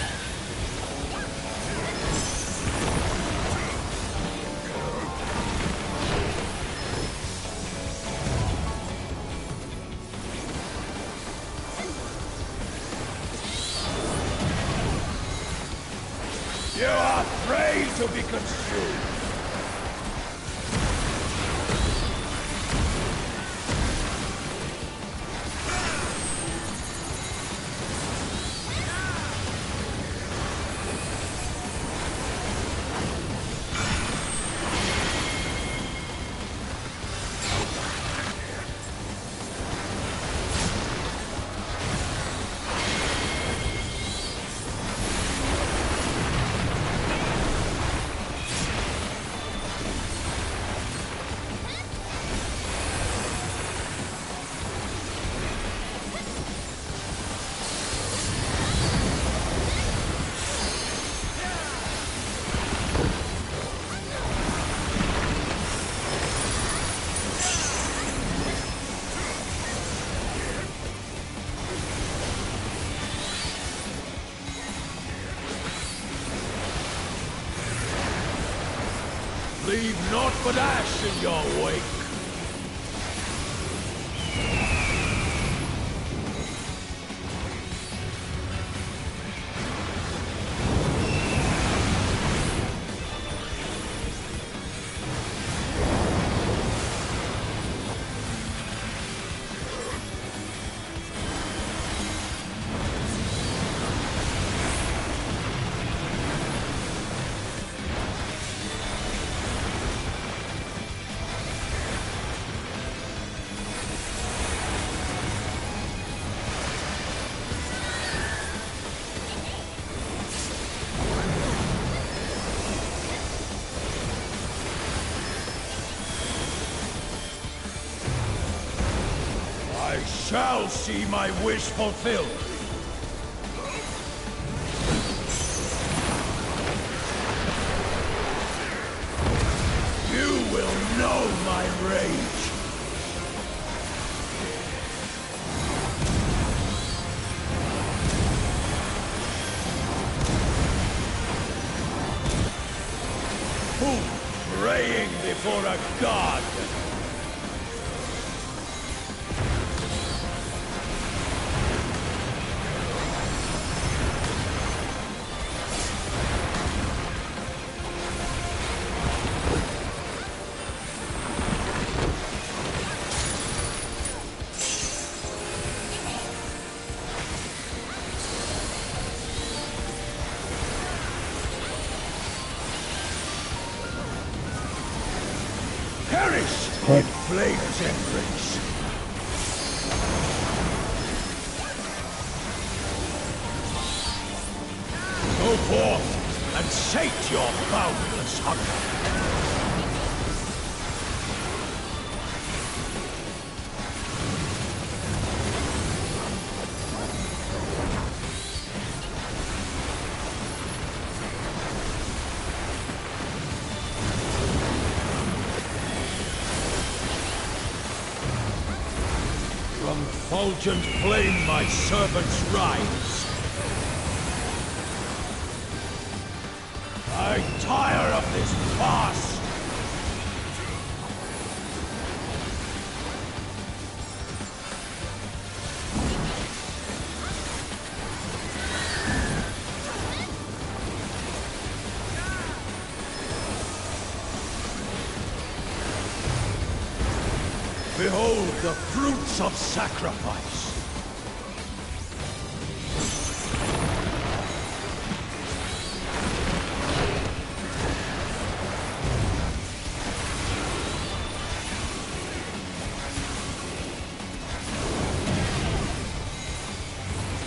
You are afraid to be consumed! Leave naught but ash in your wake! I shall see my wish fulfilled! You will know my rage! Who praying before a god? quick. flames Enrage. Go forth and sate your boundless hunger. From fulgent flame my servants rise. I tire of this farce! Behold the fruits of sacrifice!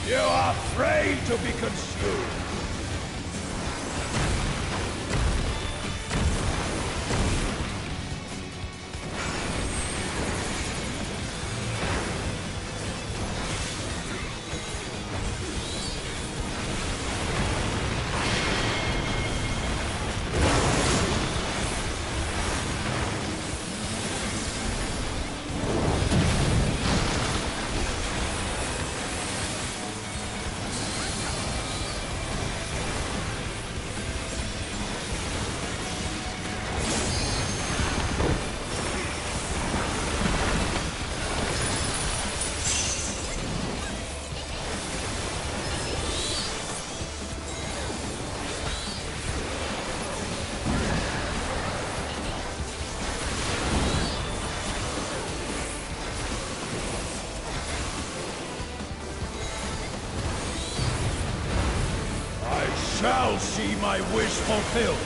You are afraid to be consumed! Shall see my wish fulfilled.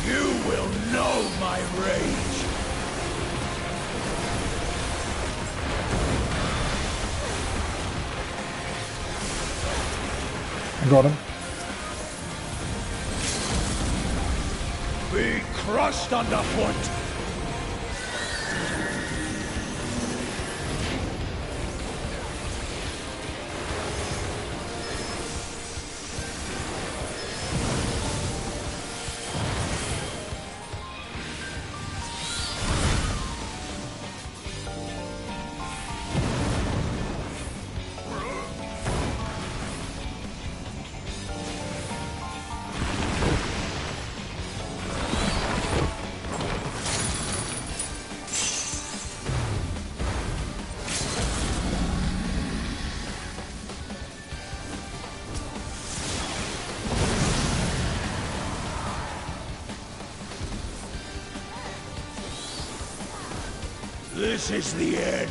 You will know my rage. I got him. Be crushed underfoot. This is the end.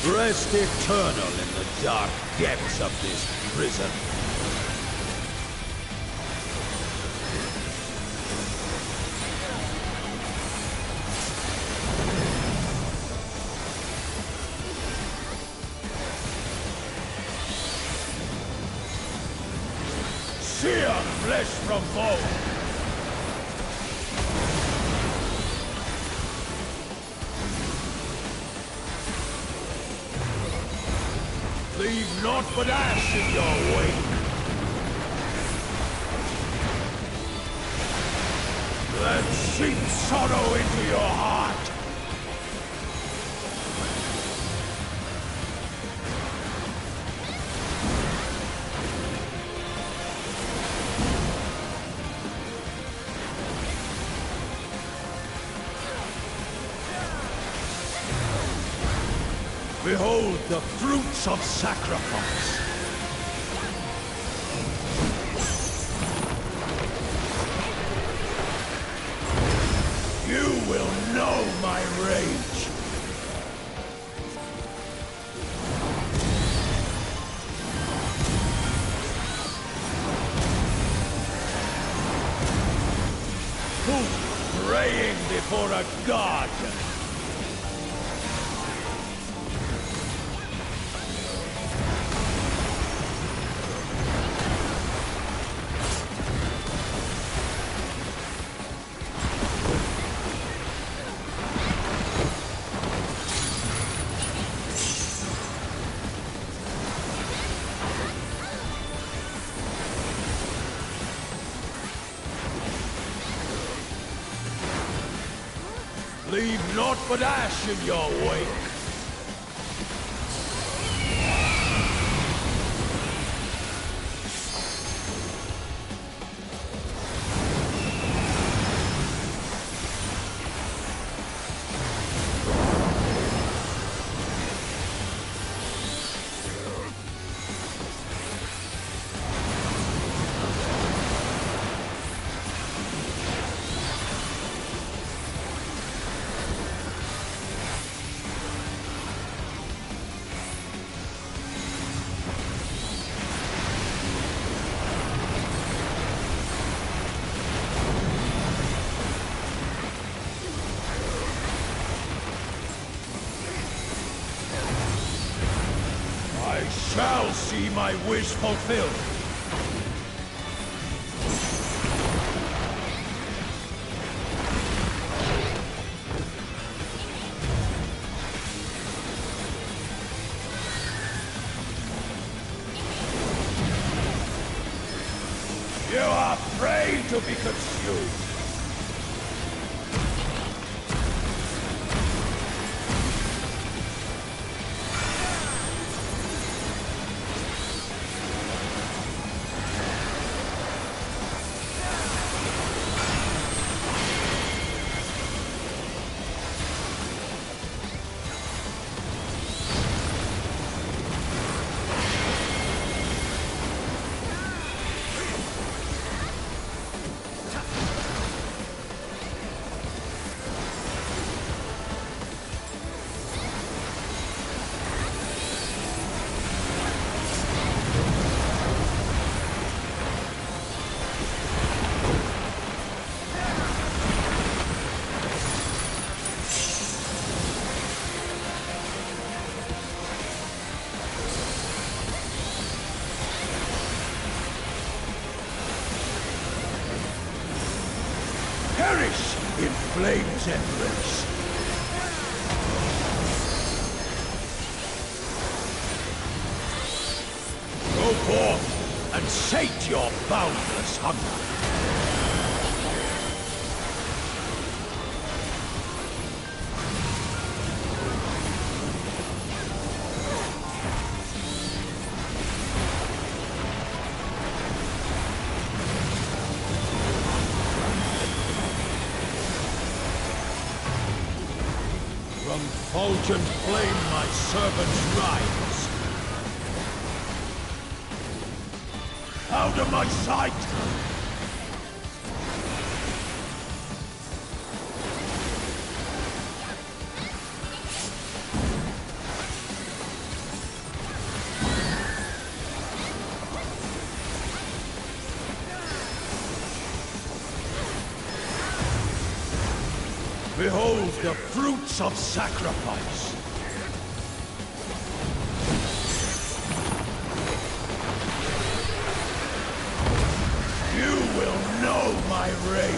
Rest eternal in the dark depths of this prison. flesh from bone. Leave naught but ash in your wake. Let seep sorrow into your heart. Behold the fruits of sacrifice. You will know my rage. Who praying before a god? Leave naught but ash in your wake. I shall see my wish fulfilled. You are prey to be consumed. Perish in flames and race. Go forth and sate your boundless hunger. From fulgent flame my servants rise. Out of my sight! Behold the fruits of sacrifice. You will will know my rage.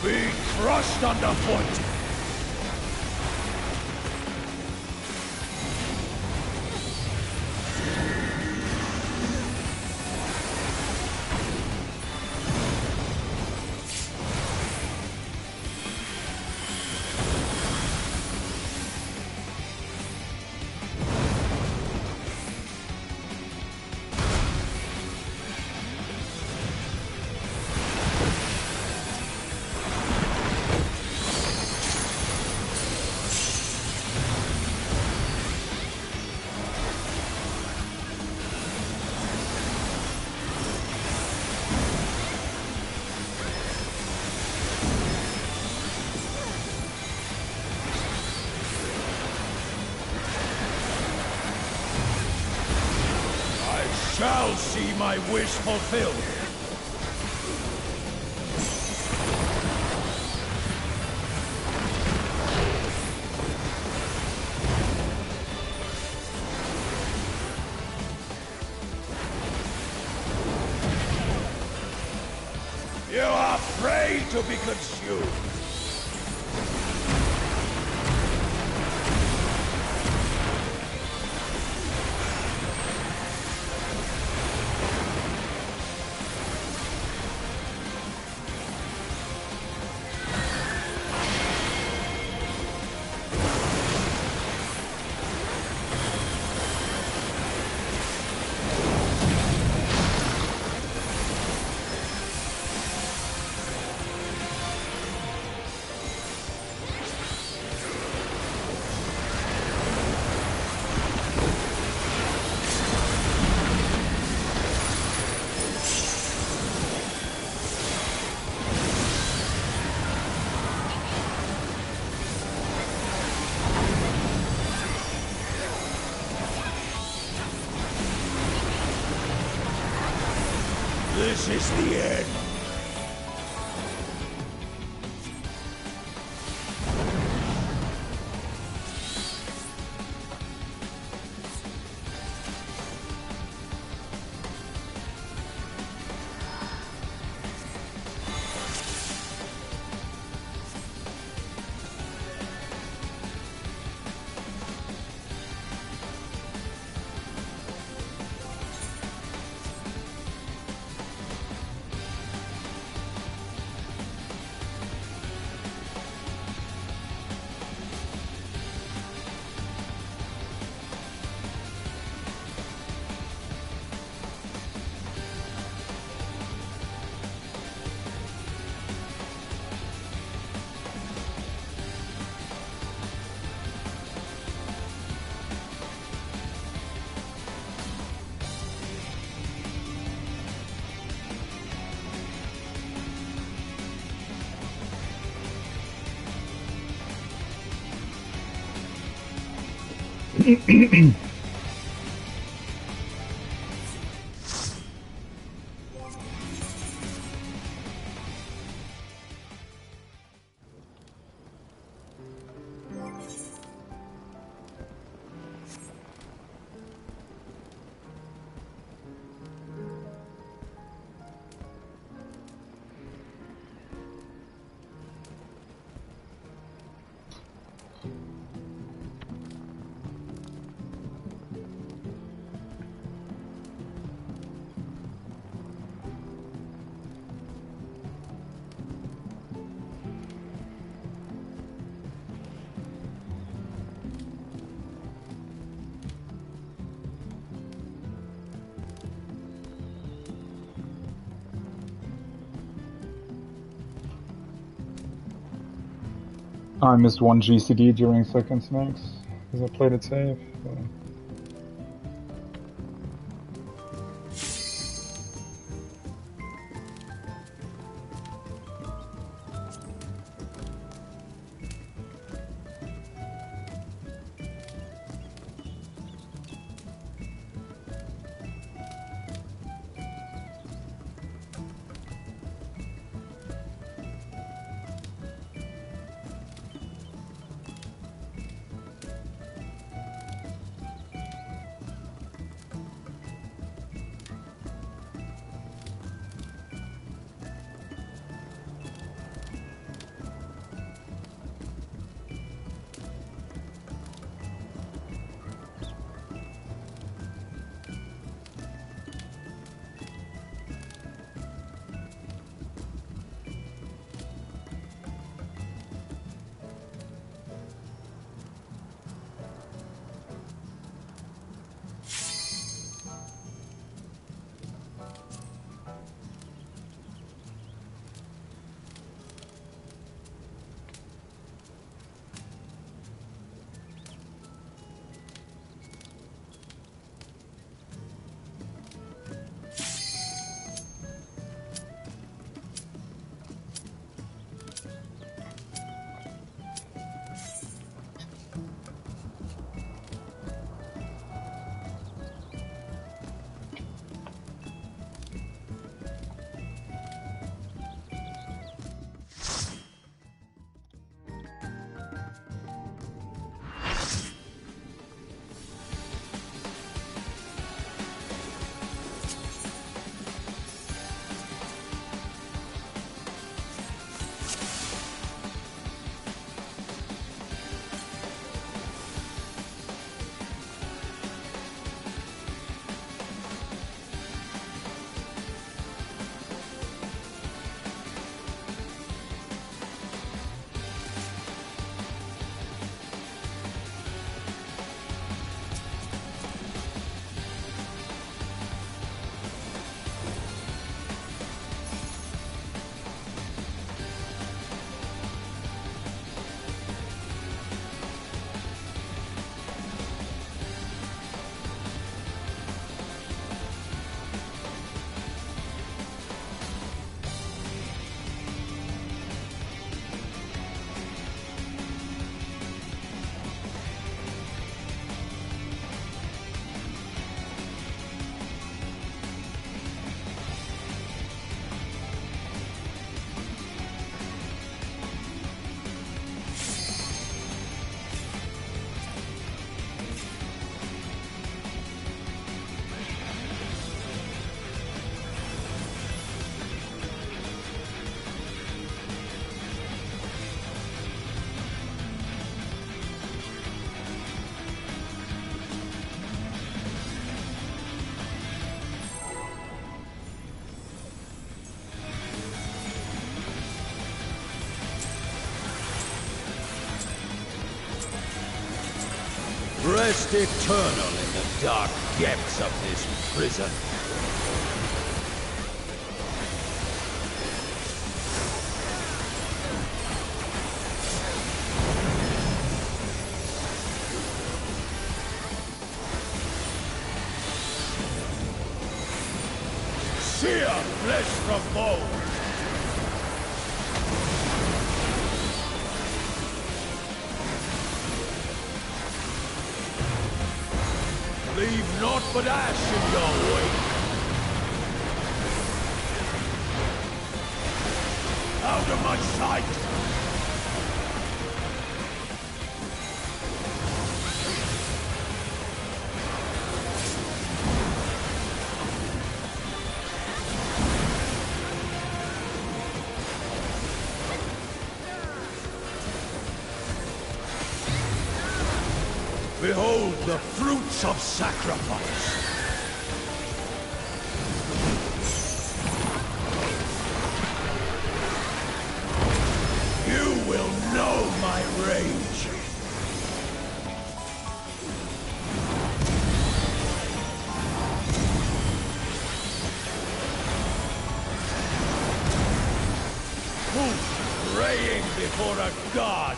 Be crushed underfoot! Shall see my wish fulfilled. You are afraid to be consumed. This is the end. I missed one GCD during second snacks because I played it safe. So. Rest eternal in the dark depths of this prison. Sear flesh from bone! Leave naught but ash in your wake! Out of my sight! Behold the fruits of sacrifice! You will know my rage! Who praying before a god?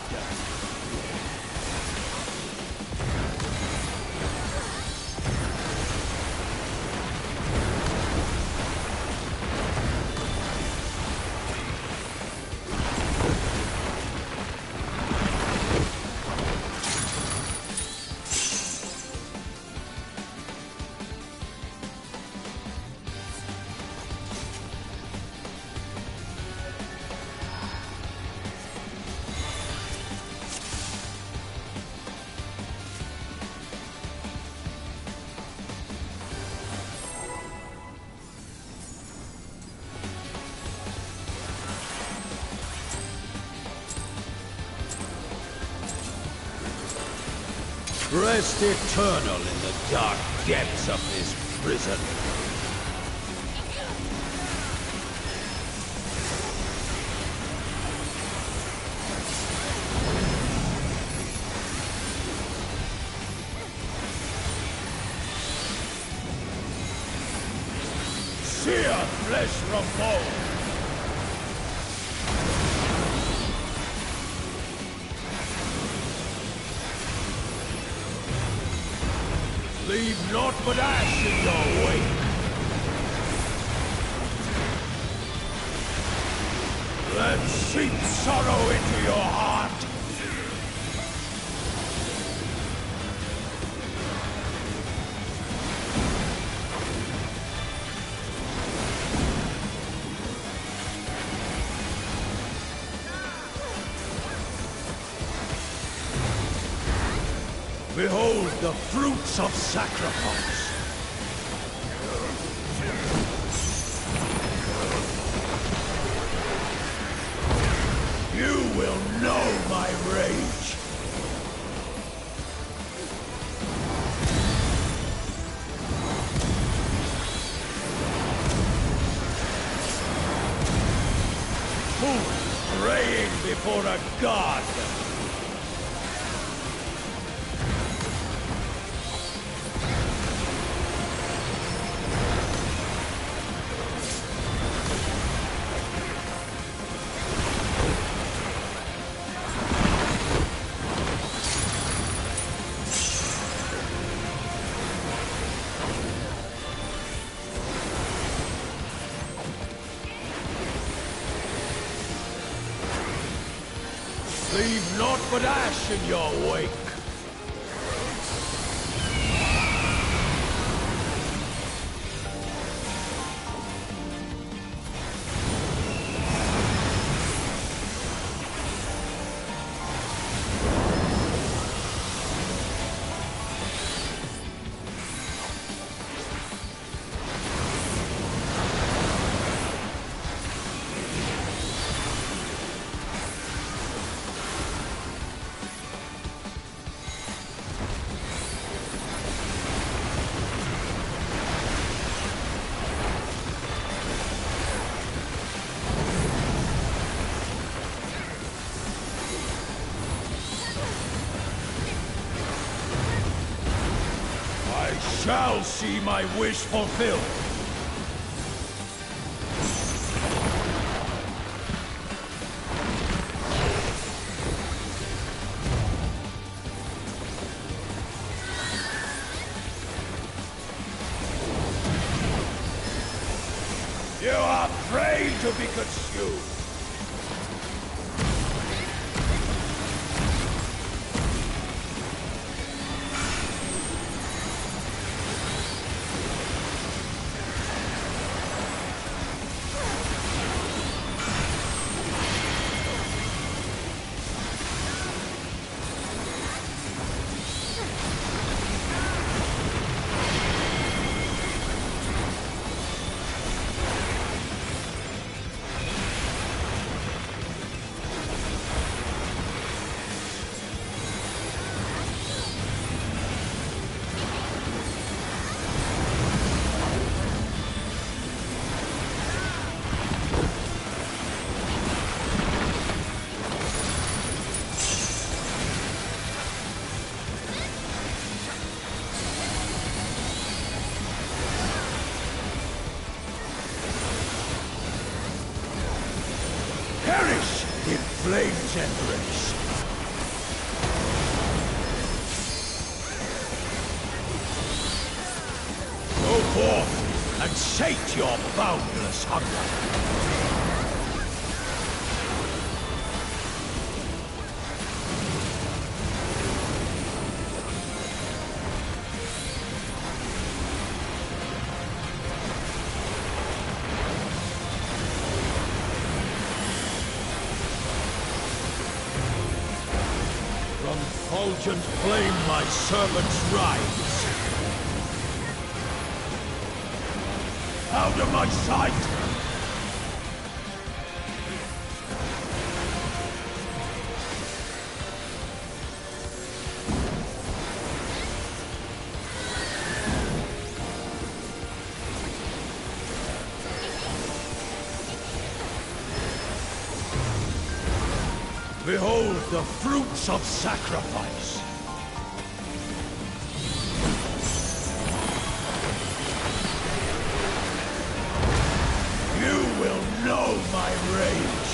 Rest eternal in the dark depths of this prison. Sear flesh from bone! Leave naught but ash in your wake! Let seep sorrow into your heart! Behold the fruits of sacrifice! You will know my rage! Who praying before a god? Leave naught but ash in your wake! shall see my wish fulfilled. You are prey to be consumed. In flames, Enrage. Go forth and sate your boundless hunger. Fulgent flame, my servants rise. Out of my sight! Behold the fruits of sacrifice! You will know my rage!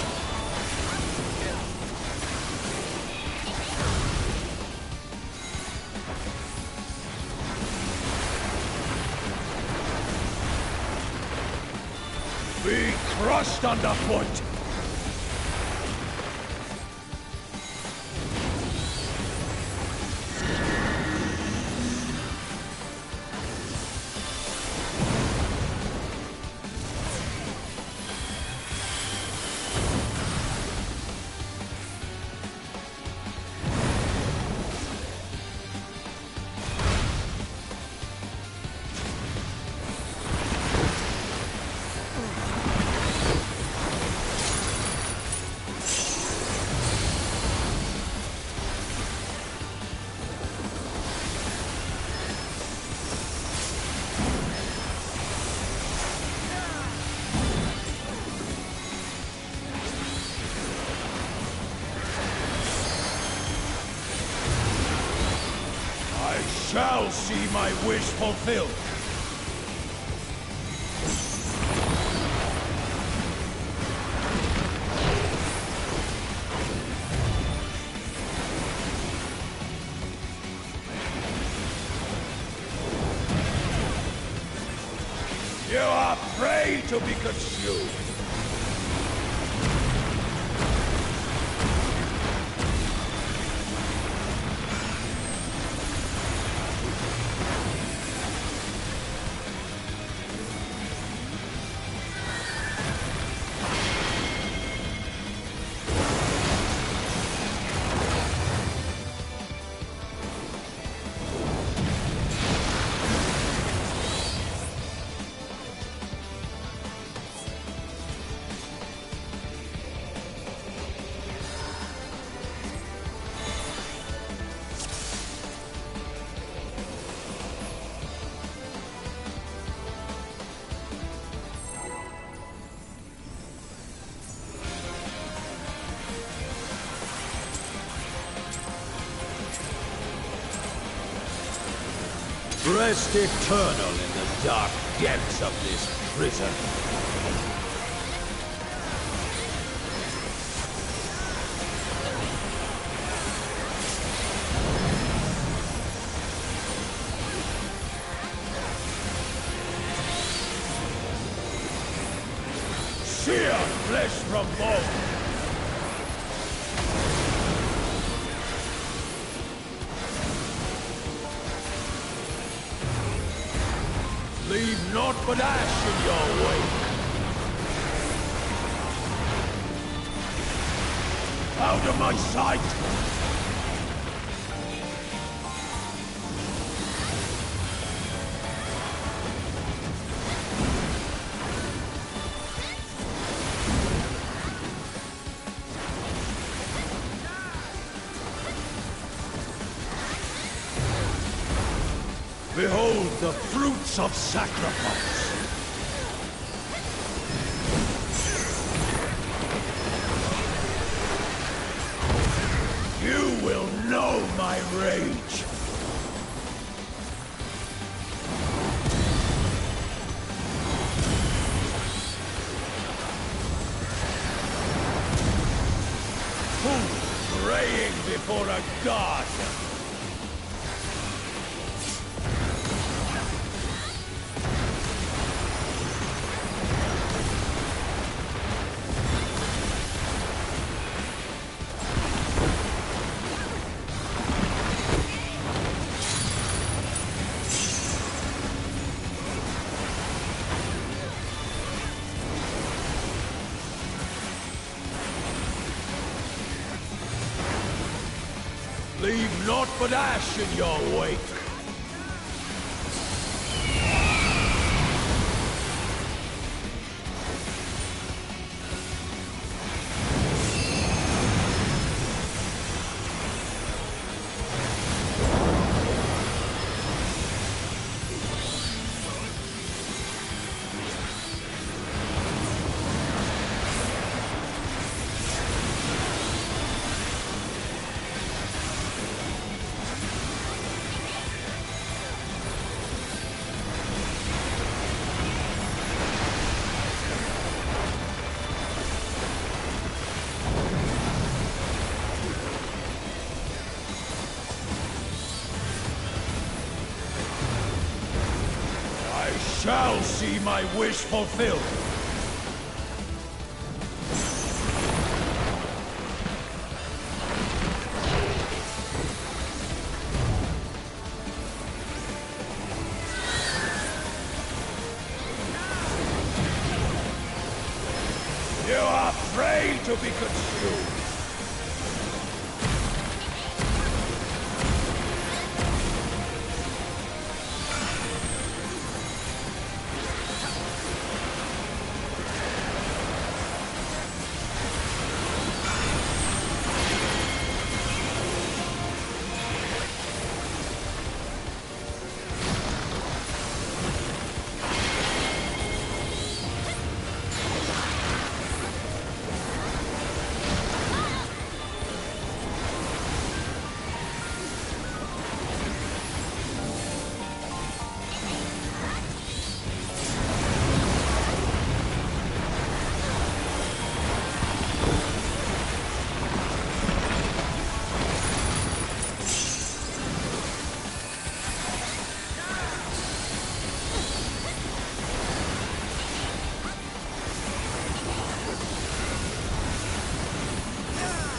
Be crushed underfoot! Shall see my wish fulfilled. You are prey to be consumed. Rest eternal in the dark depths of this prison. Sear flesh from bone. Leave naught but ash in your wake. Out of my sight! Behold the fruits of sacrifice! You will know my rage! Who praying before a god? Leave naught but ash in your wake. Shall see my wish fulfilled. You are afraid to be consumed.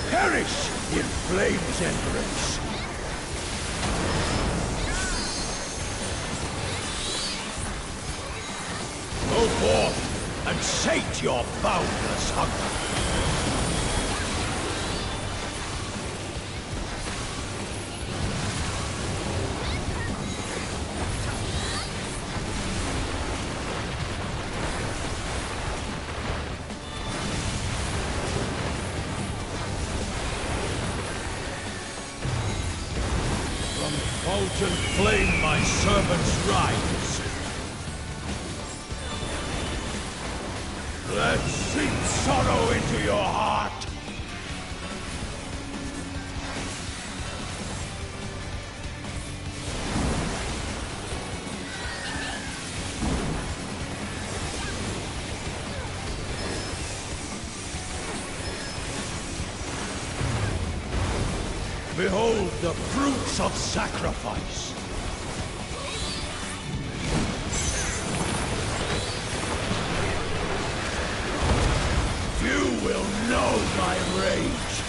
Perish in flames Enrage. Go forth and sate your boundless hunger. Molten flame my servants rise. Let's sink sorrow into your heart. Behold the fruits of sacrifice! You will know my rage!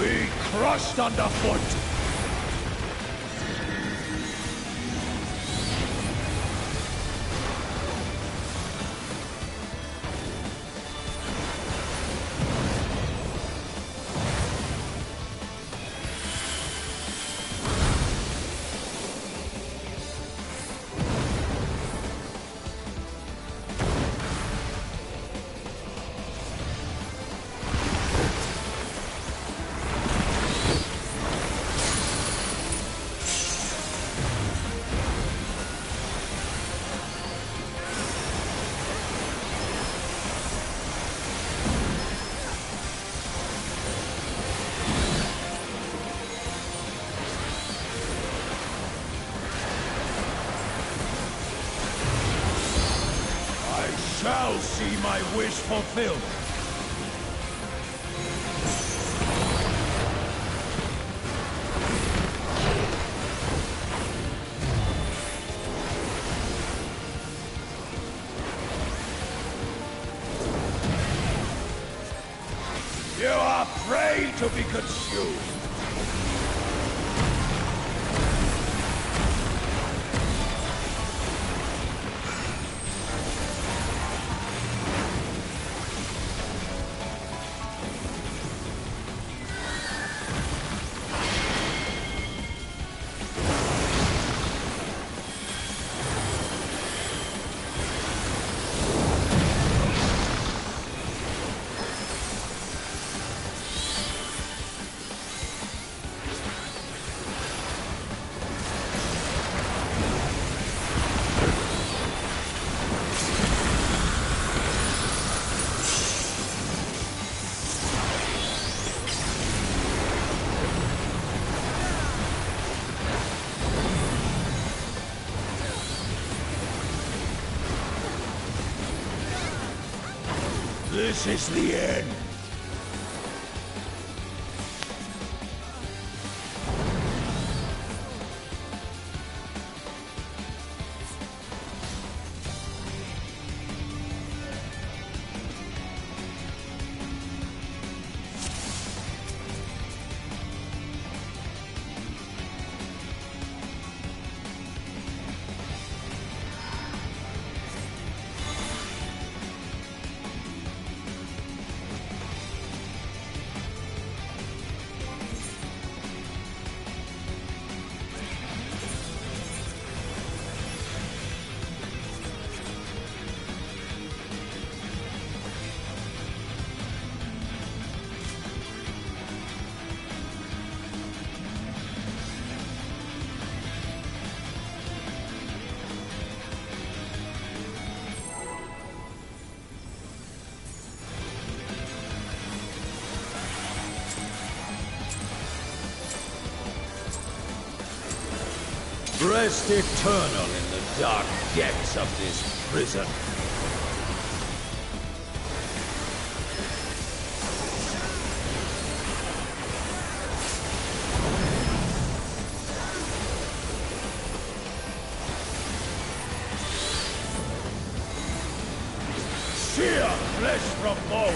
Be crushed underfoot! Shall see my wish fulfilled. You are prey to be consumed. This is the end. Rest eternal in the dark depths of this prison. Sheer flesh from bone.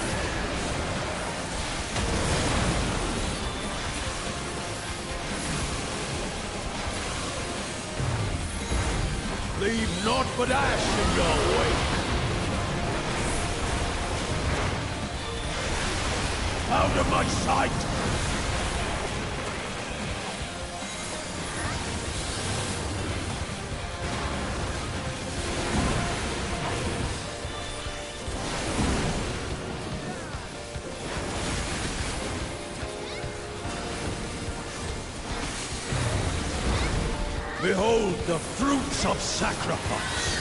Leave naught but ash in your wake. Out of my sight! Behold the fruits of sacrifice!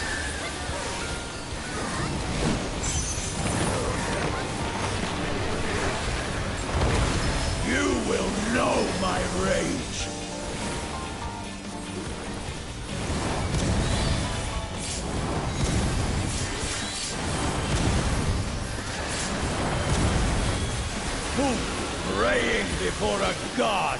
You will know my rage! praying before a god!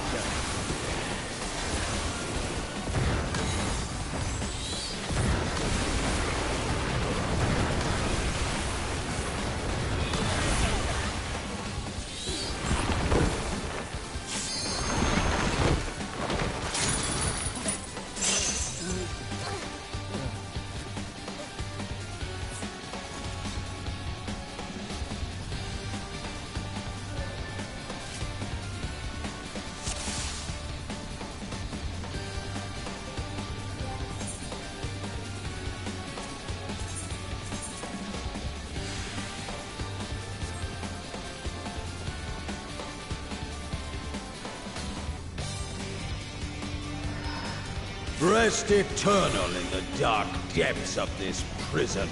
Rest eternal in the dark depths of this prison.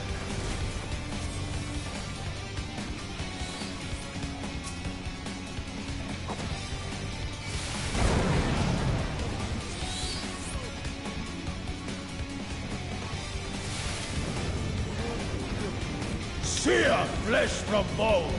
Sear flesh from bone!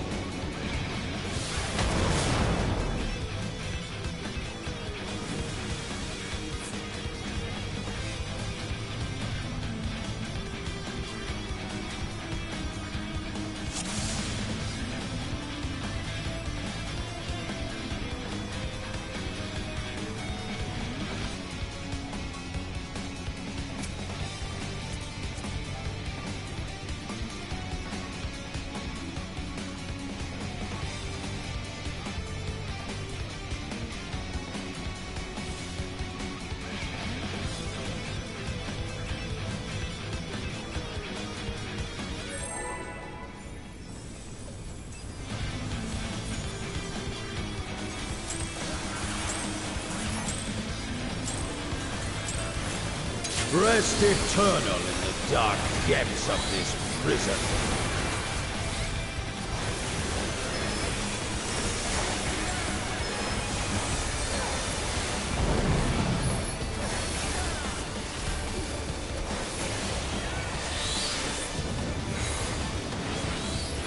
Rest eternal in the dark depths of this prison.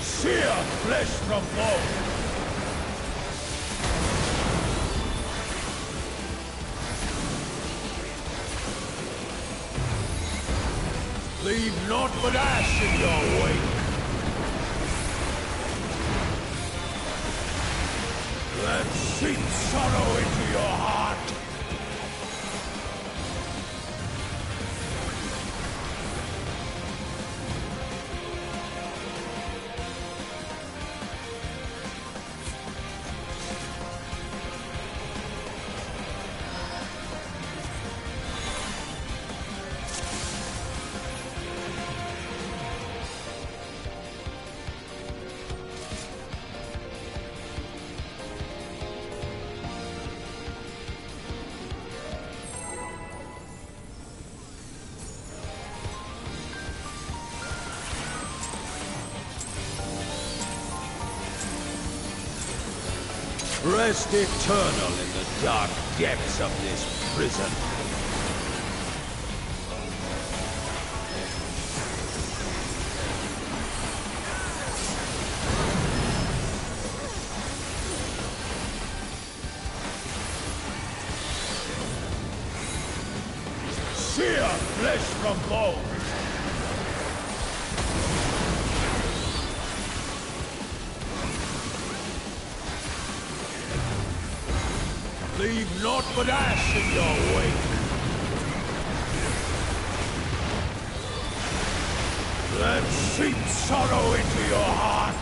Sear flesh from bone! Leave naught but ash in your wake! Let seep sorrow into your heart! Rest eternal in the dark depths of this prison. Sear flesh from bone! Leave naught but ash in your wake! Let seep sorrow into your heart!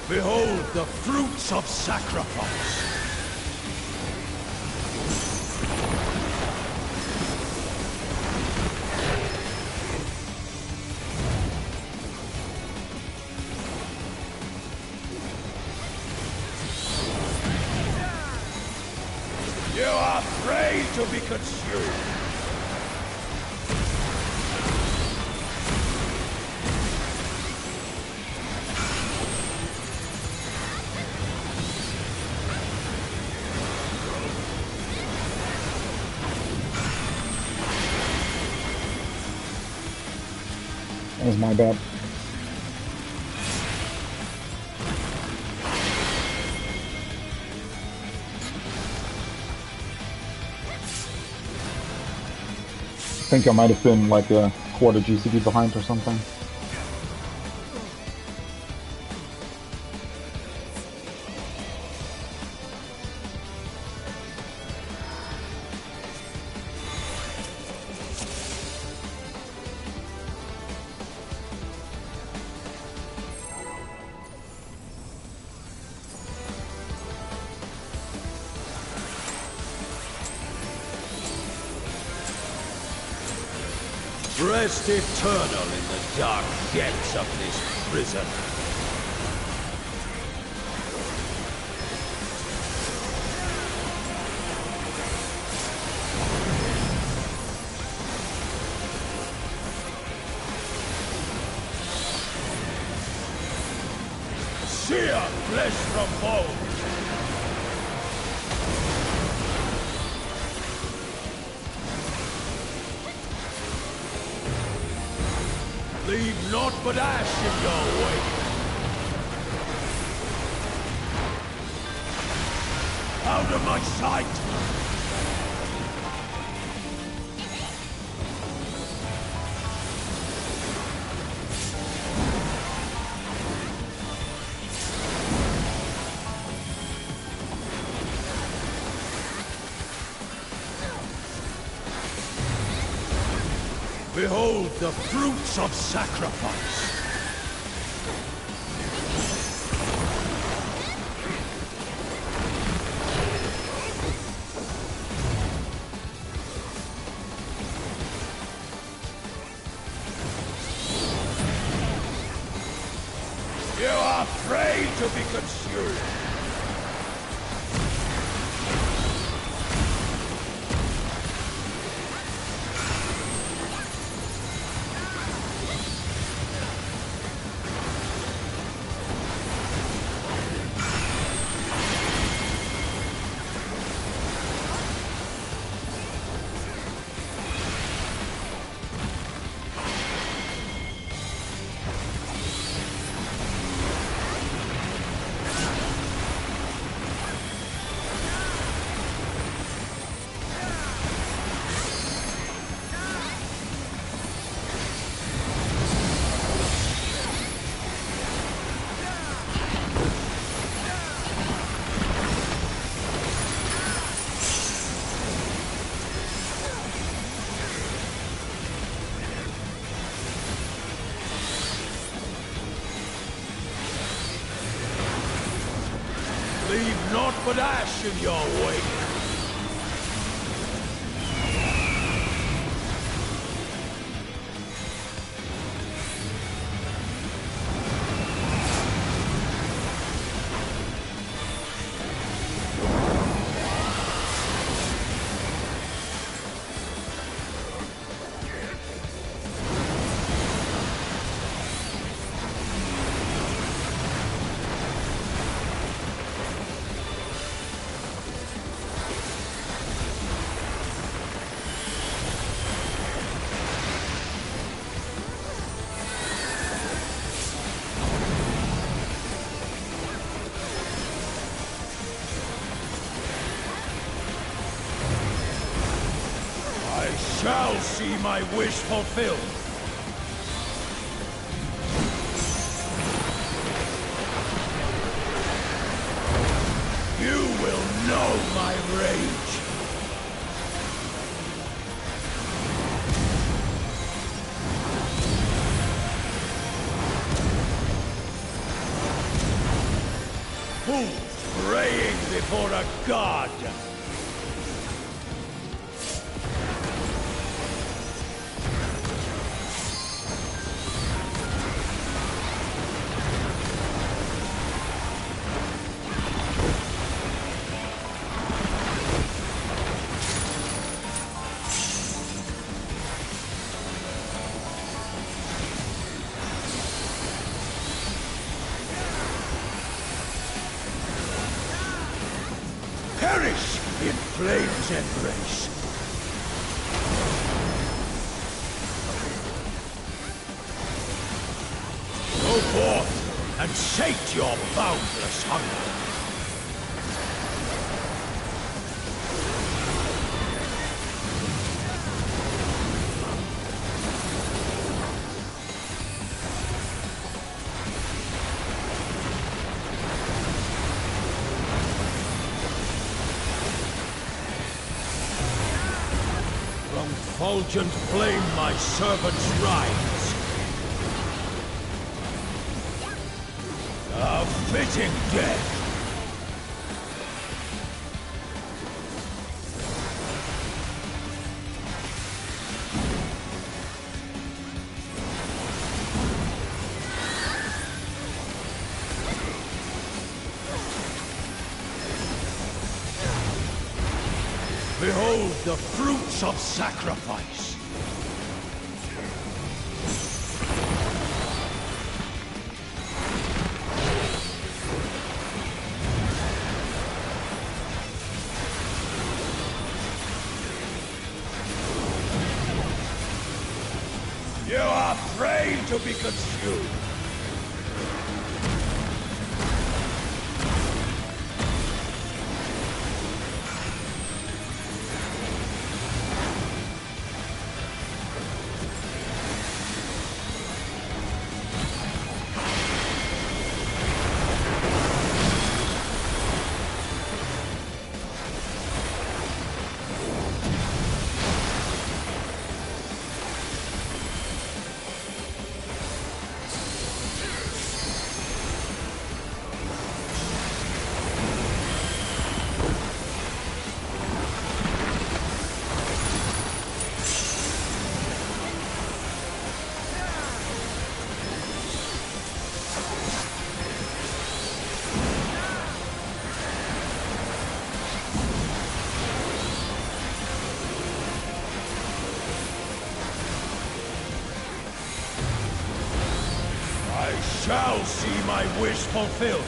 Behold the fruits of sacrifice! You are prey to be consumed! That was my bad. I think I might have been like a quarter GCP behind or something. Rest eternal in the dark depths of this prison. Sear flesh from bone. Leave naught but ash in your wake. Out of my sight! Behold the fruits of sacrifice! You are afraid to be consumed! Leave naught but ash in your wake! Shall see my wish fulfilled. You will know my rage. Fools praying before a god. Perish in flames Enrage. Go forth and sate your boundless hunger. From fulgent flame my servants rise. A fitting death. Behold the fruits of sacrifice. You are prey to be consumed. Shall see my wish fulfilled.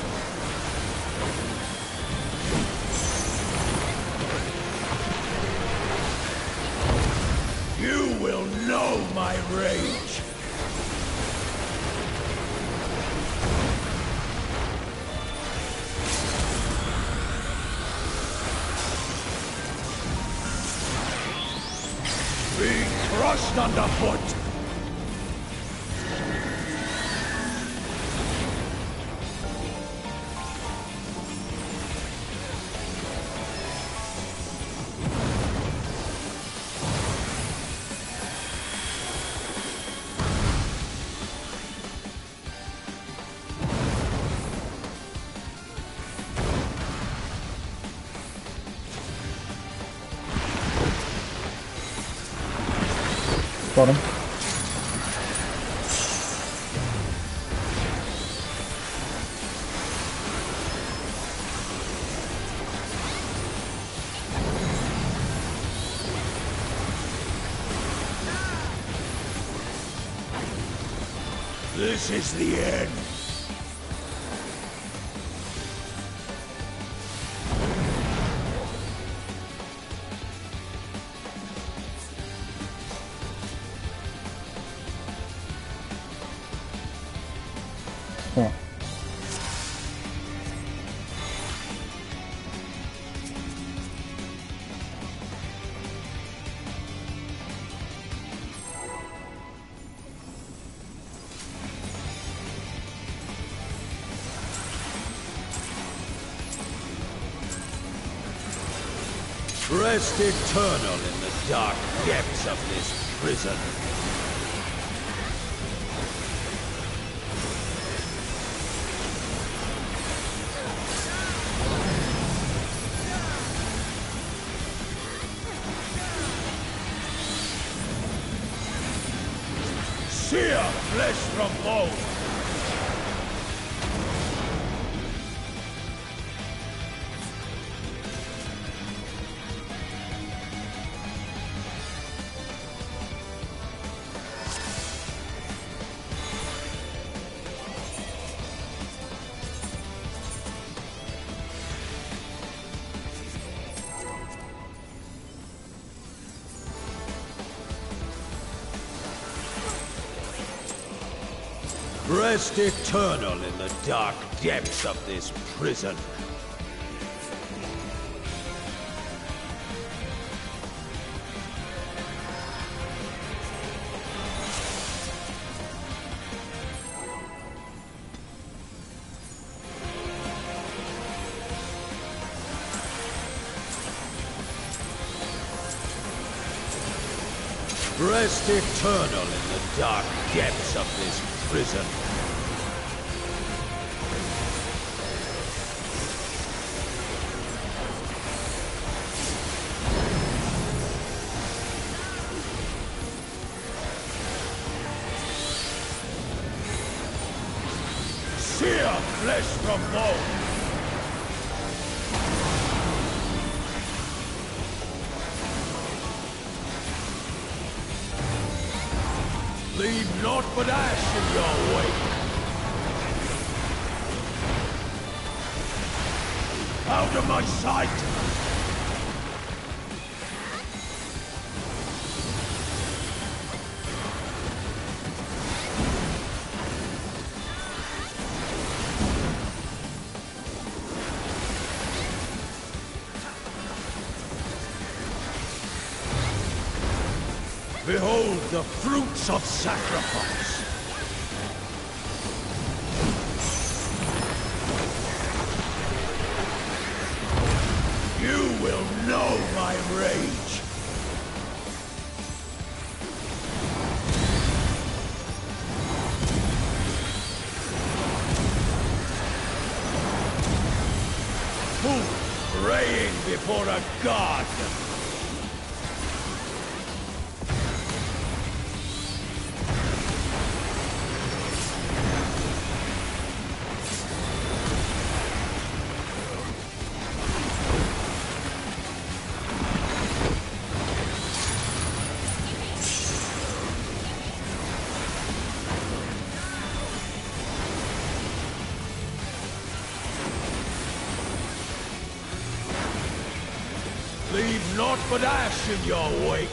You will know my rage. Be crushed underfoot. Got him. This is the end. Yeah. Rest eternal in the dark depths of this prison. Sear flesh from bone. Rest eternal in the dark depths of this prison. Rest eternal in the dark depths of this prison. Sear flesh from bone. Leave naught but ash in your wake. Out of my sight! Behold the fruits of sacrifice! You will know my rage! Who praying before a god? Leave naught but ash in your wake.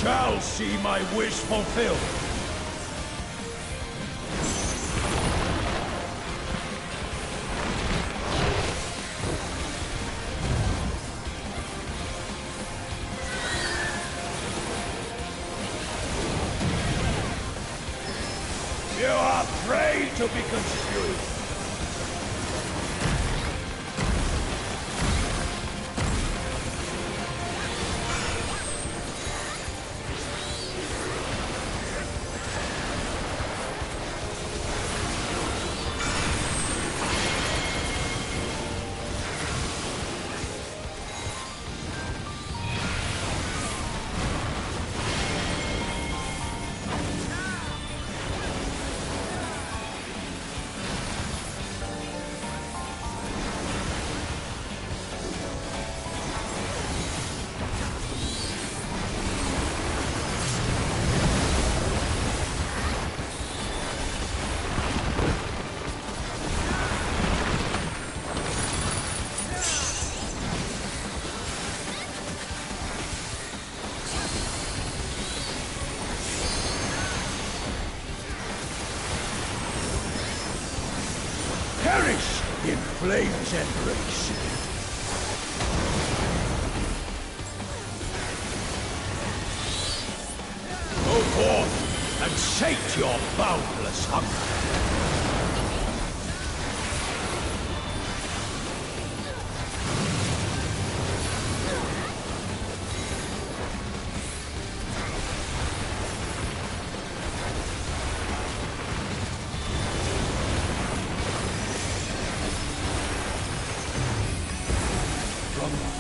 Shall see my wish fulfilled. You are prey to be consumed. Perish in flames and race. Go forth and sate your boundless hunger.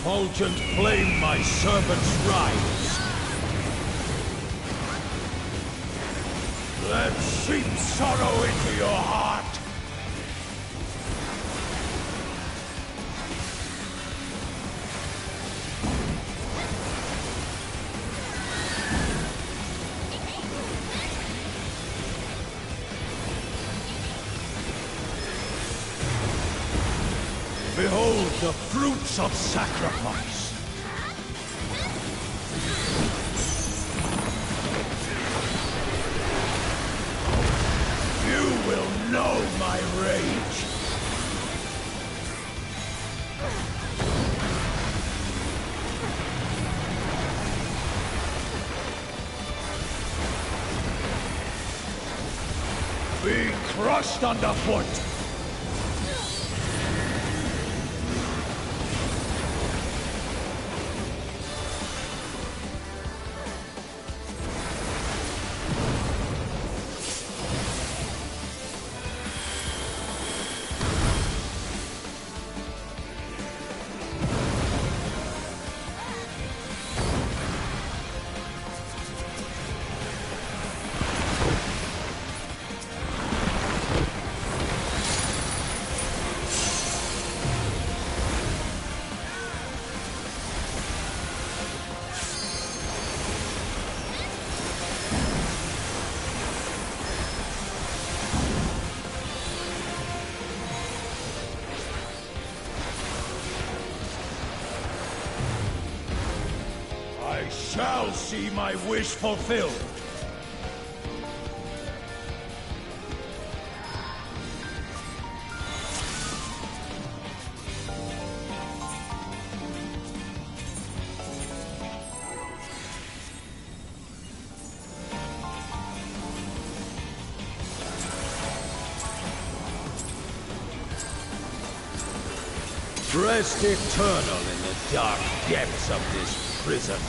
Fulgent flame my servants rise. Let's seep sorrow into your heart. Behold the fruits of sacrifice. You will know my rage. Be crushed underfoot. I shall see my wish fulfilled. Rest eternal in the dark depths of this prison.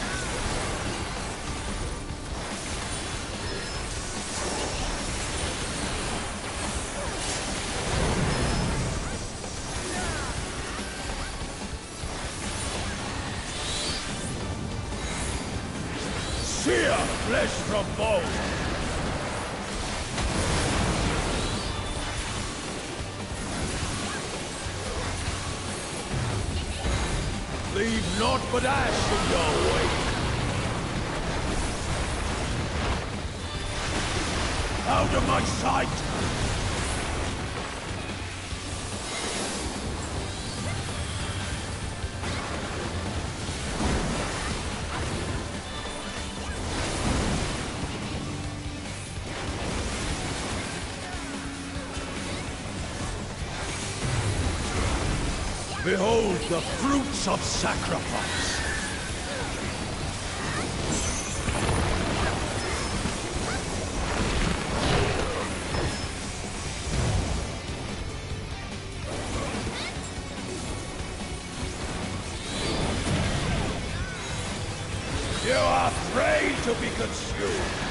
Sear flesh from bone. Leave naught but ash in your wake. Out of my sight! Behold the fruits of sacrifice! You are afraid to be consumed!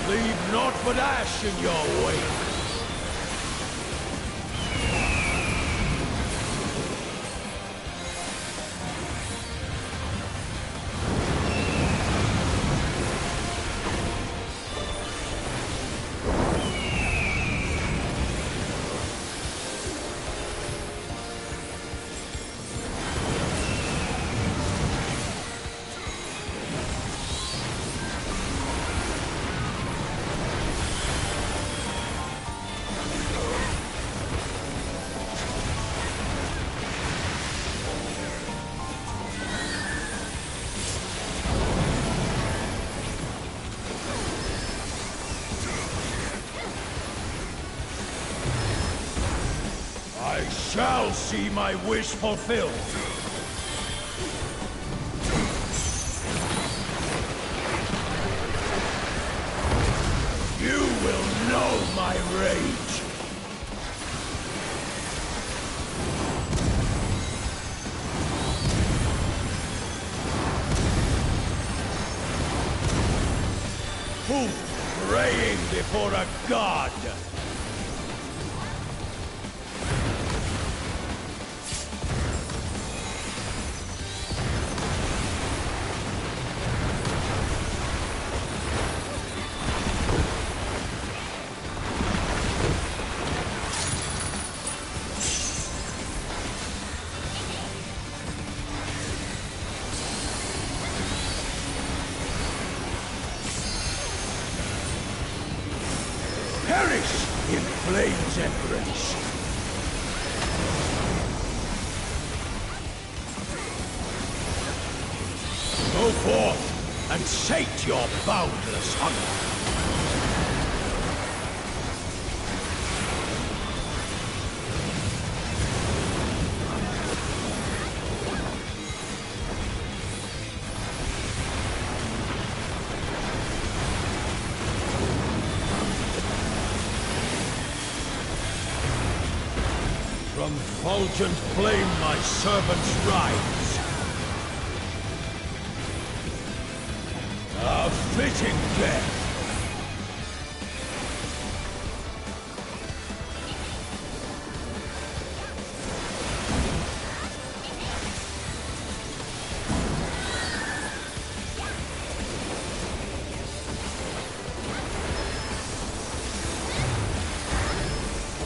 Leave naught but ash in your wake. I shall see my wish fulfilled. You will know my rage. Who praying before a god? Perish in flames and grace. Go forth and sate your boundless hunger. From fulgent flame my servants rise. A fitting death.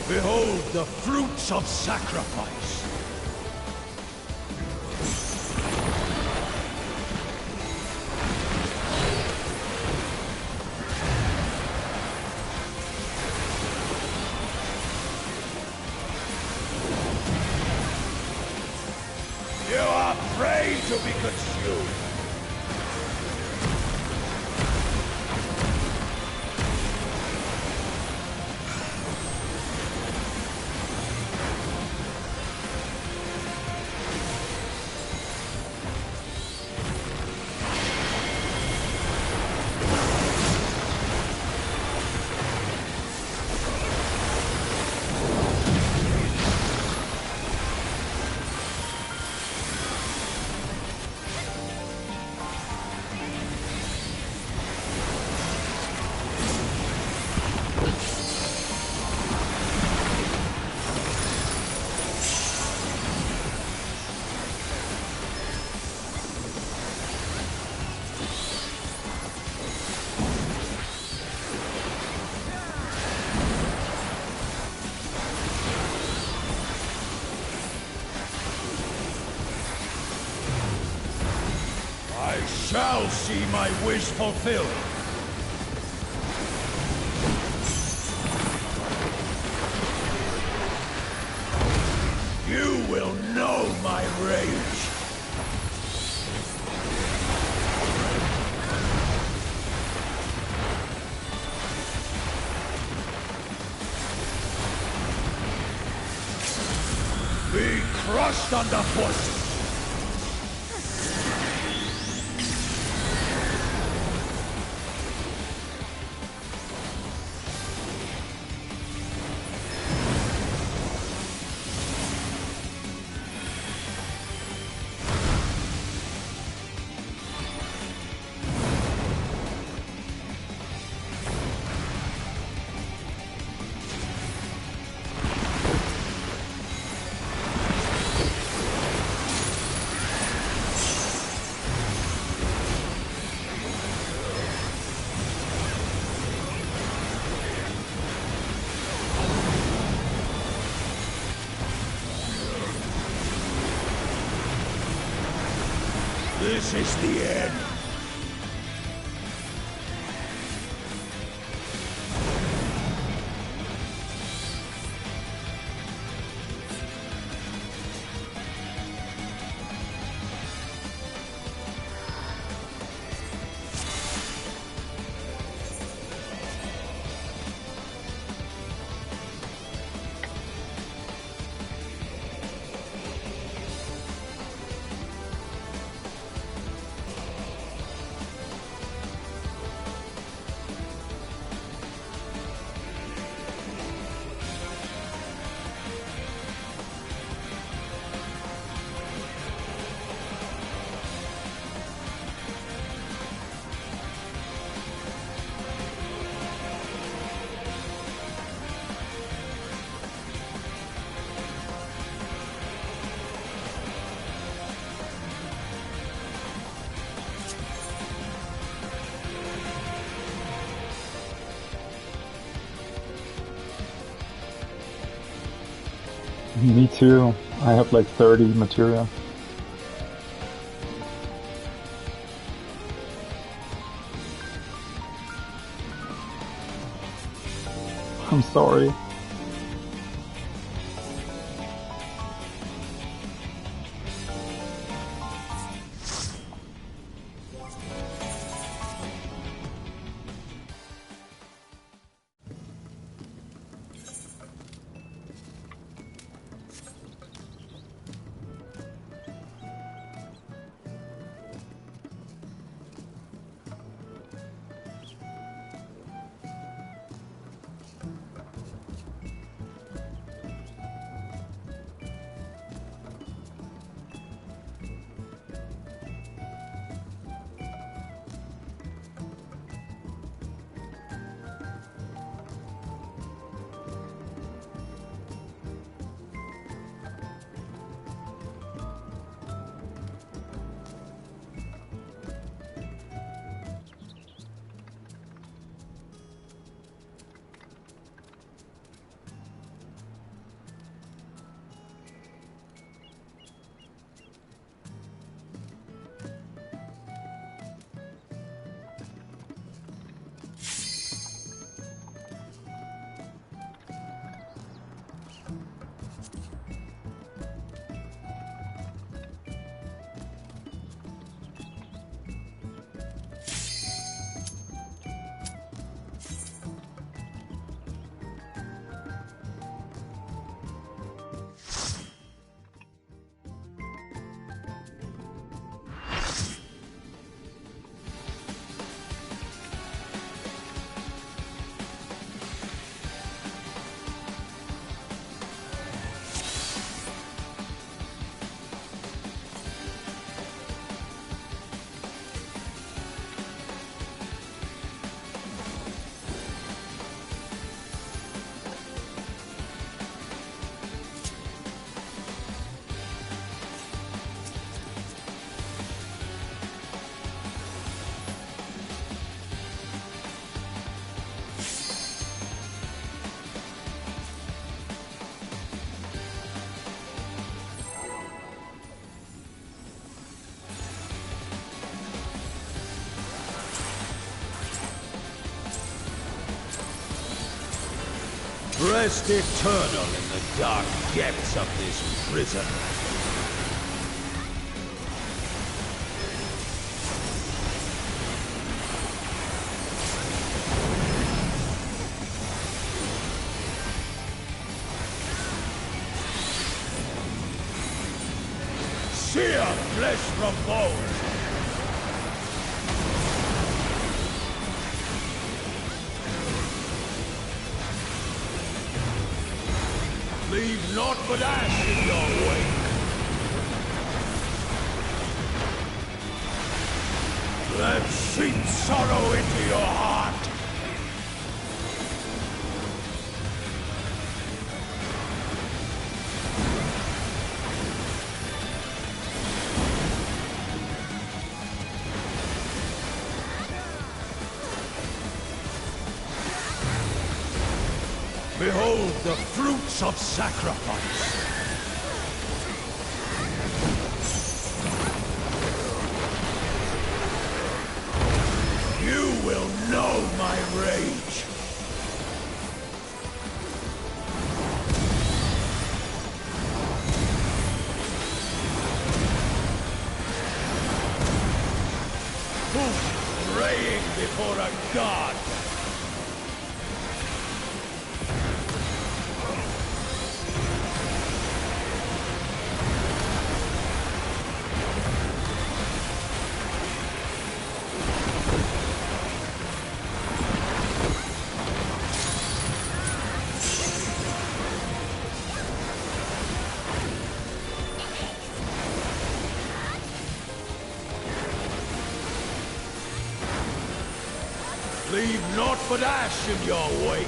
Behold the fruits of sacrifice. You are prey to be consumed. I shall see my wish fulfilled. You will know my rage. Be crushed underfoot. This is the end. Me too. I have like 30 material. I'm sorry. Rest eternal in the dark depths of this prison. Sear flesh from bone. Leave naught but ash in your wake. Let seep sorrow into your heart. Behold the fruits of sacrifice. You will know my rage. Who's praying before a god? Leave naught but ash in your wake.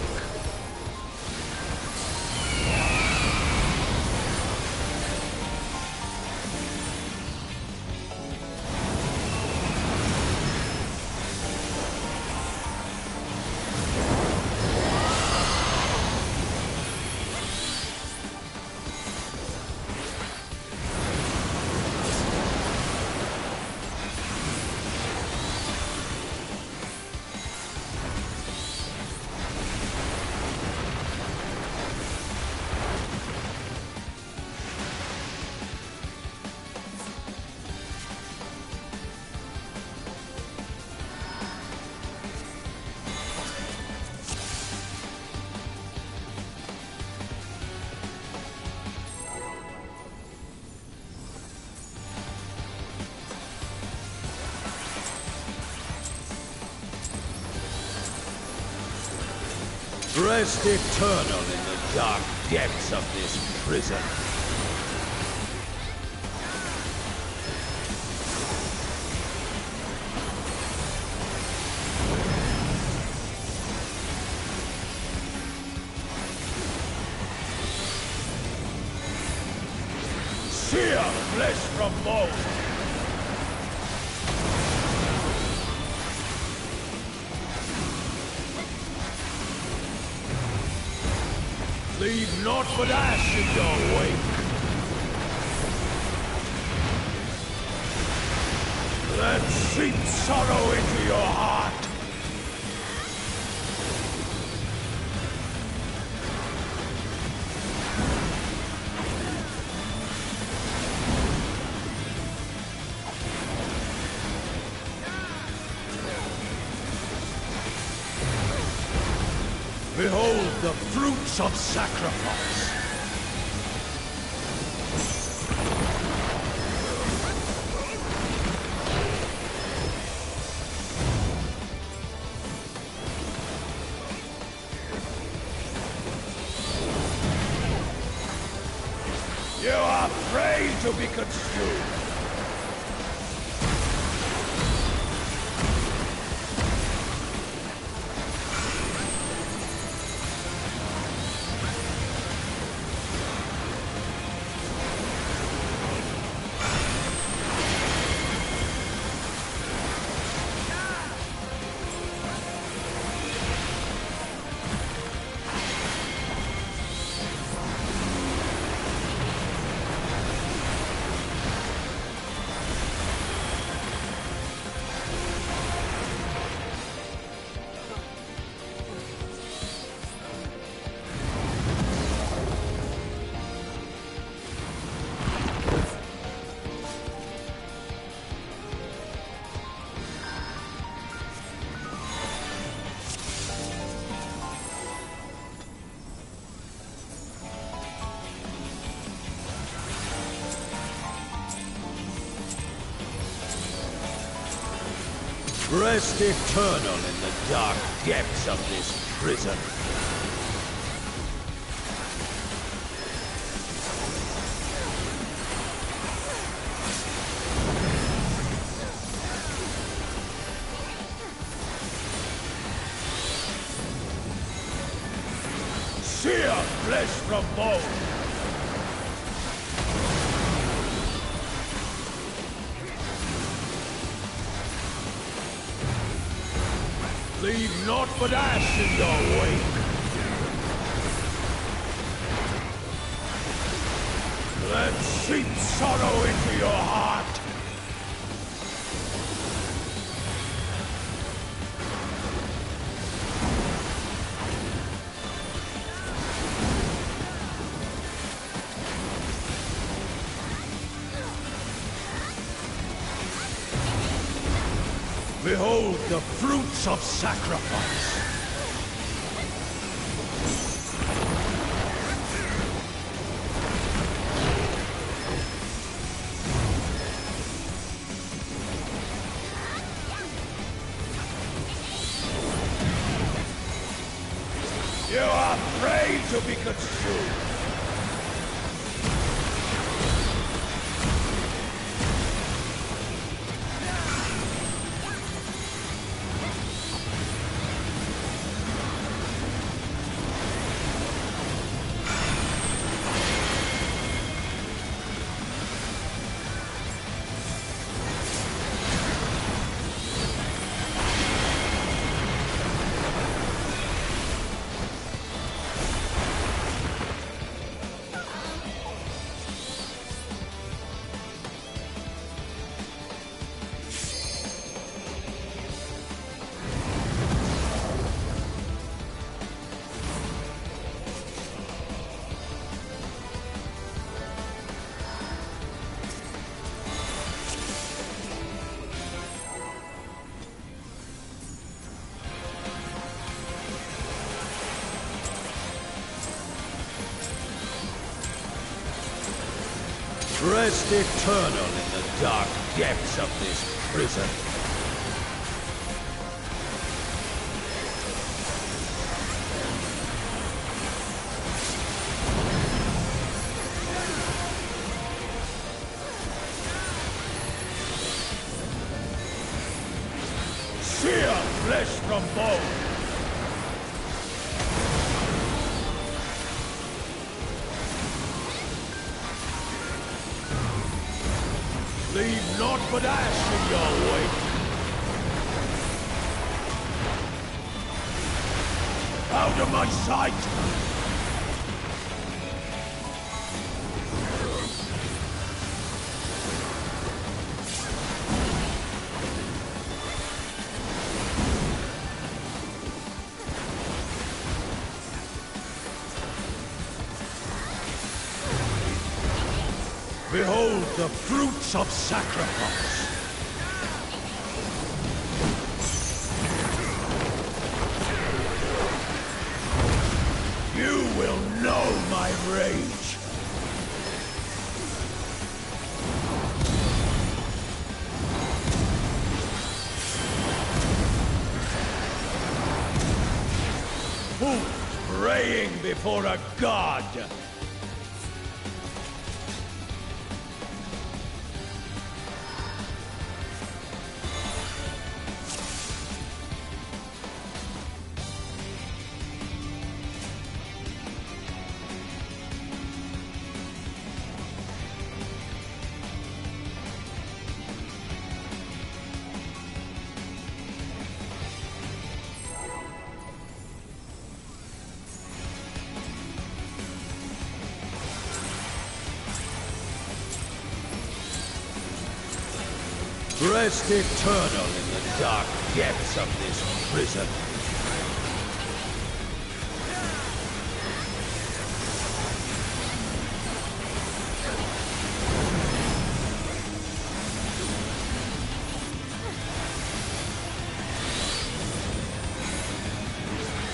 Rest eternal in the dark depths of this prison. Sear flesh from bone! Leave naught but ash in your wake! Let seep sorrow into your heart! Behold the fruits of sacrifice! You are prey to be consumed! Rest eternal in the dark depths of this prison. Sear flesh from bone! Leave naught but ash in your wake! Let seep sorrow into your heart! Behold the fruits of sacrifice! You are prey to be consumed! Rest eternal in the dark depths of this prison. but ash in your wake. Out of my sight! Behold the fruits of sacrifice! You will know my rage! Who's praying before a god? Rest eternal in the dark depths of this prison.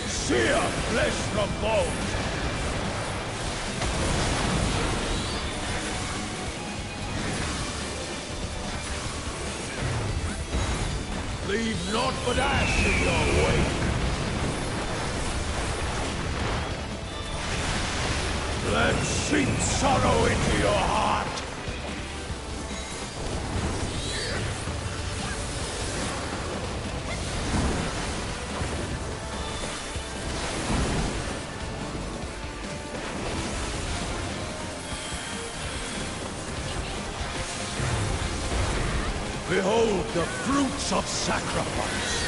Sear flesh from bone. Leave naught but ash in your wake. Let seep sorrow into your heart. Behold the fruits of sacrifice!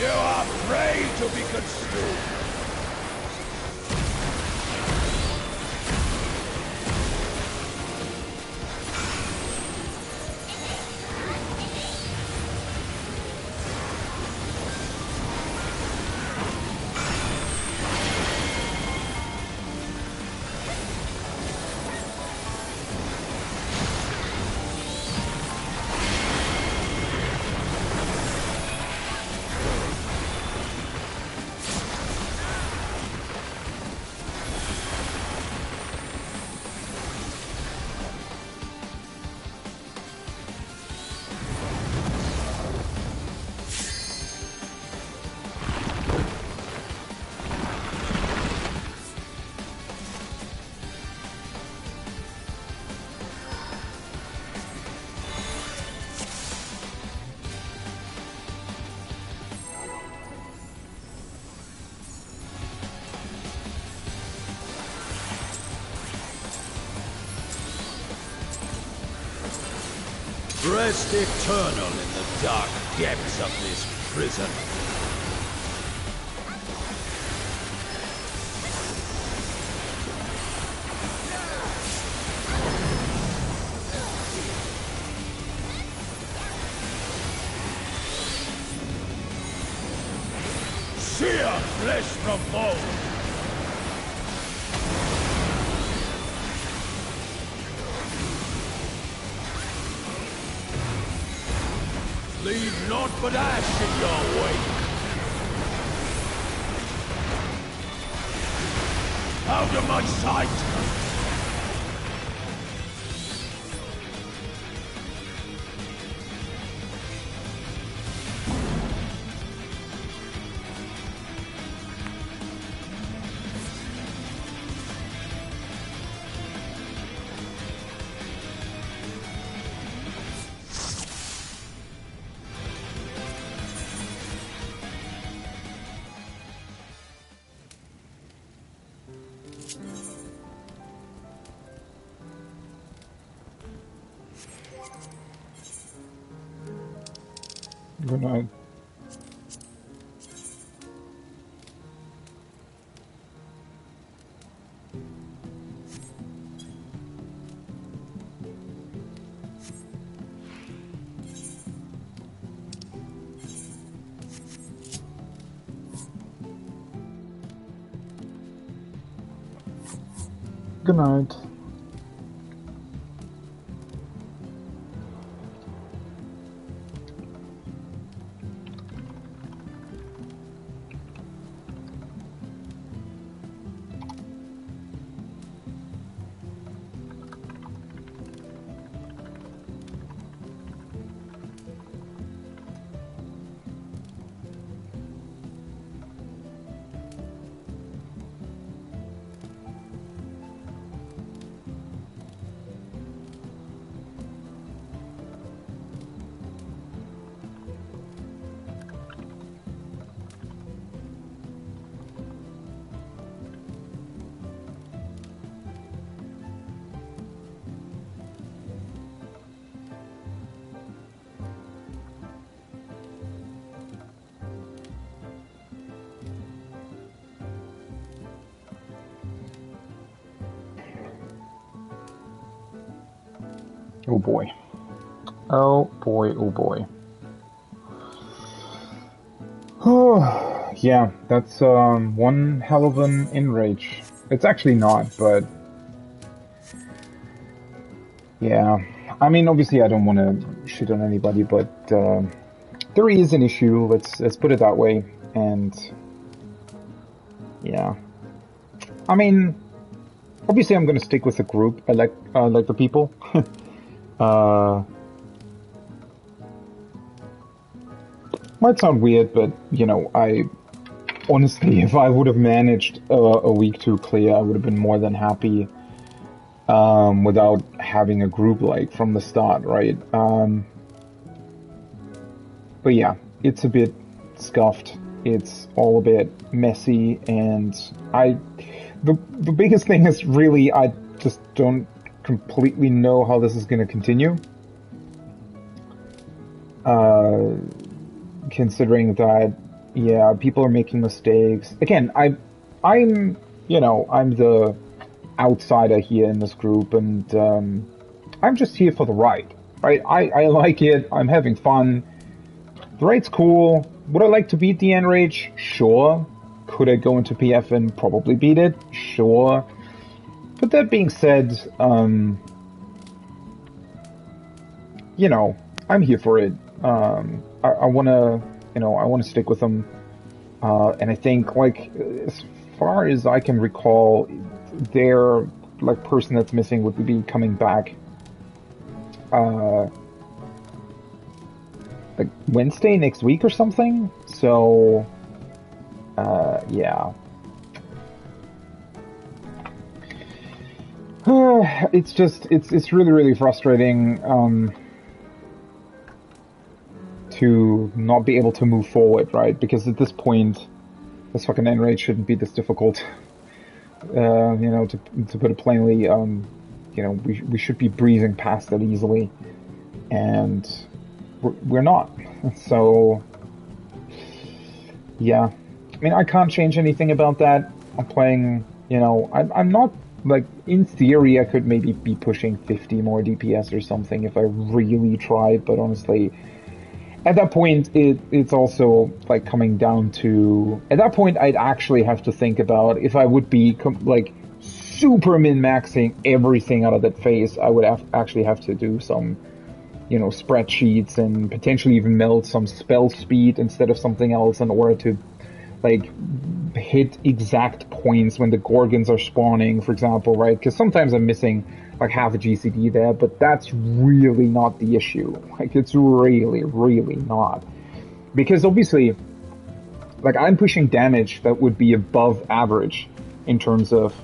You are prey to be consumed! Rest eternal in the dark depths of this prison. Sear flesh from bone! Leave naught but ash in your wake! Out of my sight! Good night. Good night. Oh boy. Oh boy, oh boy. Oh, yeah, that's one hell of an Enrage. It's actually not, but yeah. I mean, obviously I don't want to shit on anybody, but there is an issue, let's put it that way, and yeah. I mean, obviously I'm going to stick with the group. I like the people. Might sound weird, but, you know, honestly, if I would have managed a week 2 clear, I would have been more than happy without having a group, like, from the start, right? But yeah, it's a bit scuffed. It's all a bit messy, and the biggest thing is really I just don't completely know how this is going to continue. Considering that, yeah, people are making mistakes. Again, I'm, you know, I'm the outsider here in this group, and I'm just here for the ride, right? I like it. I'm having fun. The raid's cool. Would I like to beat the Enrage? Sure. Could I go into PF and probably beat it? Sure. But that being said, you know, I'm here for it. I want to, you know, I want to stick with them. And I think, like, as far as I can recall, their, like, person that's missing would be coming back, like, Wednesday next week or something. So, yeah. It's just, it's really, really frustrating, to not be able to move forward, right? Because at this point, this fucking Enrage shouldn't be this difficult. You know, to put it plainly, you know, we should be breezing past it easily, and we're not. So, yeah. I mean, I can't change anything about that. I'm playing, you know, I'm not, like, in theory, I could maybe be pushing 50 more DPS or something if I really tried, but honestly, at that point, it's also, like, coming down to... At that point, I'd actually have to think about if I would be, like, super min-maxing everything out of that phase, I would actually have to do some, you know, spreadsheets and potentially even meld some spell speed instead of something else in order to, like, hit exact points when the Gorgons are spawning, for example, right? Because sometimes I'm missing, like, half a GCD there, but that's really not the issue. Like, it's really, really not. Because obviously, like, I'm pushing damage that would be above average in terms of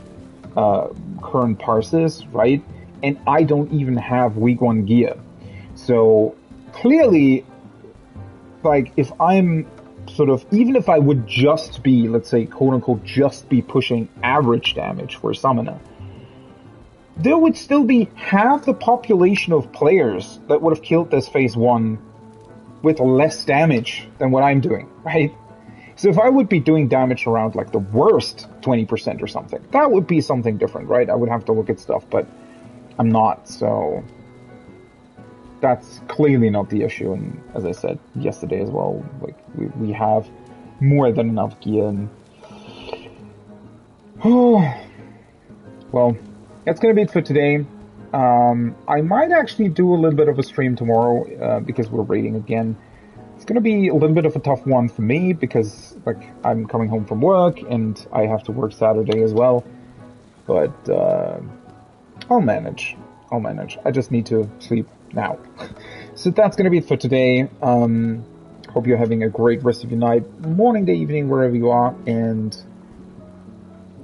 current parses, right? And I don't even have week 1 gear. So, clearly, like, if I'm sort of, even if I would just be, let's say, quote-unquote, just be pushing average damage for a summoner, there would still be half the population of players that would have killed this phase 1 with less damage than what I'm doing, right? So if I would be doing damage around like the worst 20% or something, that would be something different, right? I would have to look at stuff, but I'm not, so that's clearly not the issue. And as I said yesterday as well, like we have more than enough gear. And well, that's gonna be it for today. I might actually do a little bit of a stream tomorrow because we're raiding again. It's gonna be a little bit of a tough one for me because like I'm coming home from work and I have to work Saturday as well. But I'll manage. I just need to sleep now. So that's gonna be it for today. Hope you're having a great rest of your night, morning, day, evening, wherever you are, and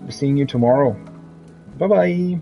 seeing you tomorrow. Bye bye.